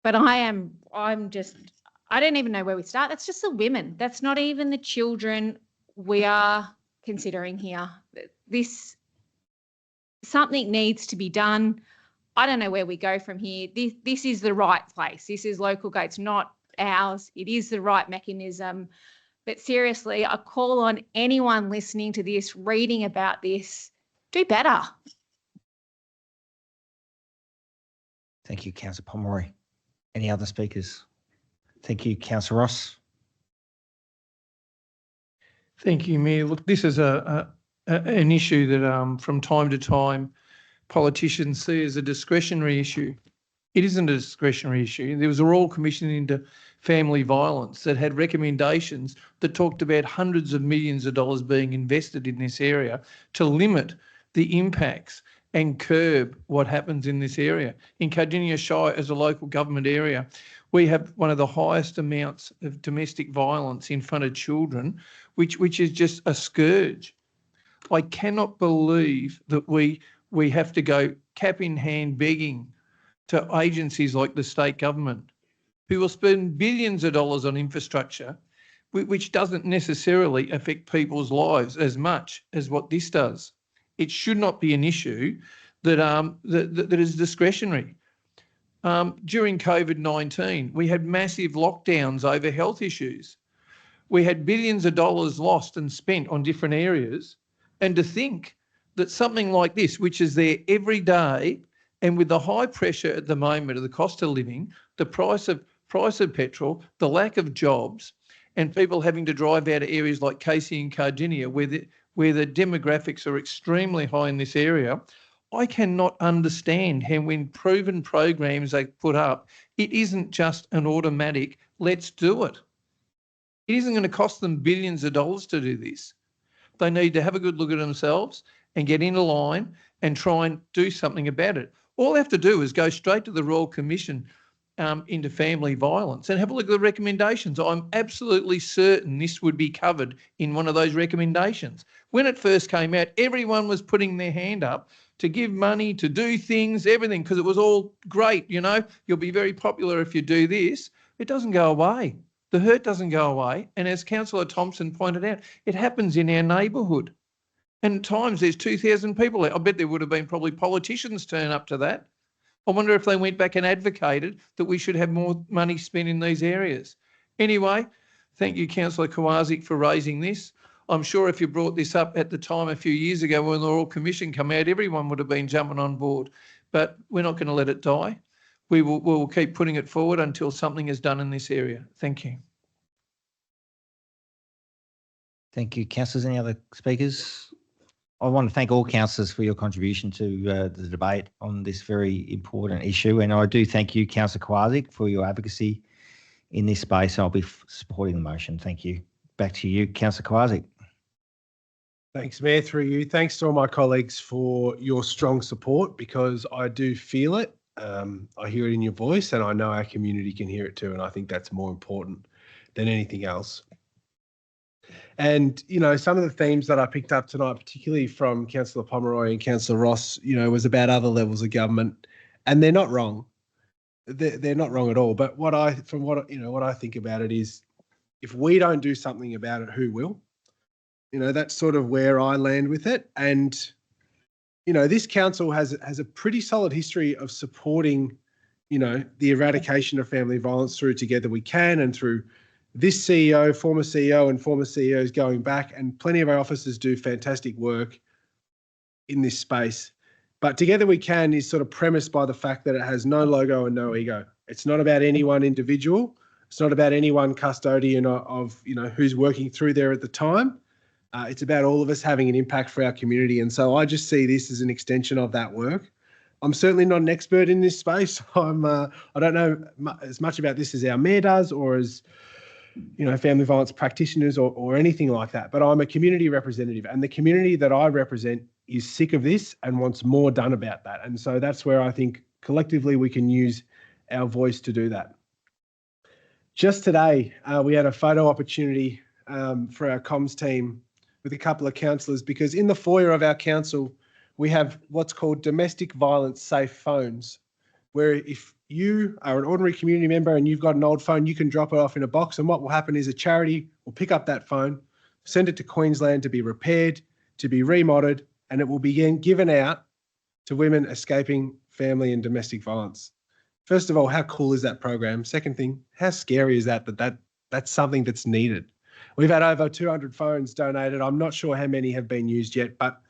But I don't even know where we start. That's just the women. That's not even the children we are considering here. Something needs to be done. I don't know where we go from here. This is the right place. This is local gates, not ours. It is the right mechanism. But seriously, I call on anyone listening to this, reading about this, do better. Thank you, Councillor Pomeroy. Any other speakers? Thank you, Councillor Ross. Thank you, Mayor. Look, this is an issue that from time to time politicians see as a discretionary issue. It isn't a discretionary issue. There was a Royal Commission into Family Violence that had recommendations that talked about hundreds of millions of dollars being invested in this area to limit the impacts and curb what happens in this area. In Cardinia Shire, as a local government area, we have one of the highest amounts of domestic violence in front of children, which is just a scourge. I cannot believe that we have to go cap in hand begging to agencies like the state government, who will spend billions of dollars on infrastructure, which doesn't necessarily affect people's lives as much as what this does. It should not be an issue that is discretionary. During COVID-19, we had massive lockdowns over health issues. We had billions of dollars lost and spent on different areas. And to think that something like this, which is there every day, and with the high pressure at the moment of the cost of living, the price of petrol, the lack of jobs, and people having to drive out of areas like Casey and Cardinia, where the demographics are extremely high in this area, I cannot understand how when proven programs they put up, it isn't just an automatic, let's do it. It isn't going to cost them billions of dollars to do this. They need to have a good look at themselves and get in a line and try and do something about it. All they have to do is go straight to the Royal Commission into family violence, and have a look at the recommendations. I'm absolutely certain this would be covered in one of those recommendations. When it first came out, everyone was putting their hand up to give money, to do things, everything, because it was all great. You know, you'll be very popular if you do this. It doesn't go away. The hurt doesn't go away. And as Councillor Thompson pointed out, it happens in our neighbourhood. And at times there's 2,000 people there. I bet there would have been probably politicians turn up to that. I wonder if they went back and advocated that we should have more money spent in these areas. Anyway, thank you, Councillor Kowaczyk, for raising this. I'm sure if you brought this up at the time a few years ago when the Royal Commission came out, everyone would have been jumping on board. But we're not going to let it die. We'll keep putting it forward until something is done in this area. Thank you. Thank you, councillors. Any other speakers? I want to thank all councillors for your contribution to the debate on this very important issue. And I do thank you, Councillor Kowaczyk, for your advocacy in this space. I'll be supporting the motion. Thank you. Back to you, Councillor Kowaczyk. Thanks, Mayor, through you. Thanks to all my colleagues for your strong support, because I do feel it. I hear it in your voice, and I know our community can hear it too. And I think that's more important than anything else. And, you know, some of the themes that I picked up tonight, particularly from Councillor Pomeroy and Councillor Ross, you know, was about other levels of government, and they're not wrong. They're not wrong at all. But what I think about it is, if we don't do something about it, who will? You know, that's sort of where I land with it. And, you know, this council has a pretty solid history of supporting, you know, the eradication of family violence through Together We Can, and through this CEO, former CEO and former CEOs going back, and plenty of our officers do fantastic work in this space. But Together We Can is sort of premised by the fact that it has no logo and no ego. It's not about any one individual. It's not about any one custodian of you know, who's working through there at the time. It's about all of us having an impact for our community. And so I just see this as an extension of that work. I'm certainly not an expert in this space. I don't know as much about this as our mayor does, or as, you know, family violence practitioners or anything like that. But I'm a community representative, and the community that I represent is sick of this and wants more done about that. And so that's where I think collectively we can use our voice to do that. Just today, we had a photo opportunity for our comms team with a couple of councillors, because in the foyer of our council, we have what's called domestic violence safe phones, where if you are an ordinary community member and you've got an old phone, you can drop it off in a box, and what will happen is a charity will pick up that phone, send it to Queensland to be repaired, to be remodded, and it will be given out to women escaping family and domestic violence. First of all, how cool is that program? Second thing, how scary is that's something that's needed? We've had over 200 phones donated. I'm not sure how many have been used yet, but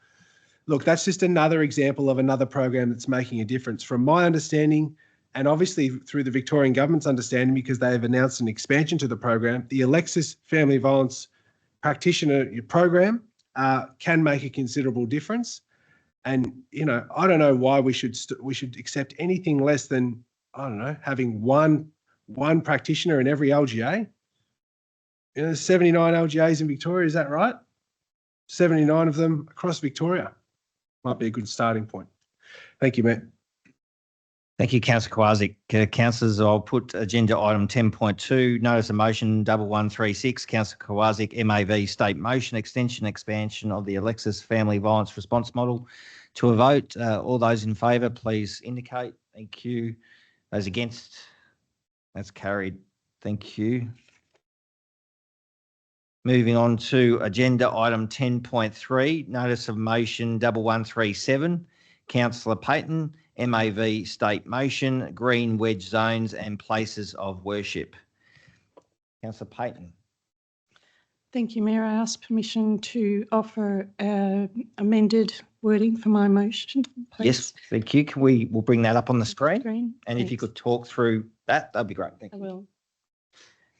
look, that's just another example of another program that's making a difference. From my understanding, and obviously through the Victorian government's understanding, because they have announced an expansion to the program, the Alexis Family Violence Practitioner Program can make a considerable difference. And, you know, I don't know why we should accept anything less than, I don't know, having one practitioner in every LGA. You know, there's 79 LGAs in Victoria, is that right? 79 of them across Victoria. Might be a good starting point. Thank you, Matt. Thank you, Councillor Kowaczyk. Councillors, I'll put agenda item 10.2, notice of motion 1136, Councillor Kowaczyk, MAV state motion, expansion of the Alexis Family Violence Response Model, to a vote. All those in favour, please indicate. Thank you. Those against? That's carried. Thank you. Moving on to agenda item 10.3, notice of motion 1137, Councillor Payton, MAV state motion, green wedge zones and places of worship. Councillor Payton. Thank you, Mayor. I ask permission to offer amended wording for my motion, please. Yes, thank you. We'll bring that up on the screen. And Thanks. if you could talk through that, that'd be great. Thank you. I will.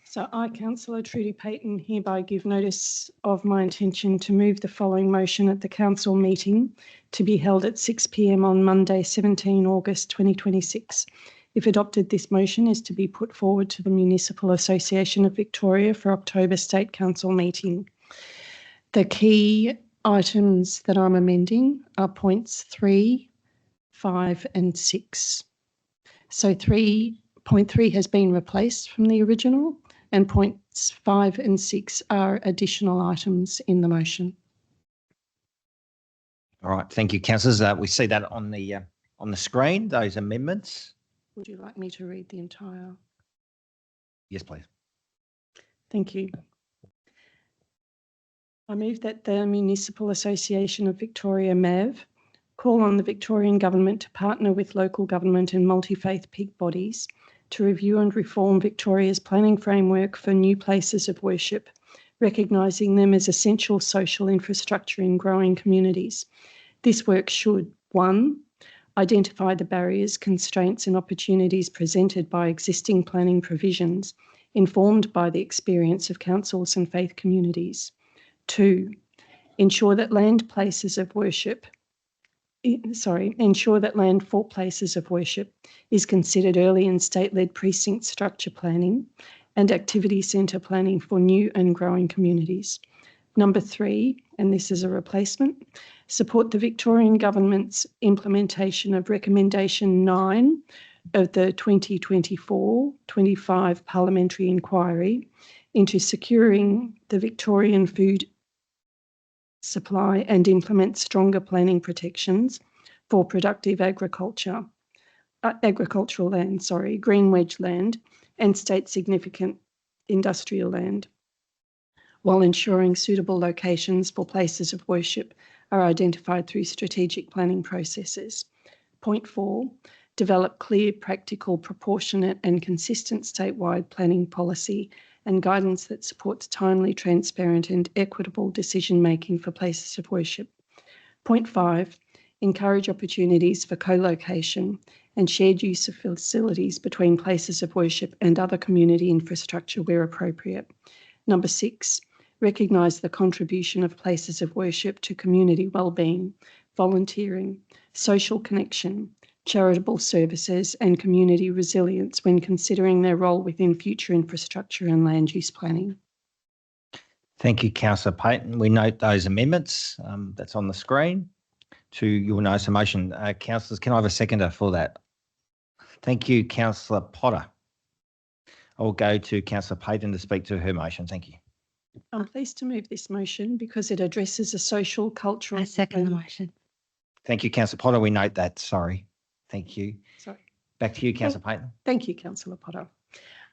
So I, Councillor Trudy Payton, hereby give notice of my intention to move the following motion at the council meeting to be held at 6 p.m. on Monday, 17 August 2026. If adopted, this motion is to be put forward to the Municipal Association of Victoria for October State Council meeting. The key items that I'm amending are points 3, 5 and 6. So 3.1 Point 3 has been replaced from the original, and points 5 and 6 are additional items in the motion. All right, thank you, councillors. We see that on the screen, those amendments. Would you like me to read the entire? Yes, please. Thank you. I move that the Municipal Association of Victoria, MAV, call on the Victorian Government to partner with local government and multi-faith peak bodies to review and reform Victoria's planning framework for new places of worship, recognising them as essential social infrastructure in growing communities. This work should, 1, identify the barriers, constraints and opportunities presented by existing planning provisions, informed by the experience of councils and faith communities. 2, ensure that land for places of worship is considered early in state-led precinct structure planning and activity centre planning for new and growing communities. Number 3, and this is a replacement, support the Victorian Government's implementation of Recommendation 9 of the 2024-25 Parliamentary Inquiry into securing the Victorian food supply and implement stronger planning protections for productive agricultural land, green wedge land and state significant industrial land, while ensuring suitable locations for places of worship are identified through strategic planning processes. Point 4, develop clear, practical, proportionate and consistent statewide planning policy and guidance that supports timely, transparent and equitable decision-making for places of worship. Point 5, encourage opportunities for co-location and shared use of facilities between places of worship and other community infrastructure where appropriate. Number 6, recognise the contribution of places of worship to community wellbeing, volunteering, social connection, charitable services and community resilience when considering their role within future infrastructure and land use planning. Thank you, Councillor Payton. We note those amendments that's on the screen to your notice of motion. Councillors, can I have a seconder for that? Thank you, Councillor Potter. I will go to Councillor Payton to speak to her motion. Thank you. I'm pleased to move this motion because it addresses a social, cultural... I second the motion. Thank you, Councillor Potter. We note that. Sorry. Thank you. Sorry. Back to you, Councillor Payton. Thank you, Councillor Potter.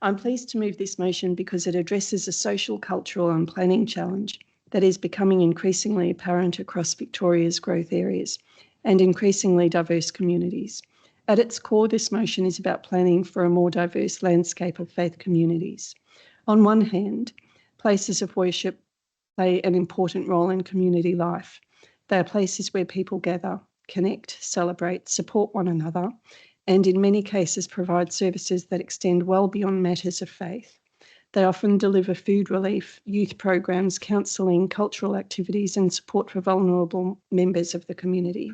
I'm pleased to move this motion because it addresses a social, cultural and planning challenge that is becoming increasingly apparent across Victoria's growth areas and increasingly diverse communities. At its core, this motion is about planning for a more diverse landscape of faith communities. On one hand, places of worship play an important role in community life. They are places where people gather, connect, celebrate, support one another, and in many cases provide services that extend well beyond matters of faith. They often deliver food relief, youth programs, counselling, cultural activities and support for vulnerable members of the community.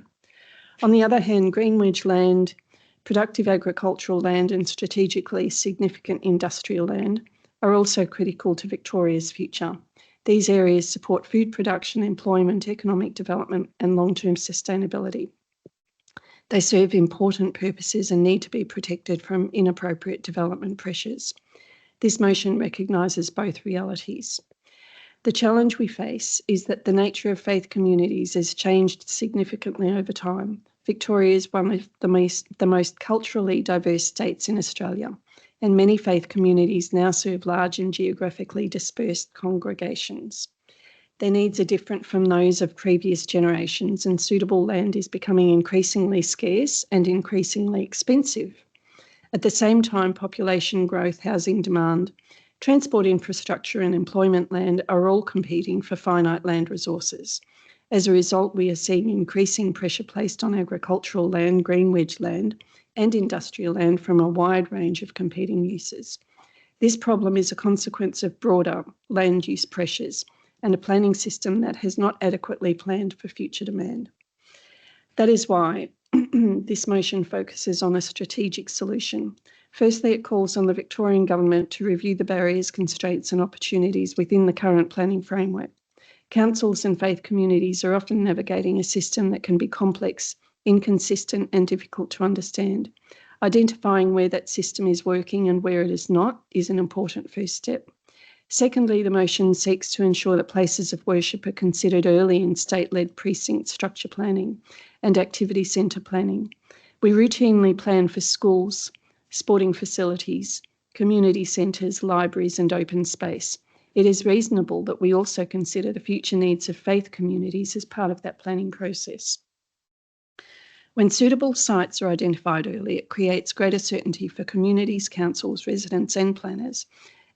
On the other hand, green wedge land, productive agricultural land and strategically significant industrial land are also critical to Victoria's future. These areas support food production, employment, economic development and long-term sustainability. They serve important purposes and need to be protected from inappropriate development pressures. This motion recognises both realities. The challenge we face is that the nature of faith communities has changed significantly over time. Victoria is one of the most culturally diverse states in Australia, and many faith communities now serve large and geographically dispersed congregations. Their needs are different from those of previous generations, and suitable land is becoming increasingly scarce and increasingly expensive. At the same time, population growth, housing demand, transport infrastructure and employment land are all competing for finite land resources. As a result, we are seeing increasing pressure placed on agricultural land, green wedge land and industrial land from a wide range of competing uses. This problem is a consequence of broader land use pressures and a planning system that has not adequately planned for future demand. That is why this motion focuses on a strategic solution. Firstly, it calls on the Victorian Government to review the barriers, constraints and opportunities within the current planning framework. Councils and faith communities are often navigating a system that can be complex, inconsistent and difficult to understand. Identifying where that system is working and where it is not is an important first step. Secondly, the motion seeks to ensure that places of worship are considered early in state-led precinct structure planning and activity centre planning. We routinely plan for schools, sporting facilities, community centres, libraries and open space. It is reasonable that we also consider the future needs of faith communities as part of that planning process. When suitable sites are identified early, it creates greater certainty for communities, councils, residents and planners,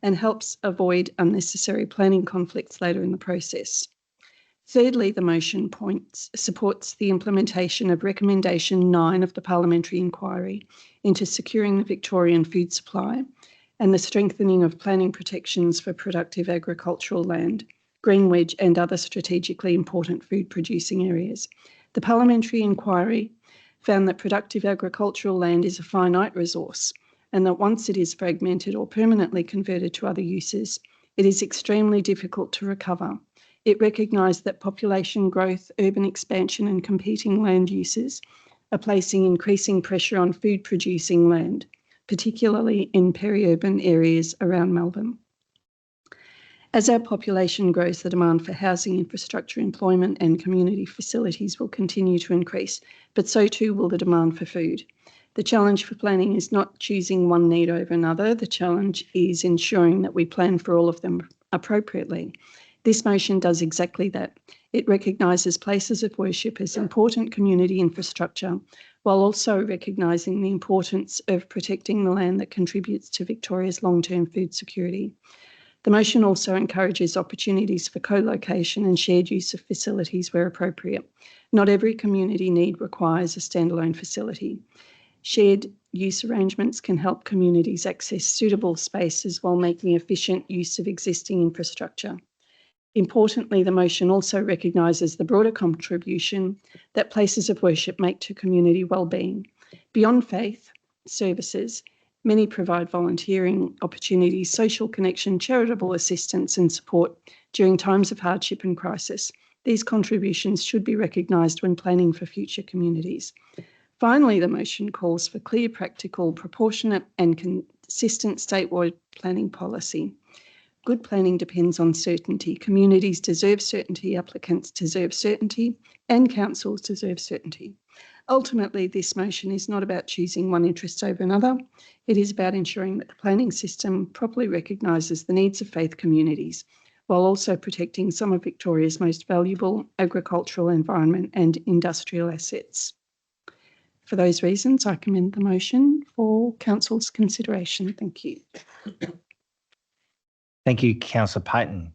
and helps avoid unnecessary planning conflicts later in the process. Thirdly, the motion supports the implementation of Recommendation 9 of the Parliamentary Inquiry into securing the Victorian food supply and the strengthening of planning protections for productive agricultural land, green wedge and other strategically important food producing areas. The Parliamentary Inquiry found that productive agricultural land is a finite resource and that once it is fragmented or permanently converted to other uses, it is extremely difficult to recover. It recognised that population growth, urban expansion and competing land uses are placing increasing pressure on food producing land, particularly in peri-urban areas around Melbourne. As our population grows, the demand for housing, infrastructure, employment and community facilities will continue to increase, but so too will the demand for food. The challenge for planning is not choosing one need over another. The challenge is ensuring that we plan for all of them appropriately. This motion does exactly that. It recognises places of worship as important community infrastructure, while also recognising the importance of protecting the land that contributes to Victoria's long-term food security. The motion also encourages opportunities for co-location and shared use of facilities where appropriate. Not every community need requires a standalone facility. Shared use arrangements can help communities access suitable spaces while making efficient use of existing infrastructure. Importantly, the motion also recognises the broader contribution that places of worship make to community wellbeing. Beyond faith services, many provide volunteering opportunities, social connection, charitable assistance and support during times of hardship and crisis. These contributions should be recognised when planning for future communities. Finally, the motion calls for clear, practical, proportionate and consistent statewide planning policy. Good planning depends on certainty. Communities deserve certainty, applicants deserve certainty, and councils deserve certainty. Ultimately, this motion is not about choosing one interest over another. It is about ensuring that the planning system properly recognises the needs of faith communities, while also protecting some of Victoria's most valuable agricultural, environment and industrial assets. For those reasons, I commend the motion for Council's consideration. Thank you. Thank you, Councillor Payton.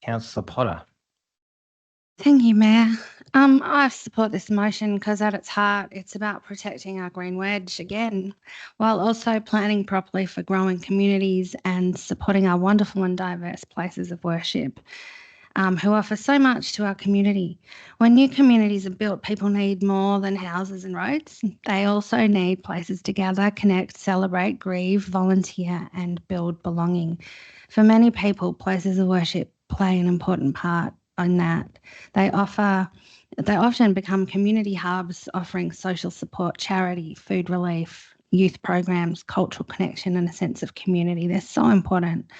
Councillor Potter. Thank you, Mayor. I support this motion because at its heart, it's about protecting our green wedge again, while also planning properly for growing communities and supporting our wonderful and diverse places of worship, who offer so much to our community. When new communities are built, people need more than houses and roads. They also need places to gather, connect, celebrate, grieve, volunteer and build belonging. For many people, places of worship play an important part in that. They often become community hubs offering social support, charity, food relief, youth programs, cultural connection and a sense of community. They're so important.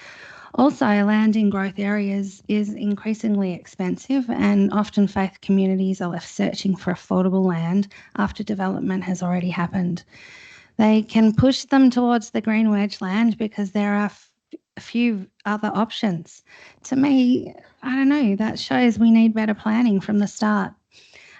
Also, land in growth areas is increasingly expensive and often faith communities are left searching for affordable land after development has already happened. They can push them towards the green wedge land because there are a few other options. To me, I don't know, that shows we need better planning from the start.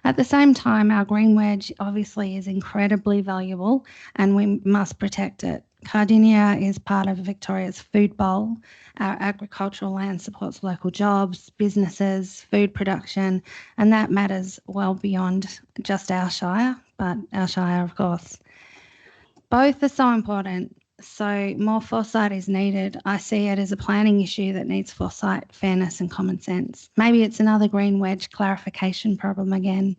At the same time, our green wedge obviously is incredibly valuable and we must protect it. Cardinia is part of Victoria's food bowl. Our agricultural land supports local jobs, businesses, food production, and that matters well beyond just our Shire, but our Shire, of course. Both are so important, so more foresight is needed. I see it as a planning issue that needs foresight, fairness and common sense. Maybe it's another green wedge clarification problem again.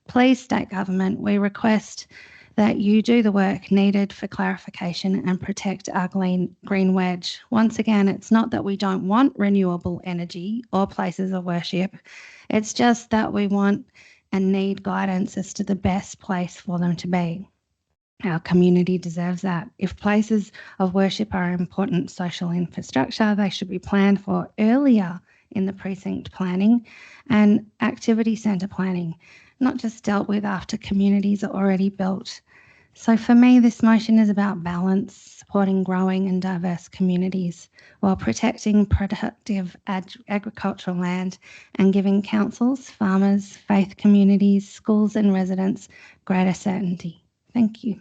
Please, state government, we request that you do the work needed for clarification and protect our green wedge. Once again, it's not that we don't want renewable energy or places of worship. It's just that we want and need guidance as to the best place for them to be. Our community deserves that. If places of worship are important social infrastructure, they should be planned for earlier in the precinct planning and activity centre planning, not just dealt with after communities are already built. So for me, this motion is about balance, supporting growing and diverse communities while protecting productive agricultural land and giving councils, farmers, faith communities, schools and residents greater certainty. Thank you.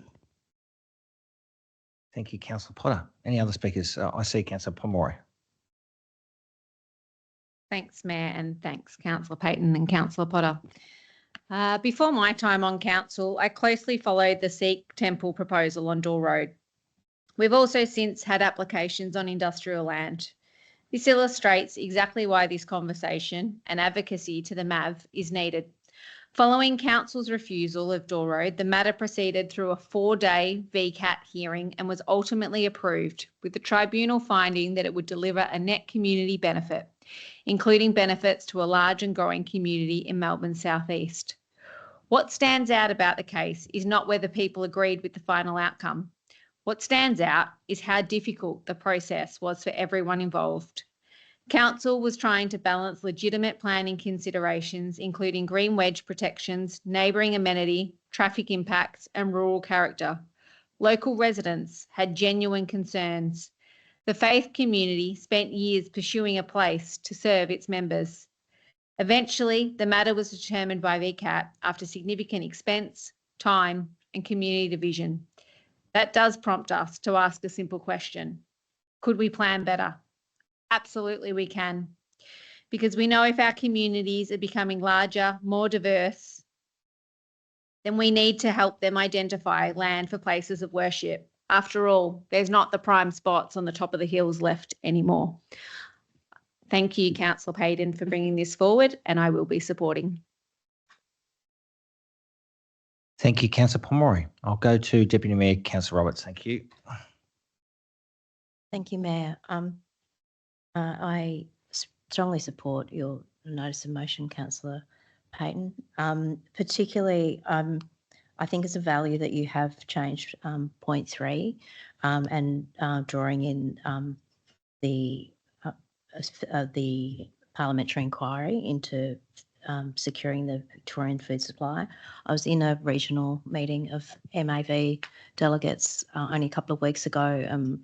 Thank you, Councillor Potter. Any other speakers? I see Councillor Pomeroy. Thanks, Mayor, and thanks, Councillor Payton and Councillor Potter. Before my time on council, I closely followed the Sikh temple proposal on Door Road. We've also since had applications on industrial land. This illustrates exactly why this conversation and advocacy to the MAV is needed. Following council's refusal of Door Road, the matter proceeded through a 4-day VCAT hearing and was ultimately approved, with the tribunal finding that it would deliver a net community benefit, including benefits to a large and growing community in Melbourne's southeast. What stands out about the case is not whether people agreed with the final outcome. What stands out is how difficult the process was for everyone involved. Council was trying to balance legitimate planning considerations, including green wedge protections, neighbouring amenity, traffic impacts, and rural character. Local residents had genuine concerns. The faith community spent years pursuing a place to serve its members. Eventually, the matter was determined by VCAT after significant expense, time, and community division. That does prompt us to ask a simple question. Could we plan better? Absolutely we can. Because we know if our communities are becoming larger, more diverse, then we need to help them identify land for places of worship. After all, there's not the prime spots on the top of the hills left anymore. Thank you, Councillor Payton, for bringing this forward, and I will be supporting. Thank you, Councillor Pomeroy. I'll go to Deputy Mayor Councillor Roberts. Thank you. Thank you, Mayor. I strongly support your notice of motion, Councillor Payton. Particularly, I think it's a value that you have changed point 3 and drawing in the parliamentary inquiry into securing the Victorian food supply. I was in a regional meeting of MAV delegates only a couple of weeks ago,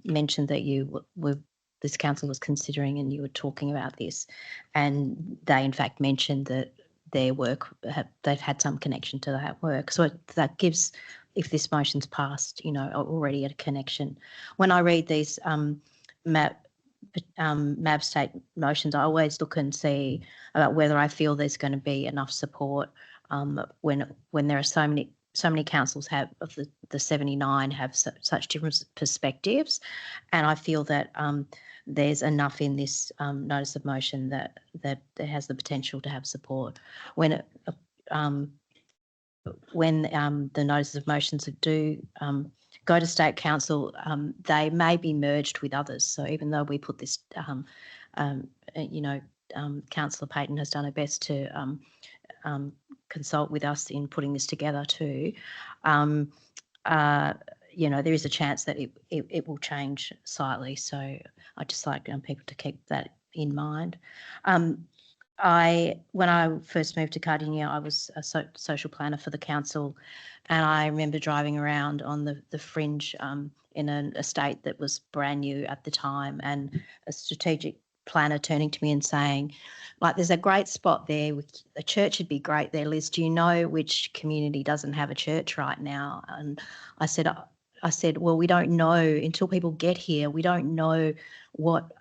mentioned that this council was considering and you were talking about this, and they in fact mentioned that their work, they've had some connection to that work. So that gives, if this motion's passed, already a connection. When I read these MAB state motions, I always look and see about whether I feel there's going to be enough support when there are so many councils of the 79 have such different perspectives, and I feel that there's enough in this notice of motion that it has the potential to have support. When the notices of motions do go to State Council, they may be merged with others. So even though we put this, Councillor Payton has done her best to consult with us in putting this together too. There is a chance that it will change slightly. So I'd just like people to keep that in mind. When I first moved to Cardinia, I was a social planner for the council, and I remember driving around on the fringe in an estate that was brand new at the time, and a strategic planner turning to me and saying, there's a great spot there, a church would be great there, Liz. Do you know which community doesn't have a church right now? And I said, well, we don't know until people get here. We don't know what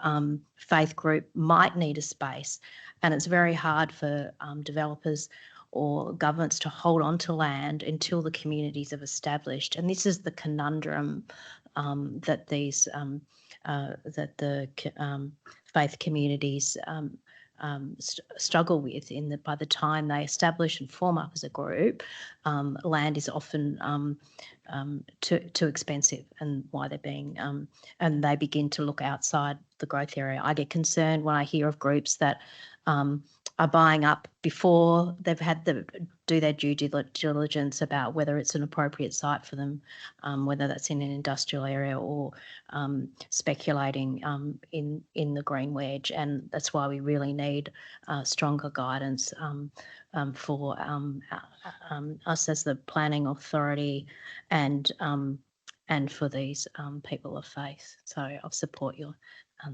faith group might need a space. And it's very hard for developers or governments to hold on to land until the communities have established. And this is the conundrum that that the faith communities struggle with. By the time they establish and form up as a group, land is often too expensive, and why they're being and they begin to look outside the growth area. I get concerned when I hear of groups that are buying up before they've had do their due diligence about whether it's an appropriate site for them, whether that's in an industrial area or speculating in the green wedge. And that's why we really need stronger guidance for us as the planning authority and for these people of faith. So I'll support your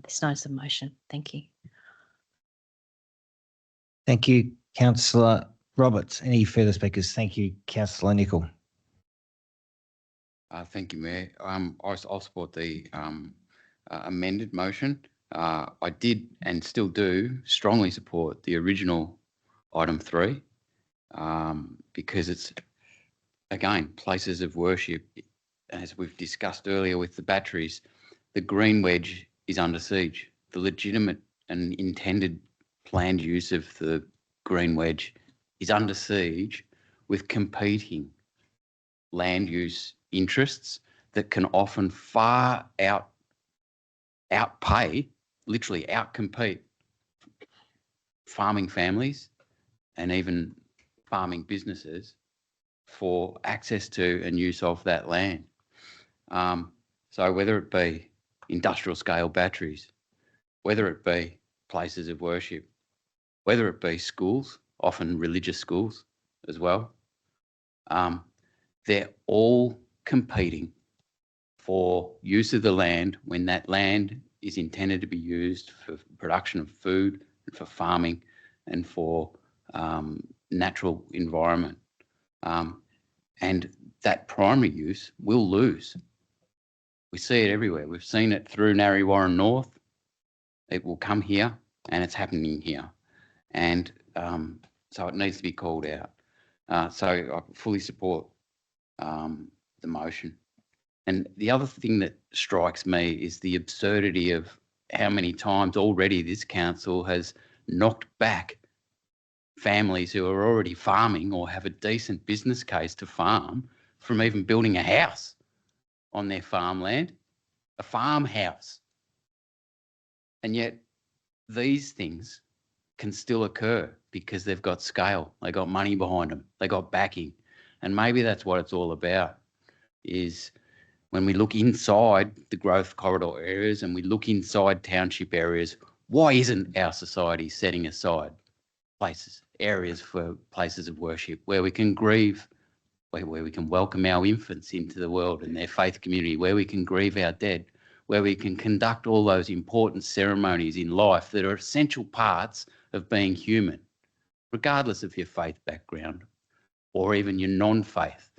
this notice of motion. Thank you. Thank you, Councillor Roberts. Any further speakers? Thank you, Councillor Nicol. Thank you, Mayor. I'll support the amended motion. I did and still do strongly support the original item 3 because it's, again, places of worship. As we've discussed earlier with the batteries, the green wedge is under siege. The legitimate and intended planned use of the green wedge is under siege with competing land use interests that can often far outpay, literally outcompete farming families and even farming businesses for access to and use of that land. So whether it be industrial scale batteries, whether it be places of worship, whether it be schools, often religious schools as well, they're all competing for use of the land when that land is intended to be used for production of food, for farming and for natural environment. And that primary use will lose. We see it everywhere. We've seen it through Narre Warren North. It will come here and it's happening here. And so it needs to be called out. So I fully support the motion. And the other thing that strikes me is the absurdity of how many times already this council has knocked back families who are already farming or have a decent business case to farm from even building a house on their farmland, a farmhouse. And yet these things can still occur because they've got scale, they got money behind them, they got backing. And maybe that's what it's all about, is when we look inside the growth corridor areas and we look inside township areas, why isn't our society setting aside places, areas for places of worship where we can grieve, where we can welcome our infants into the world and their faith community, where we can grieve our dead, where we can conduct all those important ceremonies in life that are essential parts of being human, regardless of your faith background or even your non-faith.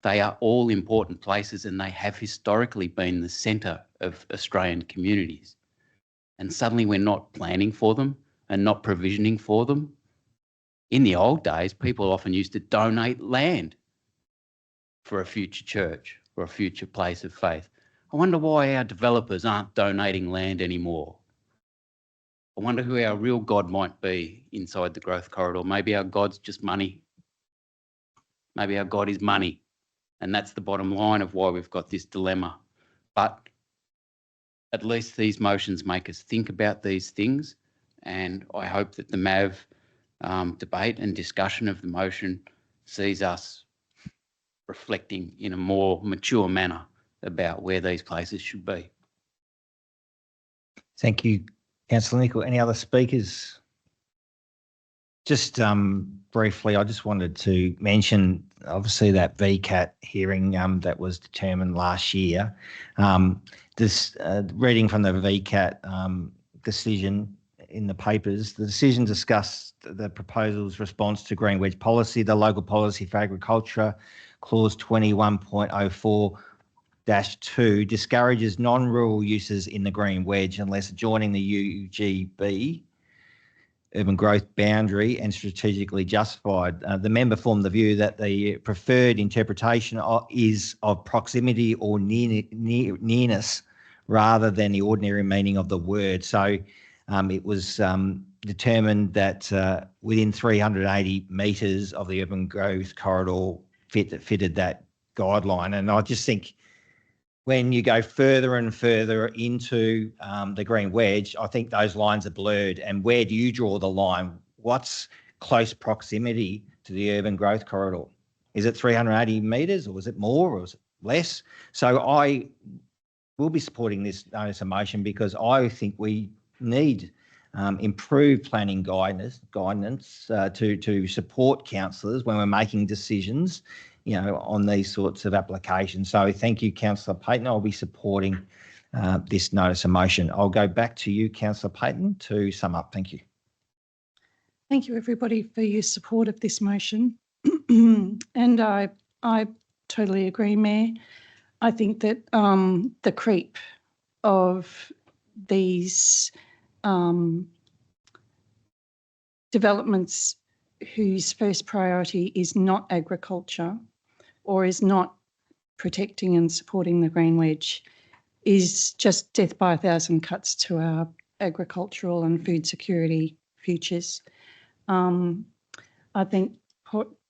They are all important places and they have historically been the centre of Australian communities. And suddenly we're not planning for them and not provisioning for them. In the old days, people often used to donate land for a future church or a future place of faith. I wonder why our developers aren't donating land anymore. I wonder who our real God might be inside the growth corridor. Maybe our God's just money. Maybe our God is money. And that's the bottom line of why we've got this dilemma. But at least these motions make us think about these things. And I hope that the MAV debate and discussion of the motion sees us reflecting in a more mature manner about where these places should be. Thank you, Councillor Nicol. Any other speakers? Just briefly, I just wanted to mention, obviously, that VCAT hearing that was determined last year. This reading from the VCAT decision in the papers, the decision discussed the proposal's response to green wedge policy, the local policy for agriculture, clause 21.04-2 discourages non-rural uses in the green wedge unless adjoining the UGB urban growth boundary and strategically justified. The member formed the view that the preferred interpretation is of proximity or nearness rather than the ordinary meaning of the word. So it was determined that within 380 metres of the urban growth corridor fitted that guideline. And I just think when you go further and further into the green wedge, I think those lines are blurred. And where do you draw the line? what's close proximity to the urban growth corridor? Is it 380 metres, or is it more, or is it less? So I will be supporting this notice of motion because I think we need improved planning guidance to support councillors when we're making decisions, on these sorts of applications. So thank you, Councillor Payton. I'll be supporting this notice of motion. I'll go back to you, Councillor Payton, to sum up. Thank you. Thank you, everybody, for your support of this motion. And I totally agree, Mayor. I think that the creep of these developments whose first priority is not agriculture or is not protecting and supporting the green wedge is just death by 1,000 cuts to our agricultural and food security futures. I thank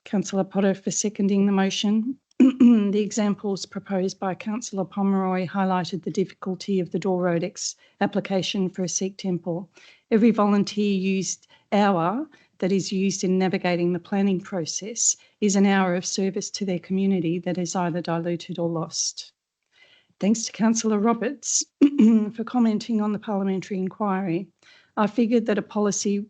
Councillor Potter for seconding the motion. The examples proposed by Councillor Pomeroy highlighted the difficulty of the Door Road application for a Sikh temple. Every volunteer used hour that is used in navigating the planning process is an hour of service to their community that is either diluted or lost. Thanks to Councillor Roberts for commenting on the parliamentary inquiry. I figured that policy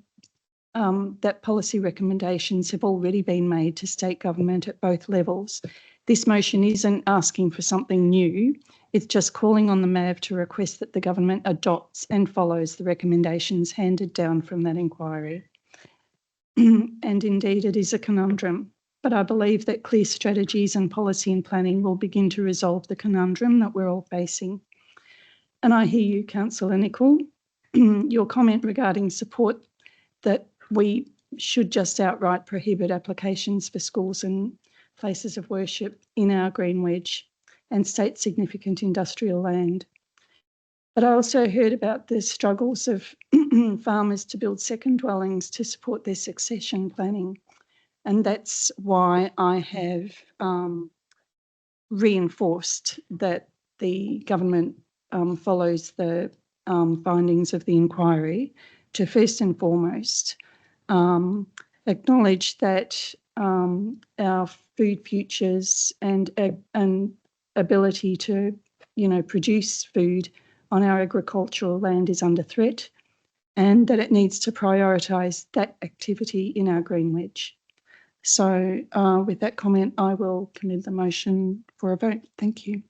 recommendations have already been made to state government at both levels. This motion isn't asking for something new. It's just calling on the MAV to request that the government adopts and follows the recommendations handed down from that inquiry. And indeed, it is a conundrum, but I believe that clear strategies and policy and planning will begin to resolve the conundrum that we're all facing. And I hear you, Councillor Nicol, your comment regarding support that we should just outright prohibit applications for schools and places of worship in our green wedge and state significant industrial land. But I also heard about the struggles of farmers to build second dwellings to support their succession planning. And that's why I have reinforced that the government follows the findings of the inquiry to first and foremost acknowledge that our food futures and ability to, produce food on our agricultural land is under threat, and that it needs to prioritise that activity in our green wedge. So with that comment, I will commit the motion for a vote. Thank you.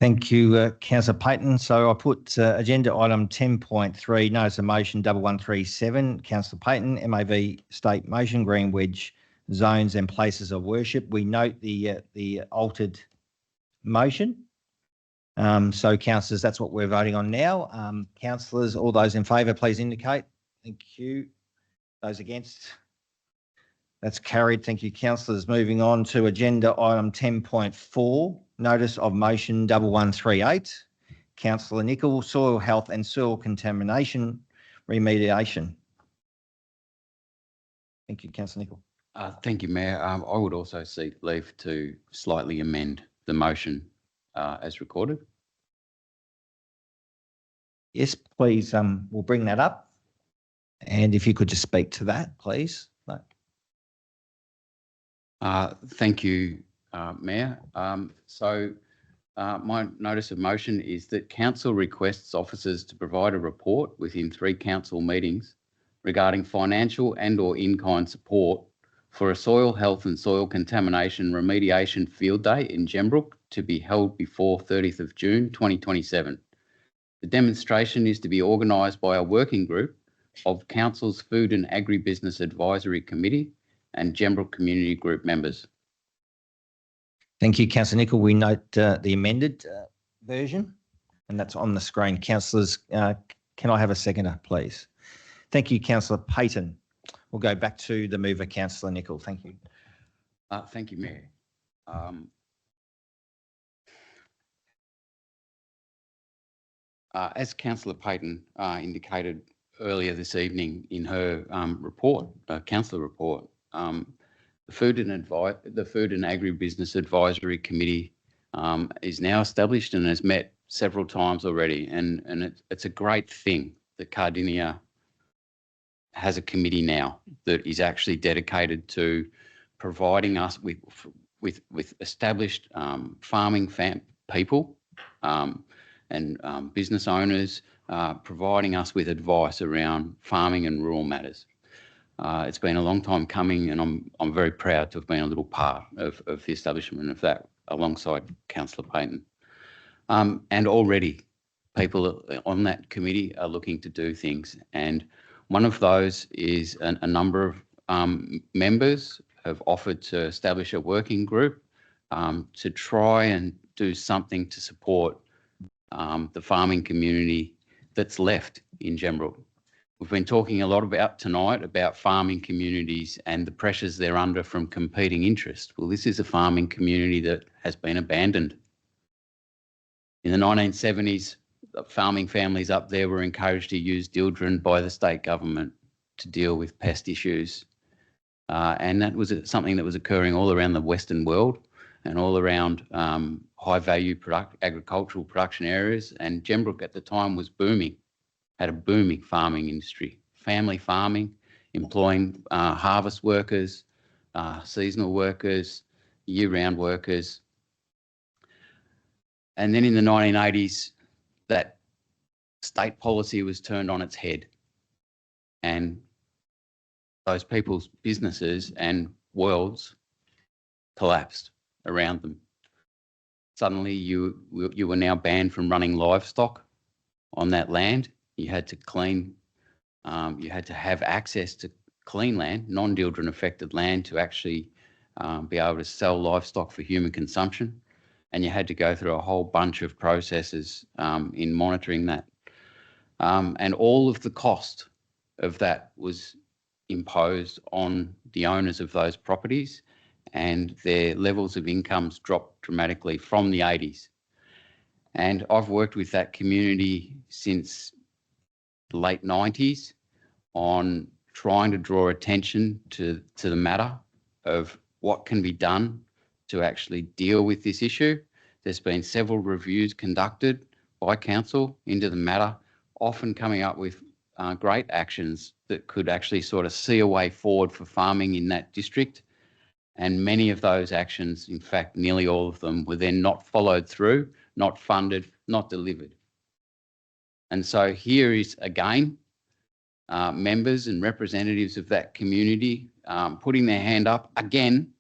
Thank you, Councillor Payton. So I put agenda item 10.3, notice of motion 1137, Councillor Payton, MAV state motion, green wedge zones and places of worship. We note the altered motion. So councillors, that's what we're voting on now. Councillors, all those in favour, please indicate. Thank you. Those against? That's carried. Thank you, councillors. Moving on to agenda item 10.4, notice of motion 1138, Councillor Nicol, soil health and soil contamination remediation. Thank you, Councillor Nicol. Thank you, Mayor. I would also seek leave to slightly amend the motion as recorded. Yes, please. We'll bring that up. And if you could just speak to that, please. No. Thank you, Mayor. My notice of motion is that council requests officers to provide a report within 3 council meetings regarding financial and/or in-kind support for a soil health and soil contamination remediation field day in Gembrook to be held before 30th of June 2027. The demonstration is to be organised by a working group of Council's Food and Agribusiness Advisory Committee and Gembrook Community Group members. Thank you, Councillor Nicol. We note the amended version, and that's on the screen. Councillors, can I have a seconder, please? Thank you, Councillor Payton. We'll go back to the mover, Councillor Nicol. Thank you. Thank you, Mayor. As Councillor Payton indicated earlier this evening in her report, councillor report, the Food and Agribusiness Advisory Committee is now established and has met several times already, and it's a great thing that Cardinia has a committee now that is actually dedicated to providing us with established farming people and business owners, providing us with advice around farming and rural matters. It's been a long time coming, and I'm very proud to have been a little part of the establishment of that alongside Councillor Payton. And already people on that committee are looking to do things, and one of those is a number of members have offered to establish a working group to try and do something to support the farming community that's left in Gembrook. We've been talking a lot about tonight about farming communities and the pressures they're under from competing interests. Well, this is a farming community that has been abandoned. In the 1970s, farming families up there were encouraged to use dieldrin by the state government to deal with pest issues. And that was something that was occurring all around the Western world and all around high-value agricultural production areas. And Gembrook at the time was booming, had a booming farming industry, family farming, employing harvest workers, seasonal workers, year-round workers. And then in the 1980s, that state policy was turned on its head, and those people's businesses and worlds collapsed around them. Suddenly you were now banned from running livestock on that land. You had to clean, you had to have access to clean land, non-dieldrin affected land, to actually be able to sell livestock for human consumption. And you had to go through a whole bunch of processes in monitoring that. And all of the cost of that was imposed on the owners of those properties, and their levels of incomes dropped dramatically from the 80s. And I've worked with that community since the late 90s on trying to draw attention to the matter of what can be done to actually deal with this issue. There's been several reviews conducted by council into the matter, often coming up with great actions that could actually sort of see a way forward for farming in that district. And many of those actions, in fact, nearly all of them, were then not followed through, not funded, not delivered. And so here is, again, members and representatives of that community putting their hand up again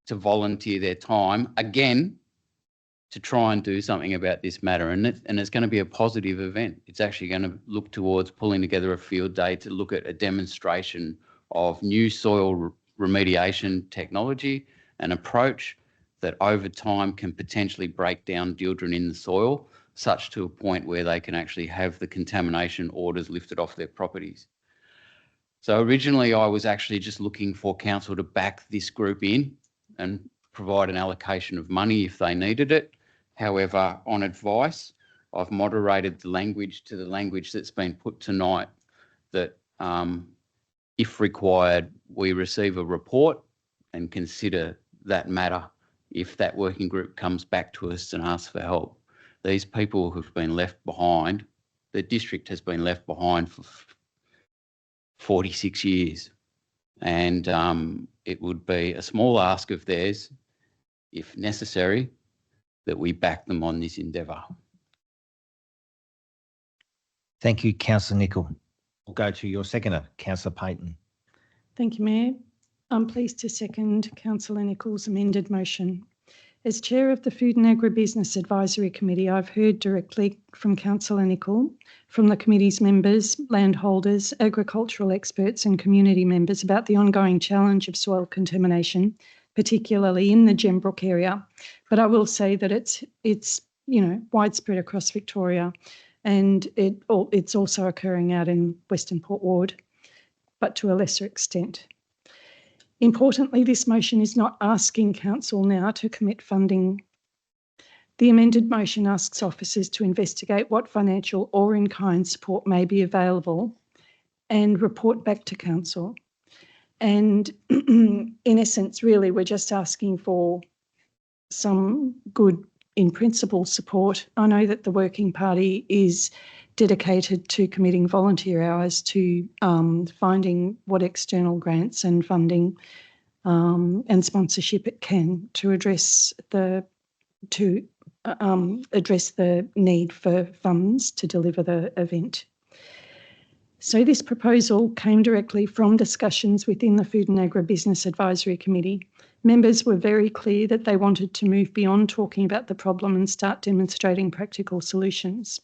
to volunteer their time, again, to try and do something about this matter. And it's going to be a positive event. It's actually going to look towards pulling together a field day to look at a demonstration of new soil remediation technology, an approach that over time can potentially break down dieldrin in the soil, such to a point where they can actually have the contamination orders lifted off their properties. So originally I was actually just looking for council to back this group in and provide an allocation of money if they needed it. However, on advice, I've moderated the language to the language that's been put tonight, that if required, we receive a report and consider that matter if that working group comes back to us and asks for help. These people have been left behind, the district has been left behind for 46 years. And it would be a small ask of theirs, if necessary, that we back them on this endeavour. Thank you, Councillor Nicol. We'll go to your seconder, Councillor Payton. Thank you, Mayor. I'm pleased to second Councillor Nicol's amended motion. As Chair of the Food and Agribusiness Advisory Committee, I've heard directly from Councillor Nicol, from the committee's members, landholders, agricultural experts and community members about the ongoing challenge of soil contamination, particularly in the Gembrook area. But I will say that it's widespread across Victoria, and it's also occurring out in Western Port Ward, but to a lesser extent. Importantly, this motion is not asking council now to commit funding. The amended motion asks officers to investigate what financial or in-kind support may be available and report back to council. And in essence, really, we're just asking for some good in principle support. I know that the Working Party is dedicated to committing volunteer hours to finding what external grants and funding and sponsorship it can to address the need for funds to deliver the event. So this proposal came directly from discussions within the Food and Agribusiness Advisory Committee. Members were very clear that they wanted to move beyond talking about the problem and start demonstrating practical solutions.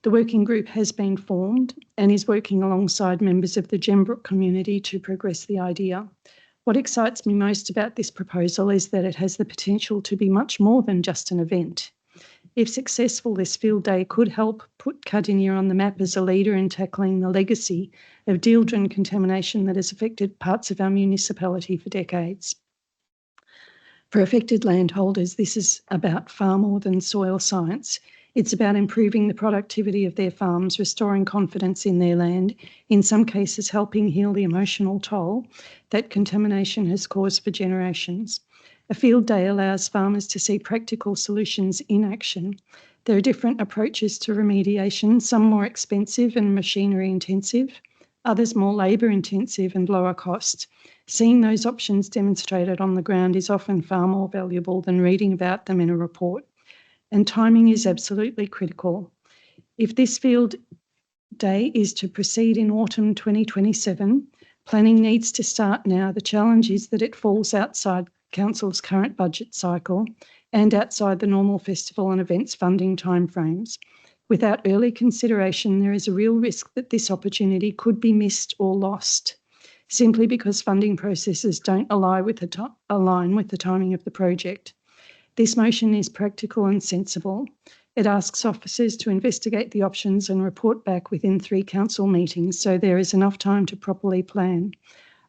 The working group has been formed and is working alongside members of the Gembrook community to progress the idea. What excites me most about this proposal is that it has the potential to be much more than just an event. If successful, this field day could help put Cardinia on the map as a leader in tackling the legacy of dieldrin contamination that has affected parts of our municipality for decades. For affected landholders, this is about far more than soil science. It's about improving the productivity of their farms, restoring confidence in their land, in some cases helping heal the emotional toll that contamination has caused for generations. A field day allows farmers to see practical solutions in action. There are different approaches to remediation, some more expensive and machinery intensive, others more labour intensive and lower cost. Seeing those options demonstrated on the ground is often far more valuable than reading about them in a report. And timing is absolutely critical. If this field day is to proceed in autumn 2027, planning needs to start now. The challenge is that it falls outside Council's current budget cycle and outside the normal festival and events funding timeframes. Without early consideration, there is a real risk that this opportunity could be missed or lost, simply because funding processes don't align with the timing of the project. This motion is practical and sensible. It asks officers to investigate the options and report back within 3 council meetings, so there is enough time to properly plan.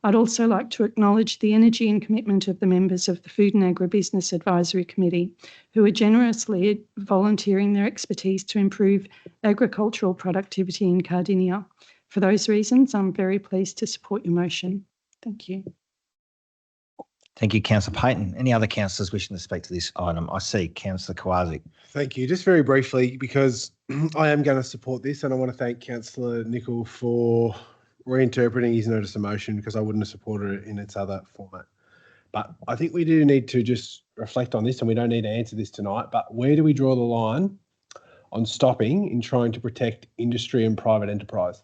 I'd also like to acknowledge the energy and commitment of the members of the Food and Agribusiness Advisory Committee, who are generously volunteering their expertise to improve agricultural productivity in Cardinia. For those reasons, I'm very pleased to support your motion. Thank you. Thank you, Councillor Payton. Any other councillors wishing to speak to this item? I see Councillor Kowazic. Thank you. Just very briefly, because I am going to support this, and I want to thank Councillor Nicol for reinterpreting his notice of motion, because I wouldn't have supported it in its other format. But I think we do need to just reflect on this, and we don't need to answer this tonight, but where do we draw the line on stopping in trying to protect industry and private enterprise?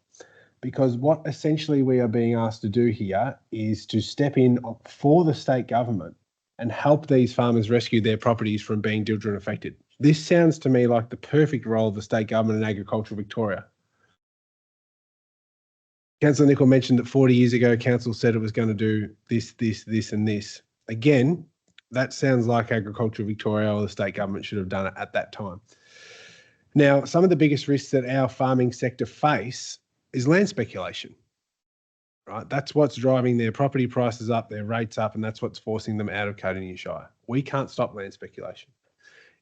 Because what essentially we are being asked to do here is to step in for the state government and help these farmers rescue their properties from being dieldrin affected. This sounds to me like the perfect role of the state government and Agriculture Victoria. Councillor Nicol mentioned that 40 years ago, council said it was going to do this, this, this, and this. Again, that sounds like Agriculture Victoria or the state government should have done it at that time. Now, some of the biggest risks that our farming sector face is land speculation, right? That's what's driving their property prices up, their rates up, and that's what's forcing them out of Cardinia Shire. We can't stop land speculation.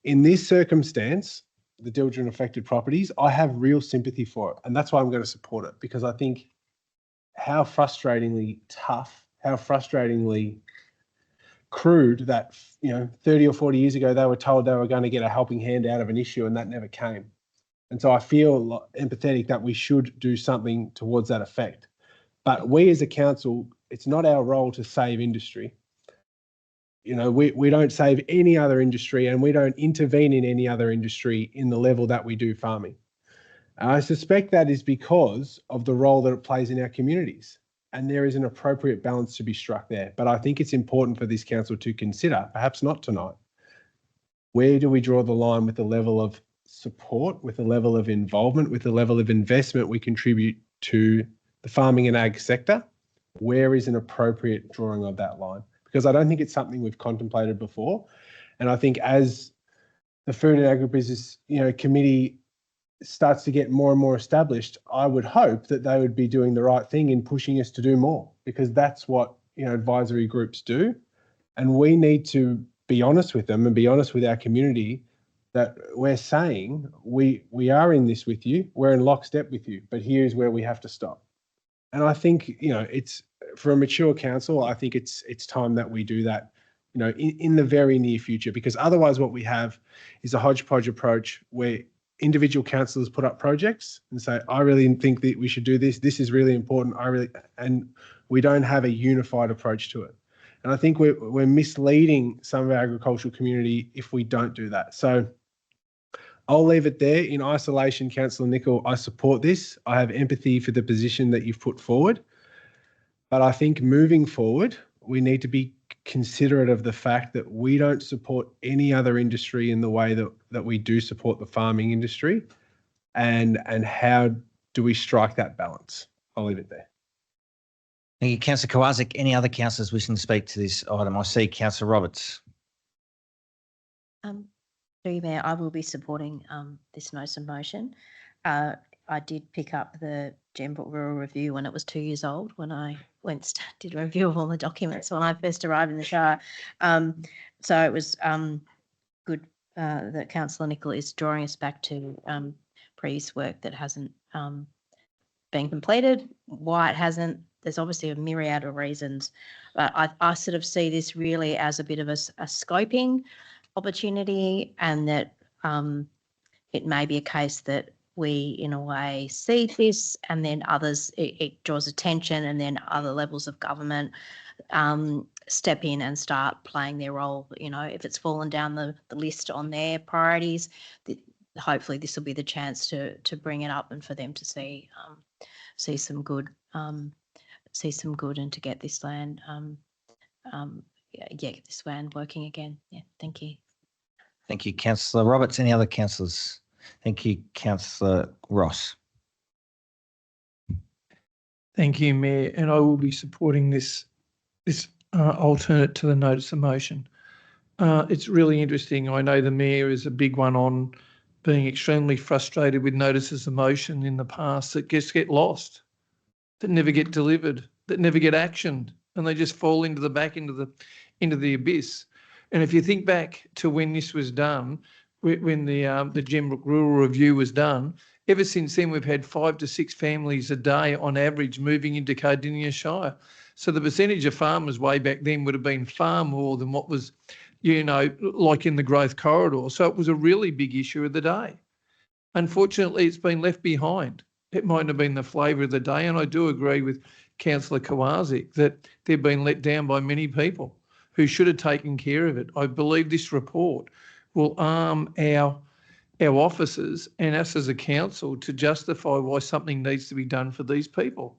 In this circumstance, the dieldrin affected properties, I have real sympathy for it, and that's why I'm going to support it, because I think how frustratingly tough, how frustratingly crude that, 30 or 40 years ago, they were told they were going to get a helping hand out of an issue, and that never came. And so I feel empathetic that we should do something towards that effect. But we as a council, it's not our role to save industry. We don't save any other industry, and we don't intervene in any other industry in the level that we do farming. I suspect that is because of the role that it plays in our communities. And there is an appropriate balance to be struck there. But I think it's important for this council to consider, perhaps not tonight, where do we draw the line with the level of support, with the level of involvement, with the level of investment we contribute to the farming and ag sector? Where is an appropriate drawing of that line? Because I don't think it's something we've contemplated before. And I think as the Food and Agribusiness committee starts to get more and more established, I would hope that they would be doing the right thing in pushing us to do more, because that's what advisory groups do. And we need to be honest with them and be honest with our community that we're saying we are in this with you, we're in lockstep with you, but here's where we have to stop. And I think it's for a mature council, I think it's time that we do that in the very near future, because otherwise what we have is a hodgepodge approach where individual councillors put up projects and say, I really think that we should do this. This is really important. And we don't have a unified approach to it. And I think we're misleading some of our agricultural community if we don't do that. So I'll leave it there. In isolation, Councillor Nicol, I support this. I have empathy for the position that you've put forward. But I think moving forward, we need to be considerate of the fact that we don't support any other industry in the way that we do support the farming industry. And how do we strike that balance? I'll leave it there. Thank you, Councillor Kowaczyk. Any other councillors wishing to speak to this item? I see Councillor Roberts. Through you, Mayor, I will be supporting this notice of motion. I did pick up the Gembrook Rural Review when it was 2 years old, when I did a review of all the documents when I first arrived in the Shire. So it was good that Councillor Nicol is drawing us back to previous work that hasn't been completed. Why it hasn't, there's obviously a myriad of reasons, but I sort of see this really as a bit of a scoping opportunity, and that it may be a case that we, in a way, see this, and then others, it draws attention, and then other levels of government step in and start playing their role. You know, if it's fallen down the list on their priorities, hopefully this will be the chance to bring it up and for them to see some good, and to get this land, get this land working again. Yeah, thank you. Thank you, Councillor Roberts. Any other councillors? Thank you, Councillor Ross. Thank you, Mayor, and I will be supporting this alternate to the notice of motion. It's really interesting. I know the Mayor is a big one on being extremely frustrated with notices of motion in the past that just get lost, that never get delivered, that never get actioned, and they just fall into the abyss. And if you think back to when this was done, when the Gembrook Rural Review was done, ever since then we've had 5 to 6 families a day on average moving into Cardinia Shire. So the percentage of farmers way back then would have been far more than what was, you know, like in the growth corridor. So it was a really big issue of the day. Unfortunately, it's been left behind. It mightn't have been the flavour of the day, and I do agree with Councillor Kowaczyk that they've been let down by many people who should have taken care of it. I believe this report will arm our officers and us as a council to justify why something needs to be done for these people.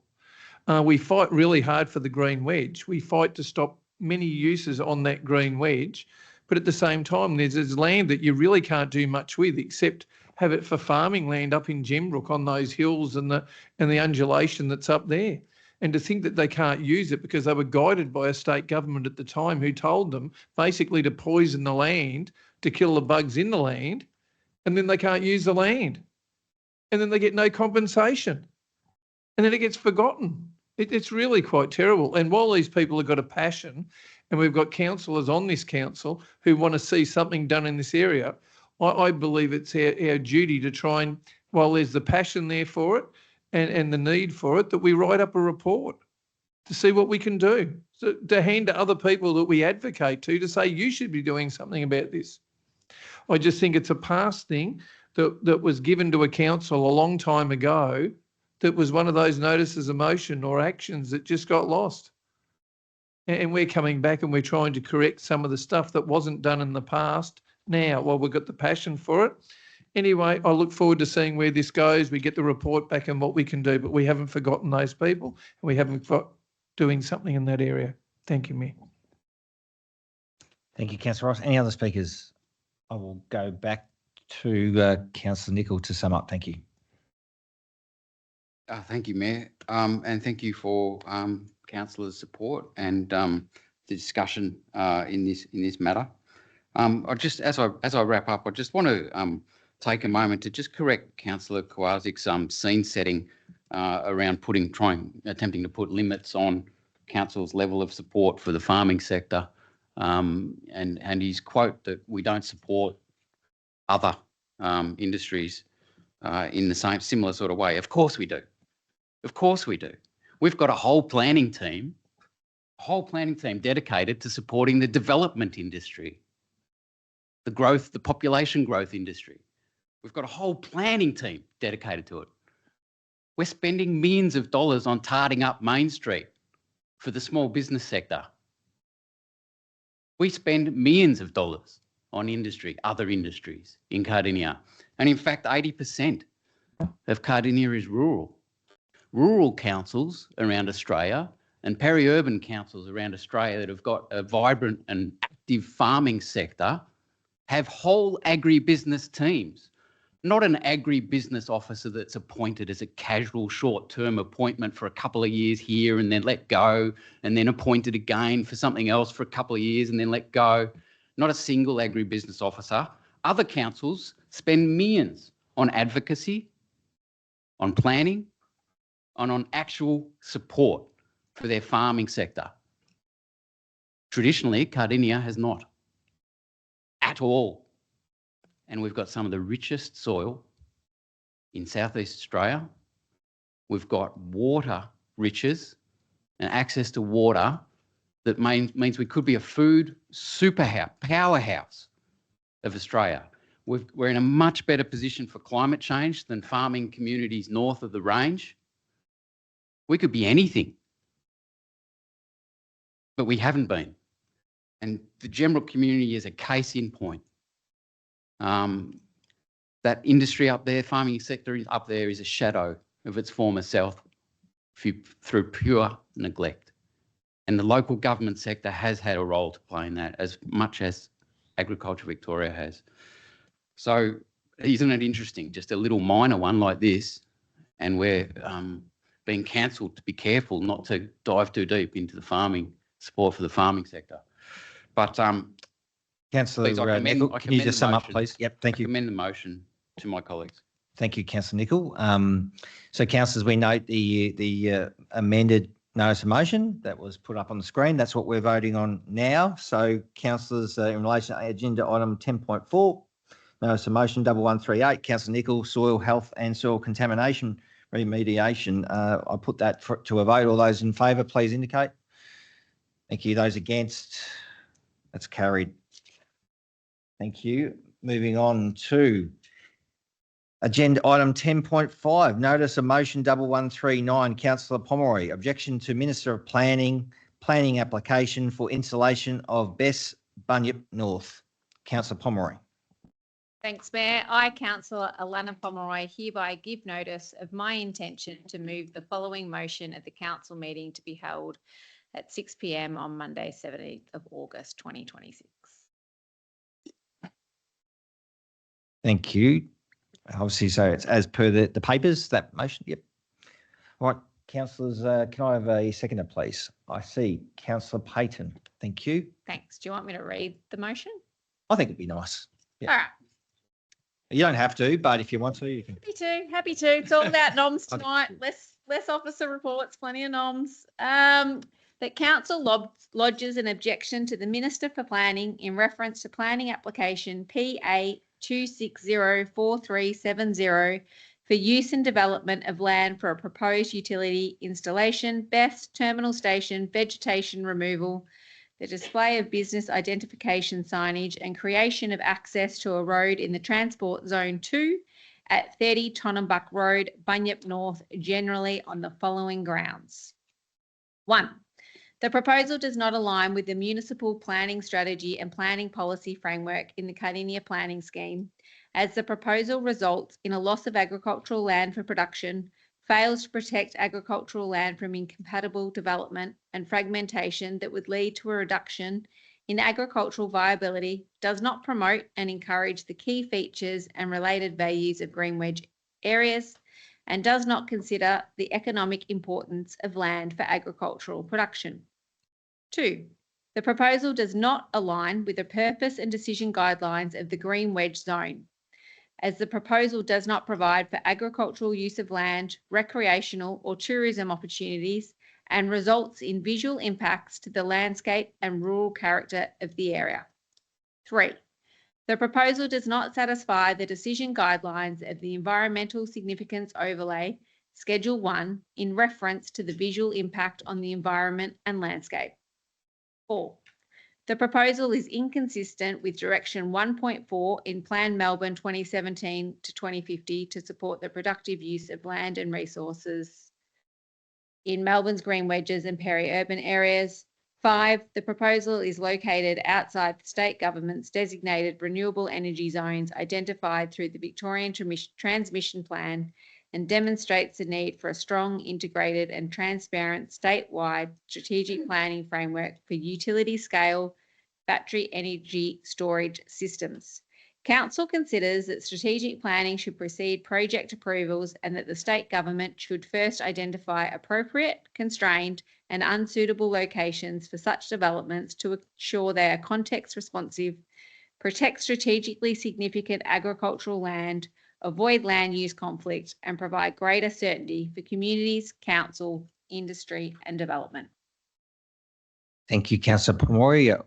We fight really hard for the green wedge. We fight to stop many uses on that green wedge, but at the same time, there's land that you really can't do much with except have it for farming land up in Gembrook on those hills and the undulation that's up there. And to think that they can't use it because they were guided by a state government at the time who told them basically to poison the land, to kill the bugs in the land, and then they can't use the land. And then they get no compensation. And then it gets forgotten. It's really quite terrible. And while these people have got a passion, and we've got councillors on this council who want to see something done in this area, I believe it's our duty to try and, while there's the passion there for it and the need for it, that we write up a report to see what we can do, so to hand to other people that we advocate to say, you should be doing something about this. I just think it's a past thing that was given to a council a long time ago that was one of those notices of motion or actions that just got lost. And we're coming back and we're trying to correct some of the stuff that wasn't done in the past now while we've got the passion for it. Anyway, I look forward to seeing where this goes. We get the report back and what we can do, but we haven't forgotten those people and we haven't got doing something in that area. Thank you, Mayor. Thank you, Councillor Ross. Any other speakers? I will go back to Councillor Nicol to sum up. Thank you. Thank you, Mayor, and thank you for councillors' support and the discussion in this matter. I just, as I wrap up, I just want to take a moment to just correct Councillor Kowalczyk's scene setting around attempting to put limits on council's level of support for the farming sector, and his quote that we don't support other industries in the similar sort of way. Of course we do. Of course we do. We've got a whole planning team dedicated to supporting the development industry, the population growth industry. We've got a whole planning team dedicated to it. We're spending millions of dollars on tarting up Main Street for the small business sector. We spend millions of dollars on industry, other industries in Cardinia. And in fact, 80% of Cardinia is rural. Rural councils around Australia and peri-urban councils around Australia that have got a vibrant and active farming sector have whole agribusiness teams, not an agribusiness officer that's appointed as a casual short-term appointment for a couple of years here and then let go, and then appointed again for something else for a couple of years and then let go. Not a single agribusiness officer. Other councils spend millions on advocacy, on planning, and on actual support for their farming sector. Traditionally, Cardinia has not at all. And we've got some of the richest soil in Southeast Australia. We've got water riches and access to water that means we could be a food powerhouse of Australia. We're in a much better position for climate change than farming communities north of the range. We could be anything, but we haven't been. And the general community is a case in point. That industry up there, farming sector up there, is a shadow of its former self through pure neglect. And the local government sector has had a role to play in that as much as Agriculture Victoria has. So isn't it interesting? Just a little minor one like this, and we're being cancelled to be careful not to dive too deep into the farming support for the farming sector. But Councillor Nicol, can you just sum up, please? Yep, thank you. I commend the motion to my colleagues. Thank you, Councillor Nicol. So, councillors, we note the amended notice of motion that was put up on the screen. That's what we're voting on now. So, councillors, in relation to agenda item 10.4, notice of motion 1138, Councillor Nicol, soil health and soil contamination remediation. I put that to a vote. All those in favour, please indicate. Thank you. Those against, that's carried. Thank you. Moving on to agenda item 10.5, notice of motion 1139, Councillor Pomeroy. Objection to Minister of Planning application for installation of BESS Bunyip North. Councillor Pomeroy. Thanks, Mayor. I, Councillor Alana Pomeroy, hereby give notice of my intention to move the following motion at the council meeting to be held at 6 p.m. on Monday, 17th of August, 2026. Thank you. Obviously, so it's as per the papers, that motion. Yep. All right, councillors, can I have a seconder, please? I see Councillor Payton. Thank you. Thanks. Do you want me to read the motion? I think it'd be nice. Yep. All right. You don't have to, but if you want to, you can. Happy to. It's all about noms tonight. Less officer reports, plenty of noms. That council lodges an objection to the Minister for Planning in reference to planning application PA 2604370 for use and development of land for a proposed utility installation, BESS, terminal station, vegetation removal, the display of business identification signage and creation of access to a road in the Transport Zone 2 at 30 Tonnumbuck Road, Bunyip North, generally on the following grounds. 1. The proposal does not align with the municipal planning strategy and planning policy framework in the Cardinia planning scheme, as the proposal results in a loss of agricultural land for production, fails to protect agricultural land from incompatible development and fragmentation that would lead to a reduction in agricultural viability, does not promote and encourage the key features and related values of green wedge areas, and does not consider the economic importance of land for agricultural production. 2. The proposal does not align with the purpose and decision guidelines of the Green Wedge Zone, as the proposal does not provide for agricultural use of land, recreational or tourism opportunities, and results in visual impacts to the landscape and rural character of the area. 3. The proposal does not satisfy the decision guidelines of the Environmental Significance Overlay, Schedule 1, in reference to the visual impact on the environment and landscape. 4. The proposal is inconsistent with Direction 1.4 in Plan Melbourne 2017 to 2050 to support the productive use of land and resources in Melbourne's green wedges and peri-urban areas. 5, the proposal is located outside the state government's designated renewable energy zones identified through the Victorian Transmission Plan and demonstrates the need for a strong, integrated and transparent statewide strategic planning framework for utility scale battery energy storage systems. Council considers that strategic planning should precede project approvals and that the state government should first identify appropriate, constrained and unsuitable locations for such developments to ensure they are context responsive, protect strategically significant agricultural land, avoid land use conflict and provide greater certainty for communities, council, industry and development. Thank you, Councillor Pomori.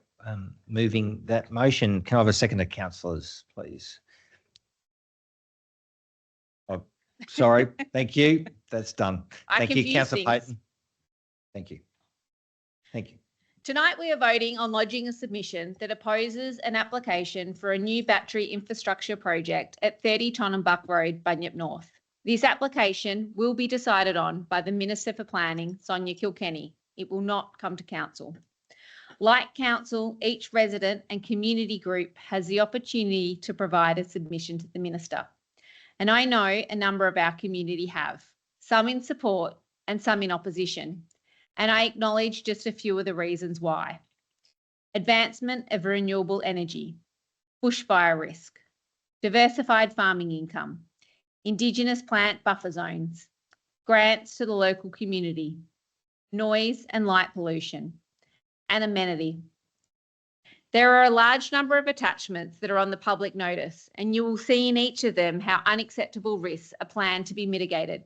Moving that motion, can I have a second to councillors, please? Oh, sorry, thank you. That's done. Thank you, Councillor Payton. Thank you. Thank you. Tonight we are voting on lodging a submission that opposes an application for a new battery infrastructure project at 30 Tonnenbuck Road, Bunyip North. This application will be decided on by the Minister for Planning, Sonia Kilkenny. It will not come to council. Like council, each resident and community group has the opportunity to provide a submission to the Minister. And I know a number of our community have, some in support and some in opposition. And I acknowledge just a few of the reasons why. Advancement of renewable energy, bushfire risk, diversified farming income, Indigenous plant buffer zones, grants to the local community, noise and light pollution, and amenity. There are a large number of attachments that are on the public notice, and you will see in each of them how unacceptable risks are planned to be mitigated.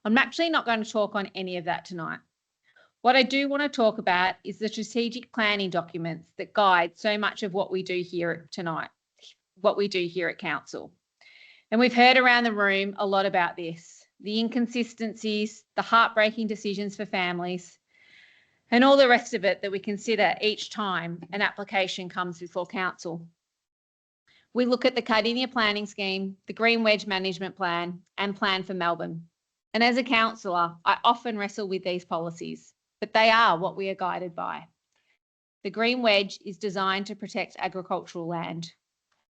I'm actually not going to talk on any of that tonight. What I do want to talk about is the strategic planning documents that guide so much of what we do here tonight, what we do here at council. And we've heard around the room a lot about this, the inconsistencies, the heartbreaking decisions for families, and all the rest of it that we consider each time an application comes before council. We look at the Cardinia planning scheme, the Green Wedge Management Plan, and Plan for Melbourne. And as a councillor, I often wrestle with these policies, but they are what we are guided by. The Green Wedge is designed to protect agricultural land,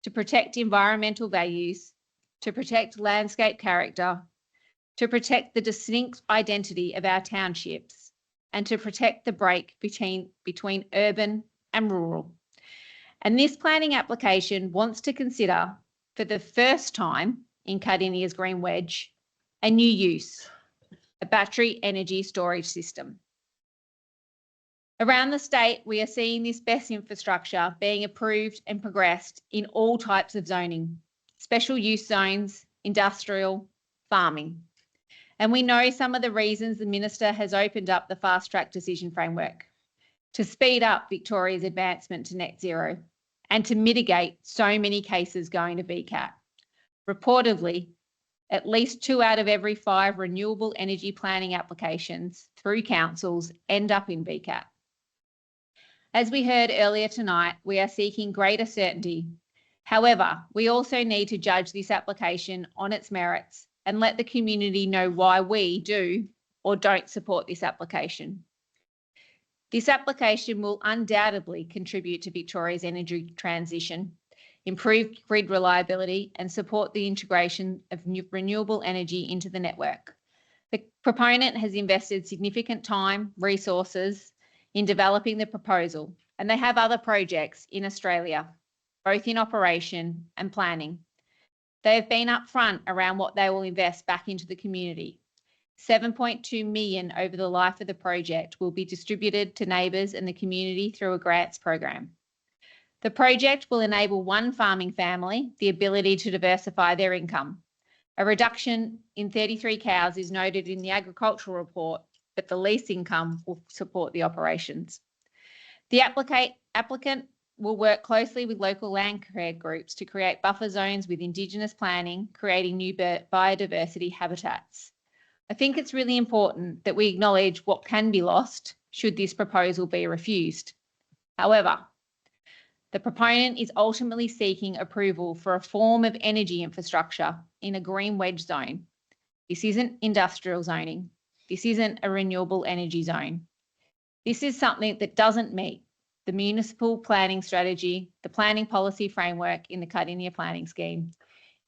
to protect environmental values, to protect landscape character, to protect the distinct identity of our townships, and to protect the break between urban and rural. And this planning application wants to consider, for the first time in Cardinia's Green Wedge, a new use, a battery energy storage system. Around the state, we are seeing this BESS infrastructure being approved and progressed in all types of zoning, special use zones, industrial, farming. And we know some of the reasons the Minister has opened up the fast track decision framework to speed up Victoria's advancement to net zero and to mitigate so many cases going to VCAT. Reportedly, at least 2 out of every 5 renewable energy planning applications through councils end up in VCAT. As we heard earlier tonight, we are seeking greater certainty. However, we also need to judge this application on its merits and let the community know why we do or don't support this application. This application will undoubtedly contribute to Victoria's energy transition, improve grid reliability and support the integration of renewable energy into the network. The proponent has invested significant time, resources in developing the proposal, and they have other projects in Australia, both in operation and planning. They have been upfront around what they will invest back into the community. 7.2 million over the life of the project will be distributed to neighbours and the community through a grants program. The project will enable one farming family the ability to diversify their income. A reduction in 33 cows is noted in the agricultural report, but the lease income will support the operations. The applicant will work closely with local land care groups to create buffer zones with Indigenous planning, creating new biodiversity habitats. I think it's really important that we acknowledge what can be lost should this proposal be refused. However, The proponent is ultimately seeking approval for a form of energy infrastructure in a green wedge zone. This isn't industrial zoning. This isn't a renewable energy zone. This is something that doesn't meet the municipal planning strategy, the planning policy framework in the Cardinia planning scheme.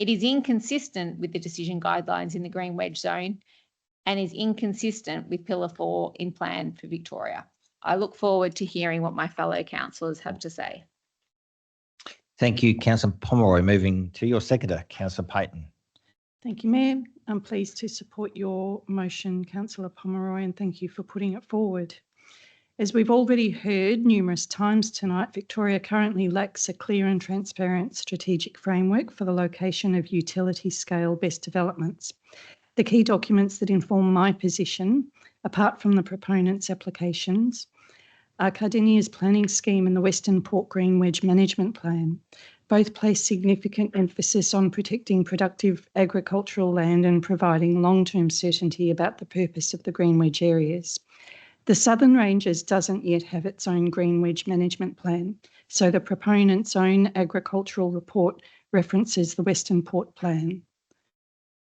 It is inconsistent with the decision guidelines in the green wedge zone and is inconsistent with Pillar 4 in Plan for Victoria. I look forward to hearing what my fellow councillors have to say. Thank you, Councillor Pomeroy. Moving to your seconder, Councillor Payton. Thank you, Mayor. I'm pleased to support your motion, Councillor Pomeroy, and thank you for putting it forward. As we've already heard numerous times tonight, Victoria currently lacks a clear and transparent strategic framework for the location of utility scale best developments. The key documents that inform my position, apart from the proponent's applications, are Cardinia's planning scheme and the Western Port Green Wedge Management Plan. Both place significant emphasis on protecting productive agricultural land and providing long-term certainty about the purpose of the Green Wedge areas. The Southern Ranges doesn't yet have its own Green Wedge Management Plan, so the proponent's own agricultural report references the Western Port Plan.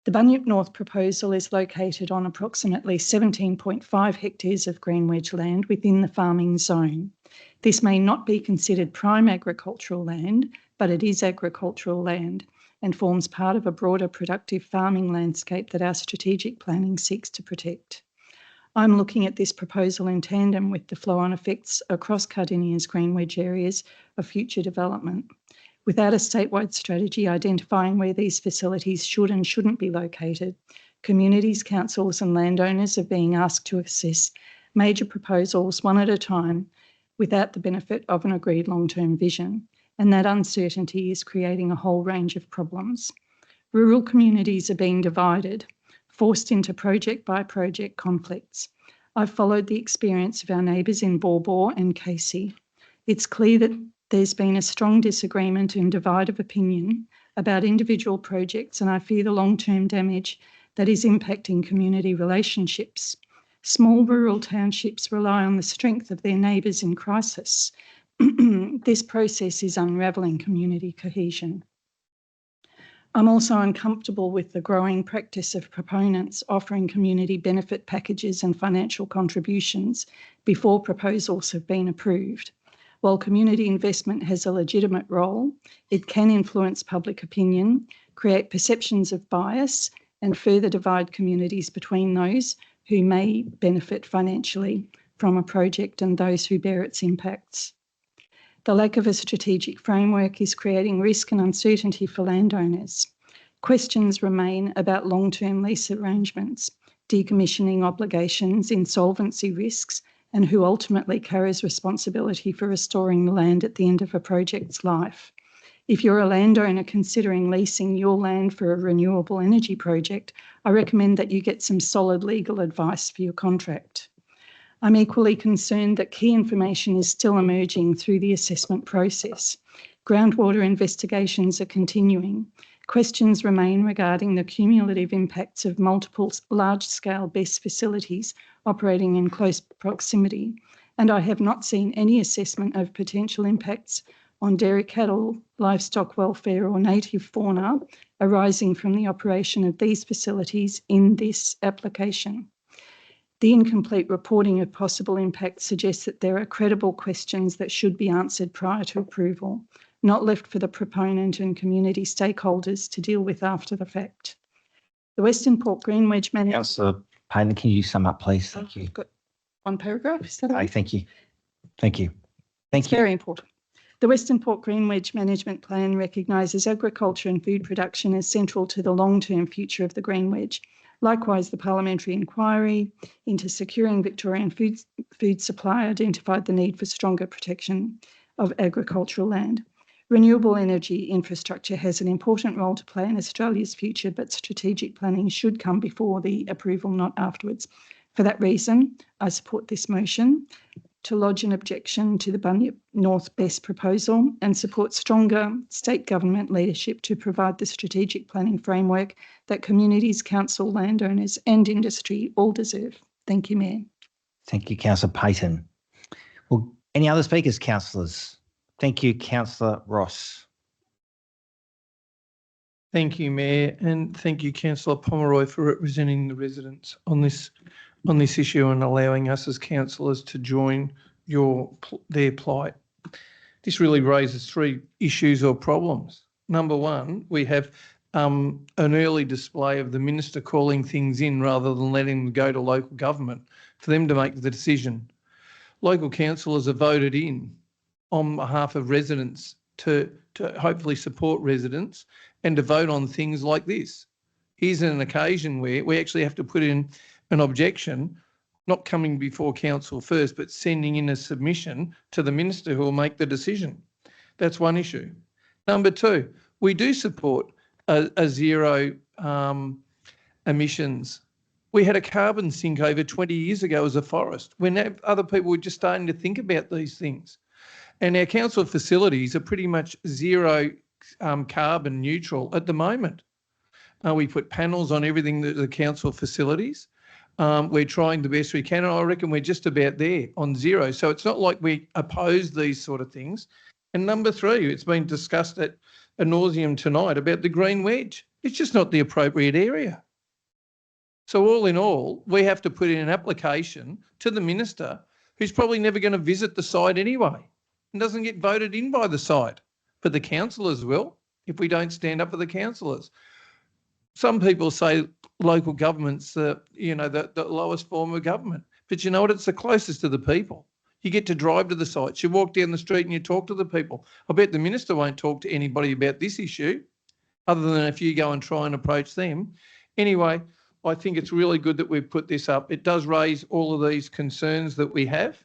The Bunyip North proposal is located on approximately 17.5 hectares of green wedge land within the farming zone. This may not be considered prime agricultural land, but it is agricultural land and forms part of a broader productive farming landscape that our strategic planning seeks to protect. I'm looking at this proposal in tandem with the flow-on effects across Cardinia's green wedge areas of future development. Without a statewide strategy identifying where these facilities should and shouldn't be located, communities, councils and landowners are being asked to assess major proposals one at a time without the benefit of an agreed long-term vision, and that uncertainty is creating a whole range of problems. Rural communities are being divided, forced into project-by-project conflicts. I've followed the experience of our neighbours in Bawbaw and Casey. It's clear that there's been a strong disagreement and divide of opinion about individual projects, and I fear the long-term damage that is impacting community relationships. Small rural townships rely on the strength of their neighbours in crisis. This process is unravelling community cohesion. I'm also uncomfortable with the growing practice of proponents offering community benefit packages and financial contributions before proposals have been approved. While community investment has a legitimate role, it can influence public opinion, create perceptions of bias, and further divide communities between those who may benefit financially from a project and those who bear its impacts. The lack of a strategic framework is creating risk and uncertainty for landowners. Questions remain about long-term lease arrangements, decommissioning obligations, insolvency risks, and who ultimately carries responsibility for restoring the land at the end of a project's life. If you're a landowner considering leasing your land for a renewable energy project, I recommend that you get some solid legal advice for your contract. I'm equally concerned that key information is still emerging through the assessment process. Groundwater investigations are continuing. Questions remain regarding the cumulative impacts of multiple large-scale BESS facilities operating in close proximity, and I have not seen any assessment of potential impacts on dairy cattle, livestock welfare or native fauna arising from the operation of these facilities in this application. The incomplete reporting of possible impacts suggests that there are credible questions that should be answered prior to approval, not left for the proponent and community stakeholders to deal with after the fact. The Western Port Green Wedge Management... Councillor Payton, can you sum up, please? Thank you. I've got one paragraph, is that all right? Thank you. Thank you. Thank It's you. very important. The Western Port Green Wedge Management Plan recognises agriculture and food production as central to the long-term future of the Green Wedge. Likewise, the parliamentary inquiry into securing Victorian food supply identified the need for stronger protection of agricultural land. Renewable energy infrastructure has an important role to play in Australia's future, but strategic planning should come before the approval, not afterwards. For that reason, I support this motion to lodge an objection to the Bunyip North BESS proposal and support stronger state government leadership to provide the strategic planning framework that communities, council, landowners and industry all deserve. Thank you, Mayor. Thank you, Councillor Payton. Well, any other speakers, councillors? Thank you, Councillor Ross. Thank you, Mayor, and thank you, Councillor Pomeroy, for representing the residents on this issue and allowing us as councillors to join their plight. This really raises three issues or problems. Number one, we have an early display of the minister calling things in rather than letting them go to local government for them to make the decision. Local councillors are voted in on behalf of residents to hopefully support residents and to vote on things like this. Here's an occasion where we actually have to put in an objection, not coming before council first, but sending in a submission to the minister who will make the decision. That's one issue. Number two, we do support a zero emissions. We had a carbon sink over 20 years ago as a forest when other people were just starting to think about these things. And our council facilities are pretty much zero carbon neutral at the moment. We put panels on everything that the council facilities. We're trying the best we can, and I reckon we're just about there on zero. So it's not like we oppose these sort of things. And number three, it's been discussed at ad nauseum tonight about the green wedge. It's just not the appropriate area. So all in all, we have to put in an application to the minister who's probably never going to visit the site anyway and doesn't get voted in by the site. But the councillors will if we don't stand up for the councillors. Some people say local government's the lowest form of government. But you know what? It's the closest to the people. You get to drive to the sites. You walk down the street and you talk to the people. I bet the minister won't talk to anybody about this issue other than if you go and try and approach them. Anyway, I think it's really good that we've put this up. It does raise all of these concerns that we have.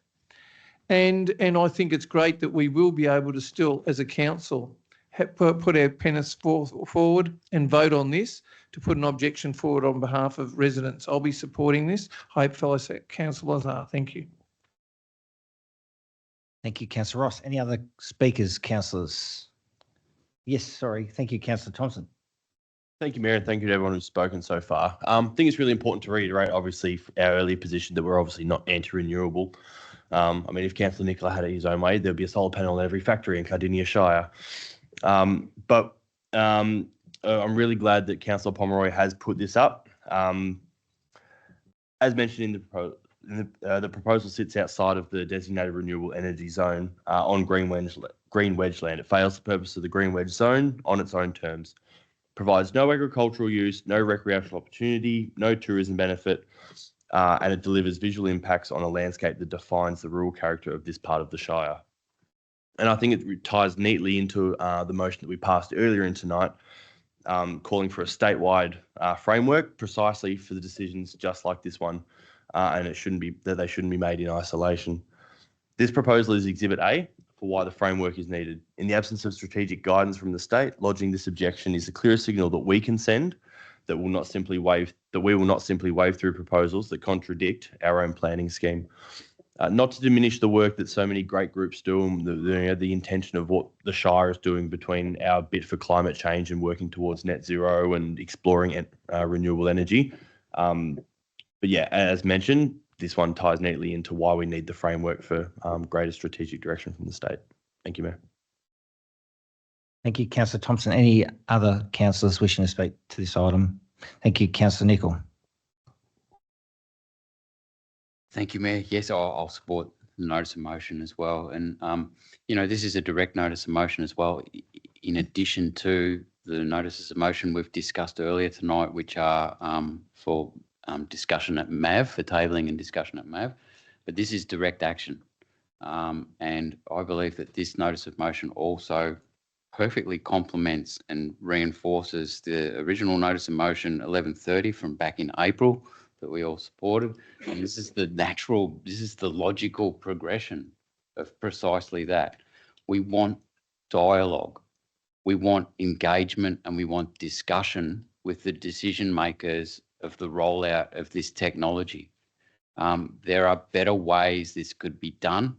And I think it's great that we will be able to still, as a council, put our penises forward and vote on this to put an objection forward on behalf of residents. I'll be supporting this. I hope fellow councillors are. Thank you. Thank you, Councillor Ross. Any other speakers, councillors? Yes, sorry. Thank you, Councillor Thompson. Thank you, Mayor, and thank you to everyone who's spoken so far. I think it's really important to reiterate, obviously, our earlier position that we're obviously not anti-renewable. I mean, if Councillor Nicola had it his own way, there'd be a solar panel in every factory in Cardinia Shire. But I'm really glad that Councillor Pomeroy has put this up. As mentioned in the proposal sits outside of the designated renewable energy zone on green wedge land. It fails the purpose of the green wedge zone on its own terms. Provides no agricultural use, no recreational opportunity, no tourism benefit, and it delivers visual impacts on a landscape that defines the rural character of this part of the Shire. And I think it ties neatly into the motion that we passed earlier in tonight, calling for a statewide framework precisely for the decisions just like this one, and they shouldn't be made in isolation. This proposal is Exhibit A for why the framework is needed. In the absence of strategic guidance from the state, lodging this objection is a clear signal that we can send that we will not simply wave through proposals that contradict our own planning scheme. Not to diminish the work that so many great groups do and the intention of what the Shire is doing between our bit for climate change and working towards net zero and exploring renewable energy. But yeah, as mentioned, this one ties neatly into why we need the framework for greater strategic direction from the state. Thank you, Mayor. Thank you, Councillor Thompson. Any other councillors wishing to speak to this item? Thank you, Councillor Nichol. Thank you, Mayor. Yes, I'll support the notice of motion as well. And, this is a direct notice of motion as well, in addition to the notices of motion we've discussed earlier tonight, which are for discussion at MAV, for tabling and discussion at MAV. But this is direct action. And I believe that this notice of motion also perfectly complements and reinforces the original notice of motion 1130 from back in April that we all supported. And this is the logical progression of precisely that. We want dialogue, we want engagement, and we want discussion with the decision makers of the rollout of this technology. There are better ways this could be done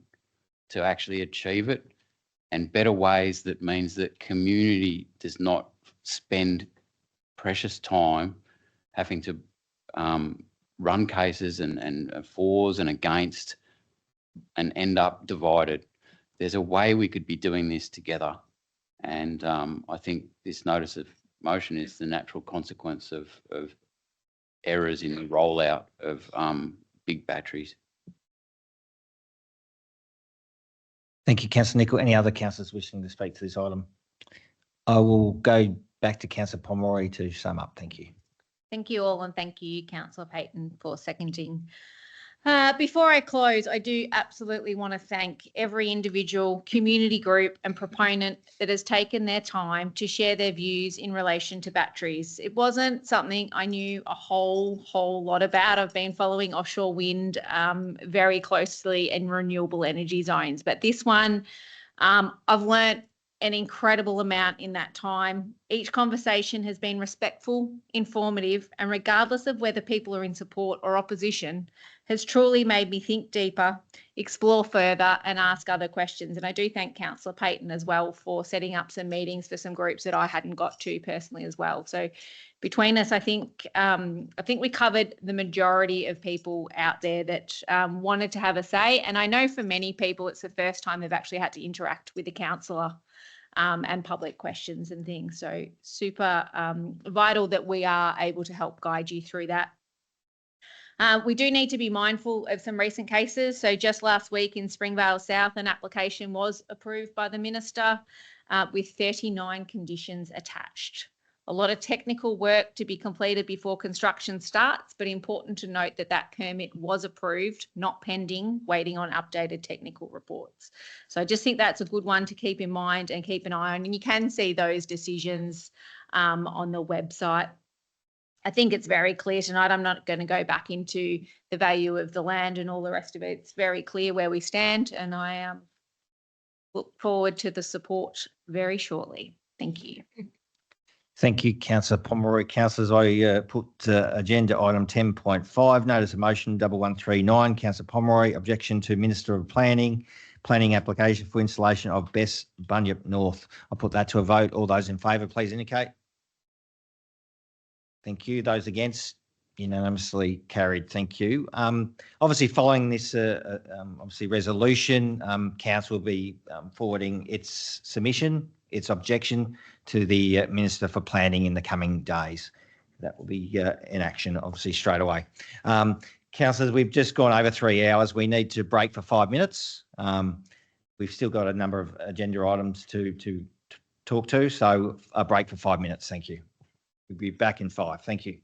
to actually achieve it, and better ways that means that community does not spend precious time having to run cases and fors and against and end up divided. there's a way we could be doing this together. And I think this notice of motion is the natural consequence of errors in the rollout of big batteries. Thank you, Councillor Nicol. Any other councillors wishing to speak to this item? I will go back to Councillor Pomeroy to sum up. Thank you. Thank you all, and thank you, Councillor Payton, for seconding. Before I close, I do absolutely want to thank every individual, community group and proponent that has taken their time to share their views in relation to batteries. It wasn't something I knew a whole lot about. I've been following offshore wind very closely and renewable energy zones, but this one, I've learnt an incredible amount in that time. Each conversation has been respectful, informative, and regardless of whether people are in support or opposition, has truly made me think deeper, explore further, and ask other questions. And I do thank Councillor Payton as well for setting up some meetings for some groups that I hadn't got to personally as well. So between us, I think we covered the majority of people out there that wanted to have a say. And I know for many people, it's the first time they've actually had to interact with a councillor and public questions and things. So super vital that we are able to help guide you through that. We do need to be mindful of some recent cases. So just last week in Springvale South, an application was approved by the Minister with 39 conditions attached. A lot of technical work to be completed before construction starts, but important to note that that permit was approved, not pending, waiting on updated technical reports. So I just think that's a good one to keep in mind and keep an eye on. And you can see those decisions on the website. I think it's very clear tonight. I'm not going to go back into the value of the land and all the rest of it. It's very clear where we stand, and I look forward to the support very shortly. Thank you. Thank you, Councillor Pomeroy. Councillors, I put agenda item 10.5, notice of motion 1139. Councillor Pomeroy, objection to Minister of Planning application for installation of BESS Bunyip North. I'll put that to a vote. All those in favour, please indicate. Thank you. Those against, unanimously carried. Thank you. Obviously, following this resolution, Council will be forwarding its submission, its objection to the Minister for Planning in the coming days. That will be in action, obviously, straight away. Councillors, we've just gone over 3 hours. We need to break for 5 minutes. We've still got a number of agenda items to talk to, so a break for 5 minutes. Thank you. We'll be back in 5. Thank you.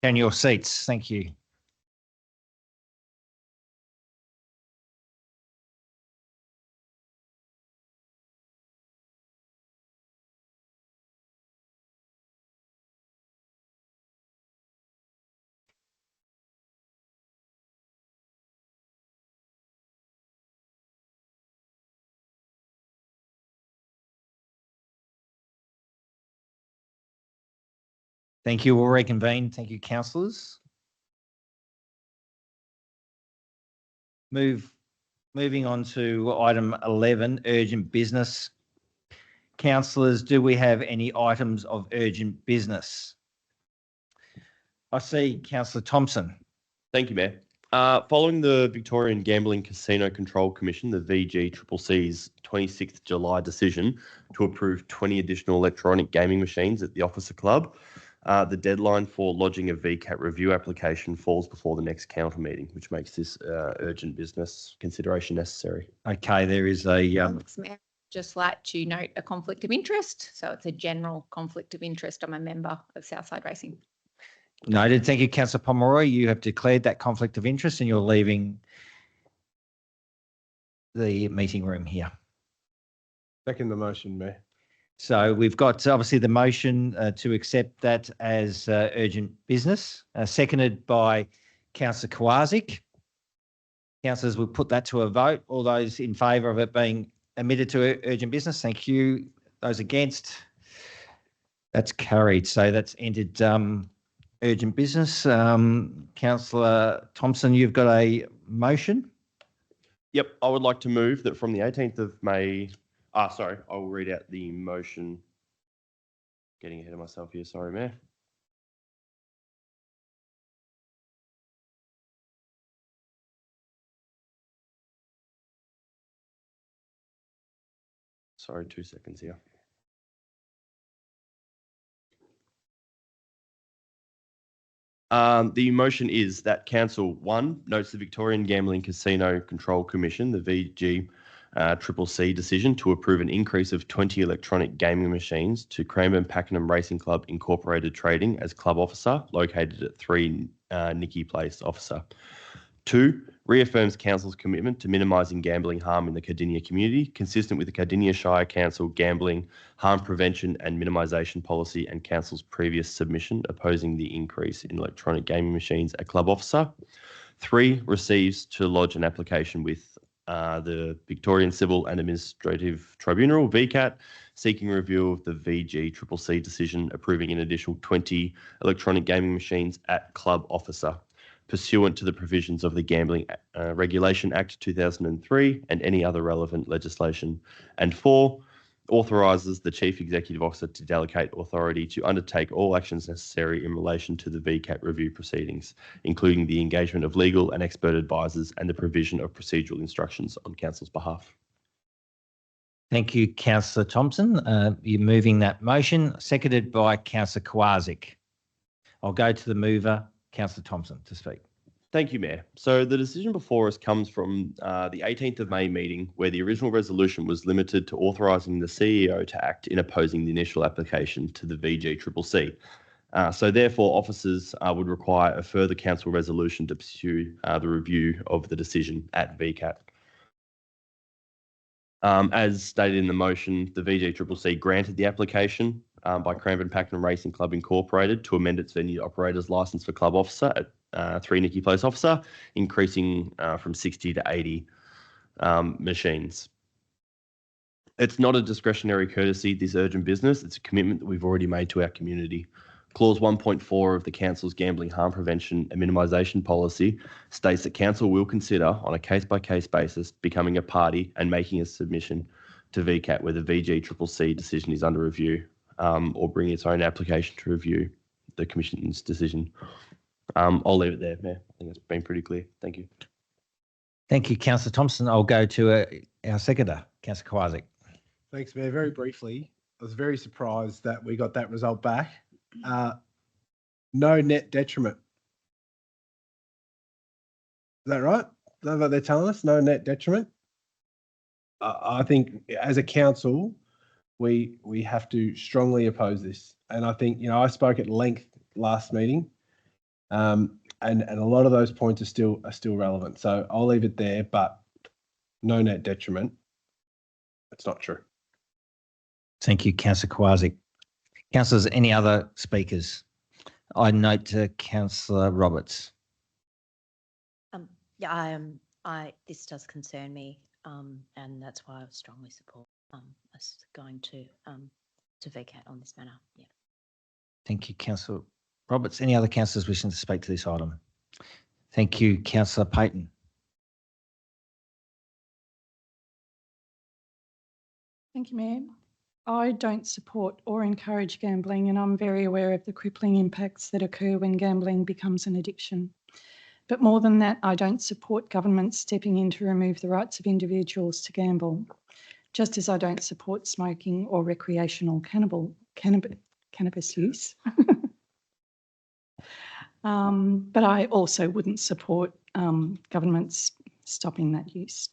And your seats. Thank you. Thank you. We'll reconvene. Thank you, councillors. Moving on to item 11, urgent business. Councillors, do we have any items of urgent business? I see Councillor Thompson. Thank you, Mayor. Following the Victorian Gambling Casino Control Commission, the VGCCC's 26th July decision to approve 20 additional electronic gaming machines at the Officer Club, the deadline for lodging a VCAT review application falls before the next council meeting, which makes this urgent business consideration necessary. Okay, there is a Thanks, Mayor. Just like to note a conflict of interest. So it's a general conflict of interest. I'm a member of Southside Racing. noted. Thank you, Councillor Pomeroy. You have declared that conflict of interest and you're leaving the meeting room here. Second the motion, Mayor. So we've got obviously the motion to accept that as urgent business, seconded by Councillor Kowaczyk. Councillors, we'll put that to a vote. All those in favour of it being admitted to urgent business, thank you. Those against, that's carried. So that's entered urgent business. Councillor Thompson, you've got a motion. Yep, I would like to move that from the 18th of May. Sorry, I will read out the motion. Getting ahead of myself here. Sorry, Mayor. Sorry, 2 seconds here. The motion is that Council 1 notes the Victorian Gambling Casino Control Commission, the VGCCC decision to approve an increase of 20 electronic gaming machines to Cranbourne Pakenham Racing Club Incorporated Trading as club officer, located at 3 Nicky Place, Officer. 2, reaffirms Council's commitment to minimising gambling harm in the Cardinia community, consistent with the Cardinia Shire Council Gambling Harm Prevention and Minimisation Policy and Council's previous submission opposing the increase in electronic gaming machines at club officer. 3, receives to lodge an application with the Victorian Civil and Administrative Tribunal, VCAT, seeking review of the VGCCC decision approving an additional 20 electronic gaming machines at club officer, pursuant to the provisions of the Gambling Regulation Act 2003 and any other relevant legislation. And 4, authorises the Chief Executive Officer to delegate authority to undertake all actions necessary in relation to the VCAT review proceedings, including the engagement of legal and expert advisors and the provision of procedural instructions on Council's behalf. Thank you, Councillor Thompson. You're moving that motion, seconded by Councillor Kowaczyk. I'll go to the mover, Councillor Thompson, to speak. Thank you, Mayor. So the decision before us comes from the 18th of May meeting, where the original resolution was limited to authorising the CEO to act in opposing the initial application to the VGCCC. So therefore, officers would require a further council resolution to pursue the review of the decision at VCAT. As stated in the motion, the VGCCC granted the application by Cranbourne Pakenham Racing Club Incorporated to amend its venue operator's licence for club officer at 3 Nicky Place Officer, increasing from 60 to 80 machines. It's not a discretionary courtesy, this urgent business. It's a commitment that we've already made to our community. Clause 1.4 of the Council's Gambling Harm Prevention and Minimisation Policy states that Council will consider, on a case-by-case basis, becoming a party and making a submission to VCAT where the VGCCC decision is under review, or bring its own application to review the Commission's decision. I'll leave it there, Mayor. I think it's been pretty clear. Thank you. Thank you, Councillor Thompson. I'll go to our seconder, Councillor Kowaczyk. Thanks, Mayor. Very briefly, I was very surprised that we got that result back. No net detriment. Is that right? Is that what they're telling us? No net detriment? I think as a council, we have to strongly oppose this. And I think, I spoke at length last meeting. And a lot of those points are still relevant. So I'll leave it there, but no net detriment. That's not true. Thank you, Councillor Kowazik. Councillors, any other speakers? I note Councillor Roberts. Yeah, this does concern me, and that's why I strongly support us going to VCAT on this matter. Yeah. Thank you, Councillor Roberts. Any other councillors wishing to speak to this item? Thank you, Councillor Payton. Thank you, Mayor. I don't support or encourage gambling, and I'm very aware of the crippling impacts that occur when gambling becomes an addiction. But more than that, I don't support government stepping in to remove the rights of individuals to gamble, just as I don't support smoking or recreational cannabis use. But I also wouldn't support governments stopping that use.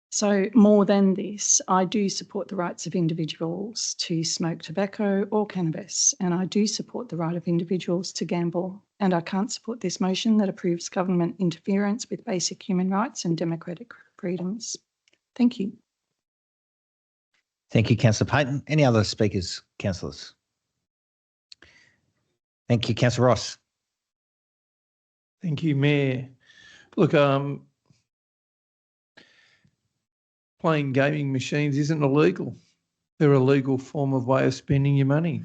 So more than this, I do support the rights of individuals to smoke tobacco or cannabis, and I do support the right of individuals to gamble. And I can't support this motion that approves government interference with basic human rights and democratic freedoms. Thank you. Thank you, Councillor Payton. Any other speakers, councillors? Thank you, Councillor Ross. Thank you, Mayor. Look, playing gaming machines isn't illegal. They're a legal form of way of spending your money.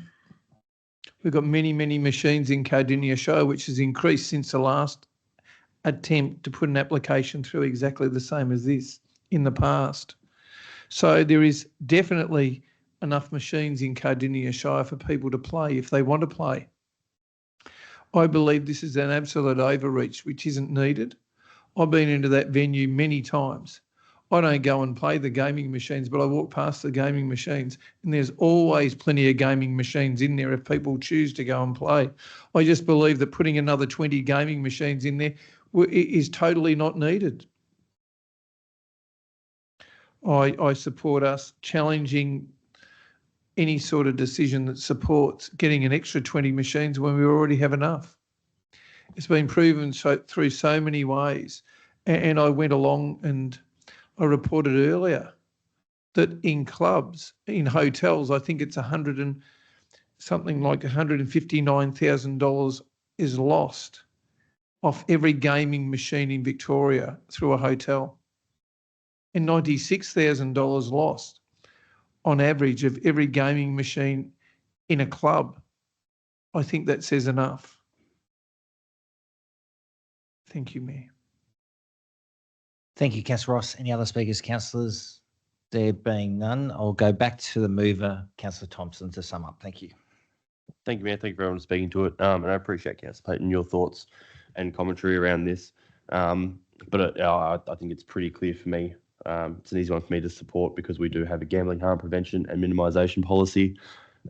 We've got many, many machines in Cardinia Shire, which has increased since the last attempt to put an application through exactly the same as this in the past. So there is definitely enough machines in Cardinia Shire for people to play if they want to play. I believe this is an absolute overreach which isn't needed. I've been into that venue many times. I don't go and play the gaming machines, but I walk past the gaming machines and there's always plenty of gaming machines in there if people choose to go and play. I just believe that putting another 20 gaming machines in there is totally not needed. I support us challenging any sort of decision that supports getting an extra 20 machines when we already have enough. It's been proven through so many ways. And I went along and I reported earlier that in clubs, in hotels, I think it's something like $159,000 is lost off every gaming machine in Victoria through a hotel, and $96,000 lost on average of every gaming machine in a club. I think that says enough. Thank you, Mayor. Thank you, Councillor Ross. Any other speakers, councillors? There being none, I'll go back to the mover, Councillor Thompson, to sum up. Thank you. Thank you, Mayor. Thank you for everyone speaking to it. And I appreciate, Councillor Payton, your thoughts and commentary around this. But I think it's pretty clear for me. It's an easy one for me to support because we do have a gambling harm prevention and minimisation policy,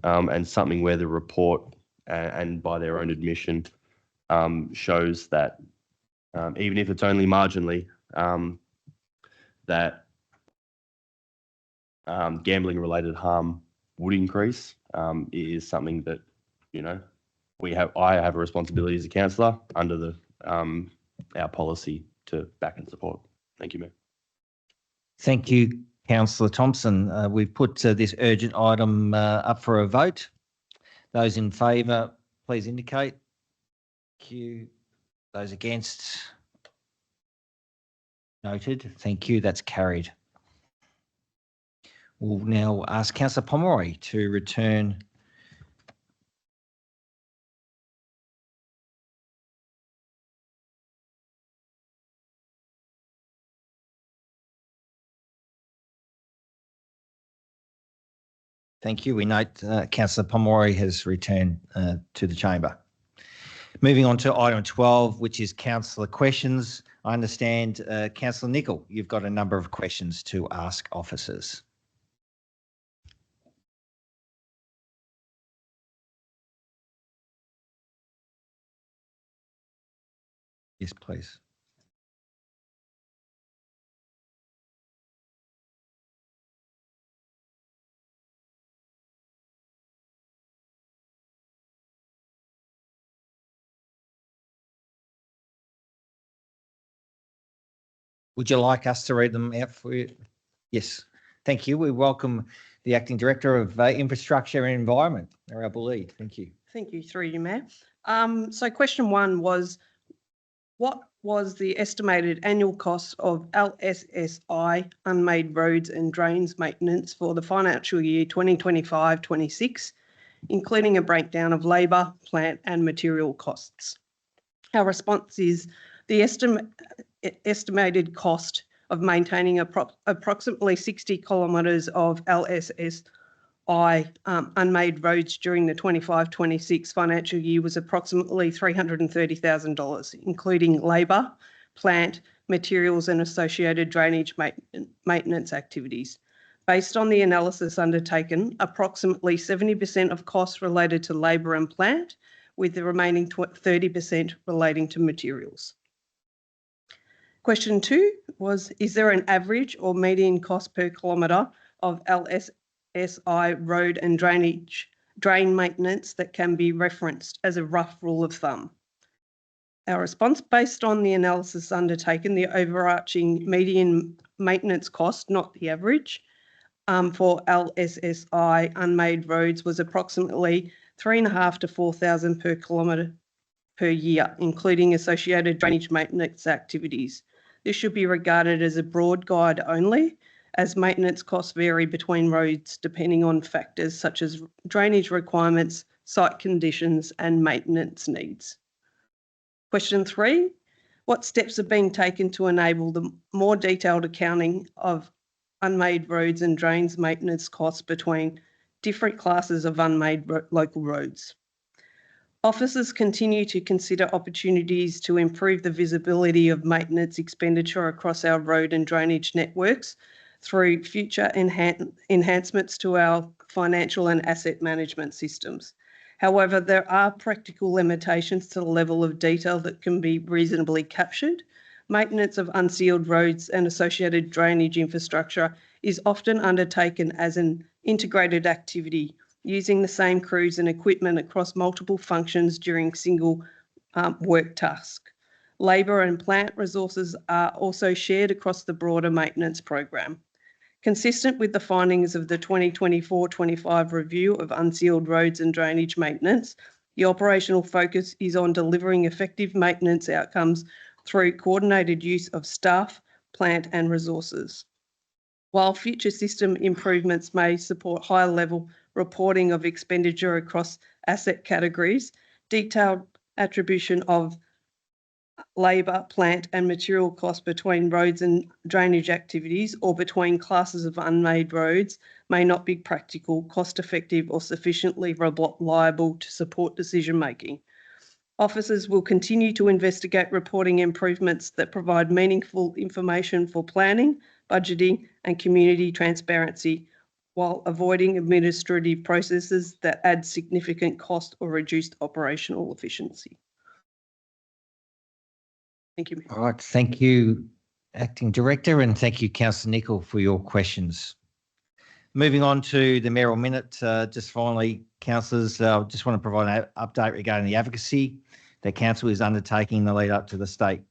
and something where the report, and by their own admission, shows that even if it's only marginally, that gambling-related harm would increase. Is something that, you know, I have a responsibility as a councillor under our policy to back and support. Thank you, Mayor. Thank you, Councillor Thompson. We've put this urgent item up for a vote. Those in favour, please indicate. Thank you. Those against? Noted. Thank you. That's carried. We'll now ask Councillor Pomeroy to return. Thank you. We note Councillor Pomeroy has returned to the chamber. Moving on to item 12, which is councillor questions. I understand, Councillor Nicol, you've got a number of questions to ask officers. Yes, please. Would you like us to read them out for you? Yes. Thank you. We welcome the Acting Director of Infrastructure and Environment, Honourable Lead. Thank you. Thank you, through you, Mayor. So question 1 was, what was the estimated annual cost of LSSI unmade roads and drains maintenance for the financial year 2025-26, including a breakdown of labour, plant and material costs? Our response is the estimated cost of maintaining approximately 60 kilometres of LSSI unmade roads during the 25-26 financial year was approximately $330,000, including labour, plant, materials and associated drainage maintenance activities. Based on the analysis undertaken, approximately 70% of costs related to labour and plant, with the remaining 30% relating to materials. Question 2 was, is there an average or median cost per kilometre of LSSI road and drain maintenance that can be referenced as a rough rule of thumb? Our response, based on the analysis undertaken, the overarching median maintenance cost, not the average, for LSSI unmade roads was approximately $3,500 to $4,000 per kilometre per year, including associated drainage maintenance activities. This should be regarded as a broad guide only, as maintenance costs vary between roads depending on factors such as drainage requirements, site conditions and maintenance needs. Question 3, what steps are being taken to enable the more detailed accounting of unmade roads and drains maintenance costs between different classes of unmade local roads? Officers continue to consider opportunities to improve the visibility of maintenance expenditure across our road and drainage networks through future enhancements to our financial and asset management systems. However, there are practical limitations to the level of detail that can be reasonably captured. Maintenance of unsealed roads and associated drainage infrastructure is often undertaken as an integrated activity, using the same crews and equipment across multiple functions during single work task. Labour and plant resources are also shared across the broader maintenance program. Consistent with the findings of the 2024-25 review of unsealed roads and drainage maintenance, the operational focus is on delivering effective maintenance outcomes through coordinated use of staff, plant and resources. While future system improvements may support higher level reporting of expenditure across asset categories, detailed attribution of labour, plant and material costs between roads and drainage activities or between classes of unmade roads may not be practical, cost-effective or sufficiently reliable to support decision making. Officers will continue to investigate reporting improvements that provide meaningful information for planning, budgeting and community transparency, while avoiding administrative processes that add significant cost or reduced operational efficiency. Thank you. All right. Thank you, Acting Director, and thank you, Councillor Nicol, for your questions. Moving on to the mayoral minute, just finally, councillors, just want to provide an update regarding the advocacy that council is undertaking in the lead up to the state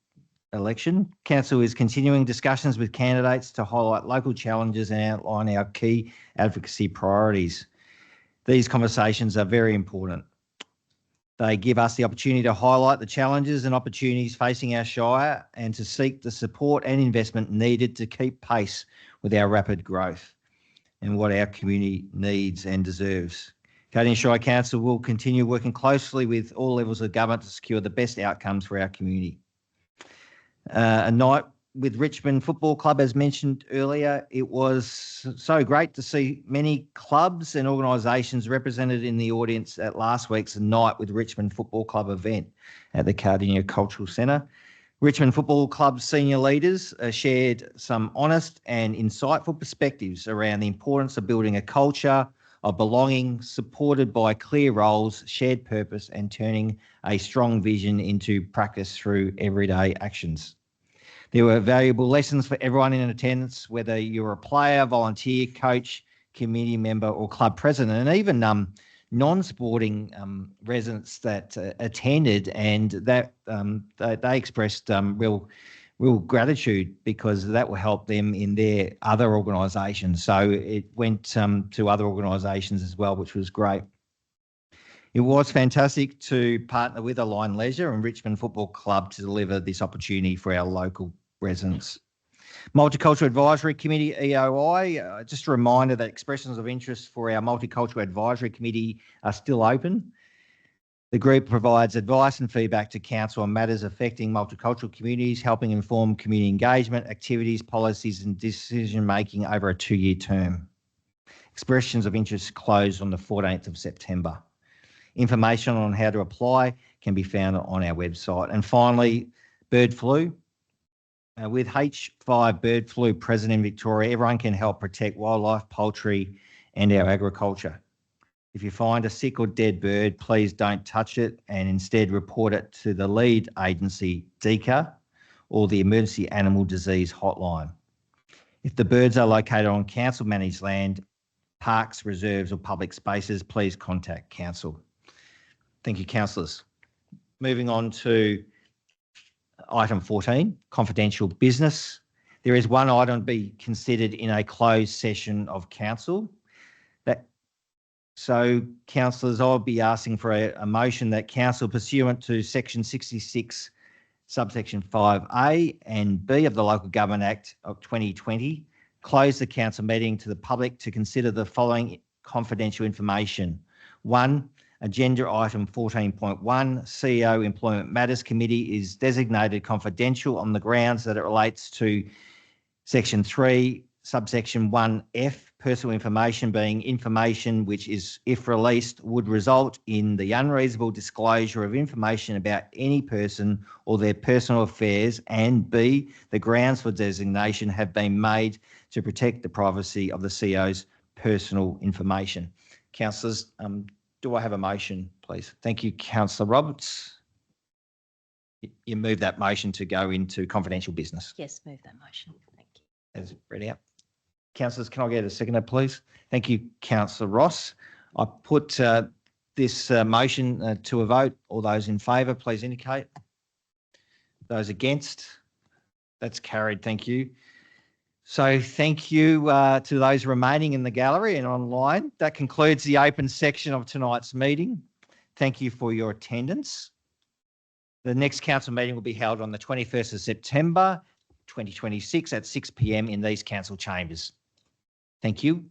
election. Council is continuing discussions with candidates to highlight local challenges and outline our key advocacy priorities. These conversations are very important. They give us the opportunity to highlight the challenges and opportunities facing our Shire and to seek the support and investment needed to keep pace with our rapid growth and what our community needs and deserves. Cardinia Shire Council will continue working closely with all levels of government to secure the best outcomes for our community. A night with Richmond Football Club, as mentioned earlier, it was so great to see many clubs and organisations represented in the audience at last week's Night with Richmond Football Club event at the Cardinia Cultural Centre. Richmond Football Club's senior leaders shared some honest and insightful perspectives around the importance of building a culture of belonging, supported by clear roles, shared purpose, and turning a strong vision into practice through everyday actions. There were valuable lessons for everyone in attendance, whether you're a player, volunteer, coach, community member, or club president, and even non-sporting residents that attended, and that they expressed real real gratitude because that will help them in their other organisations. So it went to other organisations as well, which was great. It was fantastic to partner with Align Leisure and Richmond Football Club to deliver this opportunity for our local residents. Multicultural Advisory Committee, EOI, just a reminder that expressions of interest for our Multicultural Advisory Committee are still open. The group provides advice and feedback to Council on matters affecting multicultural communities, helping inform community engagement, activities, policies and decision-making over a 2-year term. Expressions of interest closed on the 14th of September. Information on how to apply can be found on our website. And finally, bird flu. With H5 bird flu present in Victoria, everyone can help protect wildlife, poultry and our agriculture. If you find a sick or dead bird, please don't touch it and instead report it to the lead agency, DECA, or the Emergency Animal Disease Hotline. If the birds are located on council managed land, parks, reserves or public spaces, please contact council. Thank you, councillors. Moving on to item 14, confidential business. There is one item to be considered in a closed session of council. So, councillors, I'll be asking for a motion that council, pursuant to section 66, subsection 5A and B of the Local Government Act of 2020, close the council meeting to the public to consider the following confidential information. 1, agenda item 14.1, CEO Employment Matters Committee is designated confidential on the grounds that it relates to section 3, subsection 1F, personal information being information which is, if released, would result in the unreasonable disclosure of information about any person or their personal affairs, and B, the grounds for designation have been made to protect the privacy of the CEO's personal information. Councillors, do I have a motion, please? Thank you, Councillor Roberts. You move that motion to go into confidential business. Yes, move that motion. Thank you. As read out. Councillors, can I get a seconder, please? Thank you, Councillor Ross. I put this motion to a vote. All those in favour, please indicate. Those against? That's carried. Thank you. So thank you to those remaining in the gallery and online. That concludes the open section of tonight's meeting. Thank you for your attendance. The next council meeting will be held on the 21st of September 2026 at 6 p.m. in these council chambers. Thank you.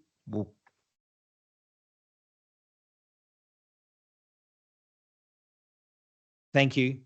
Thank you.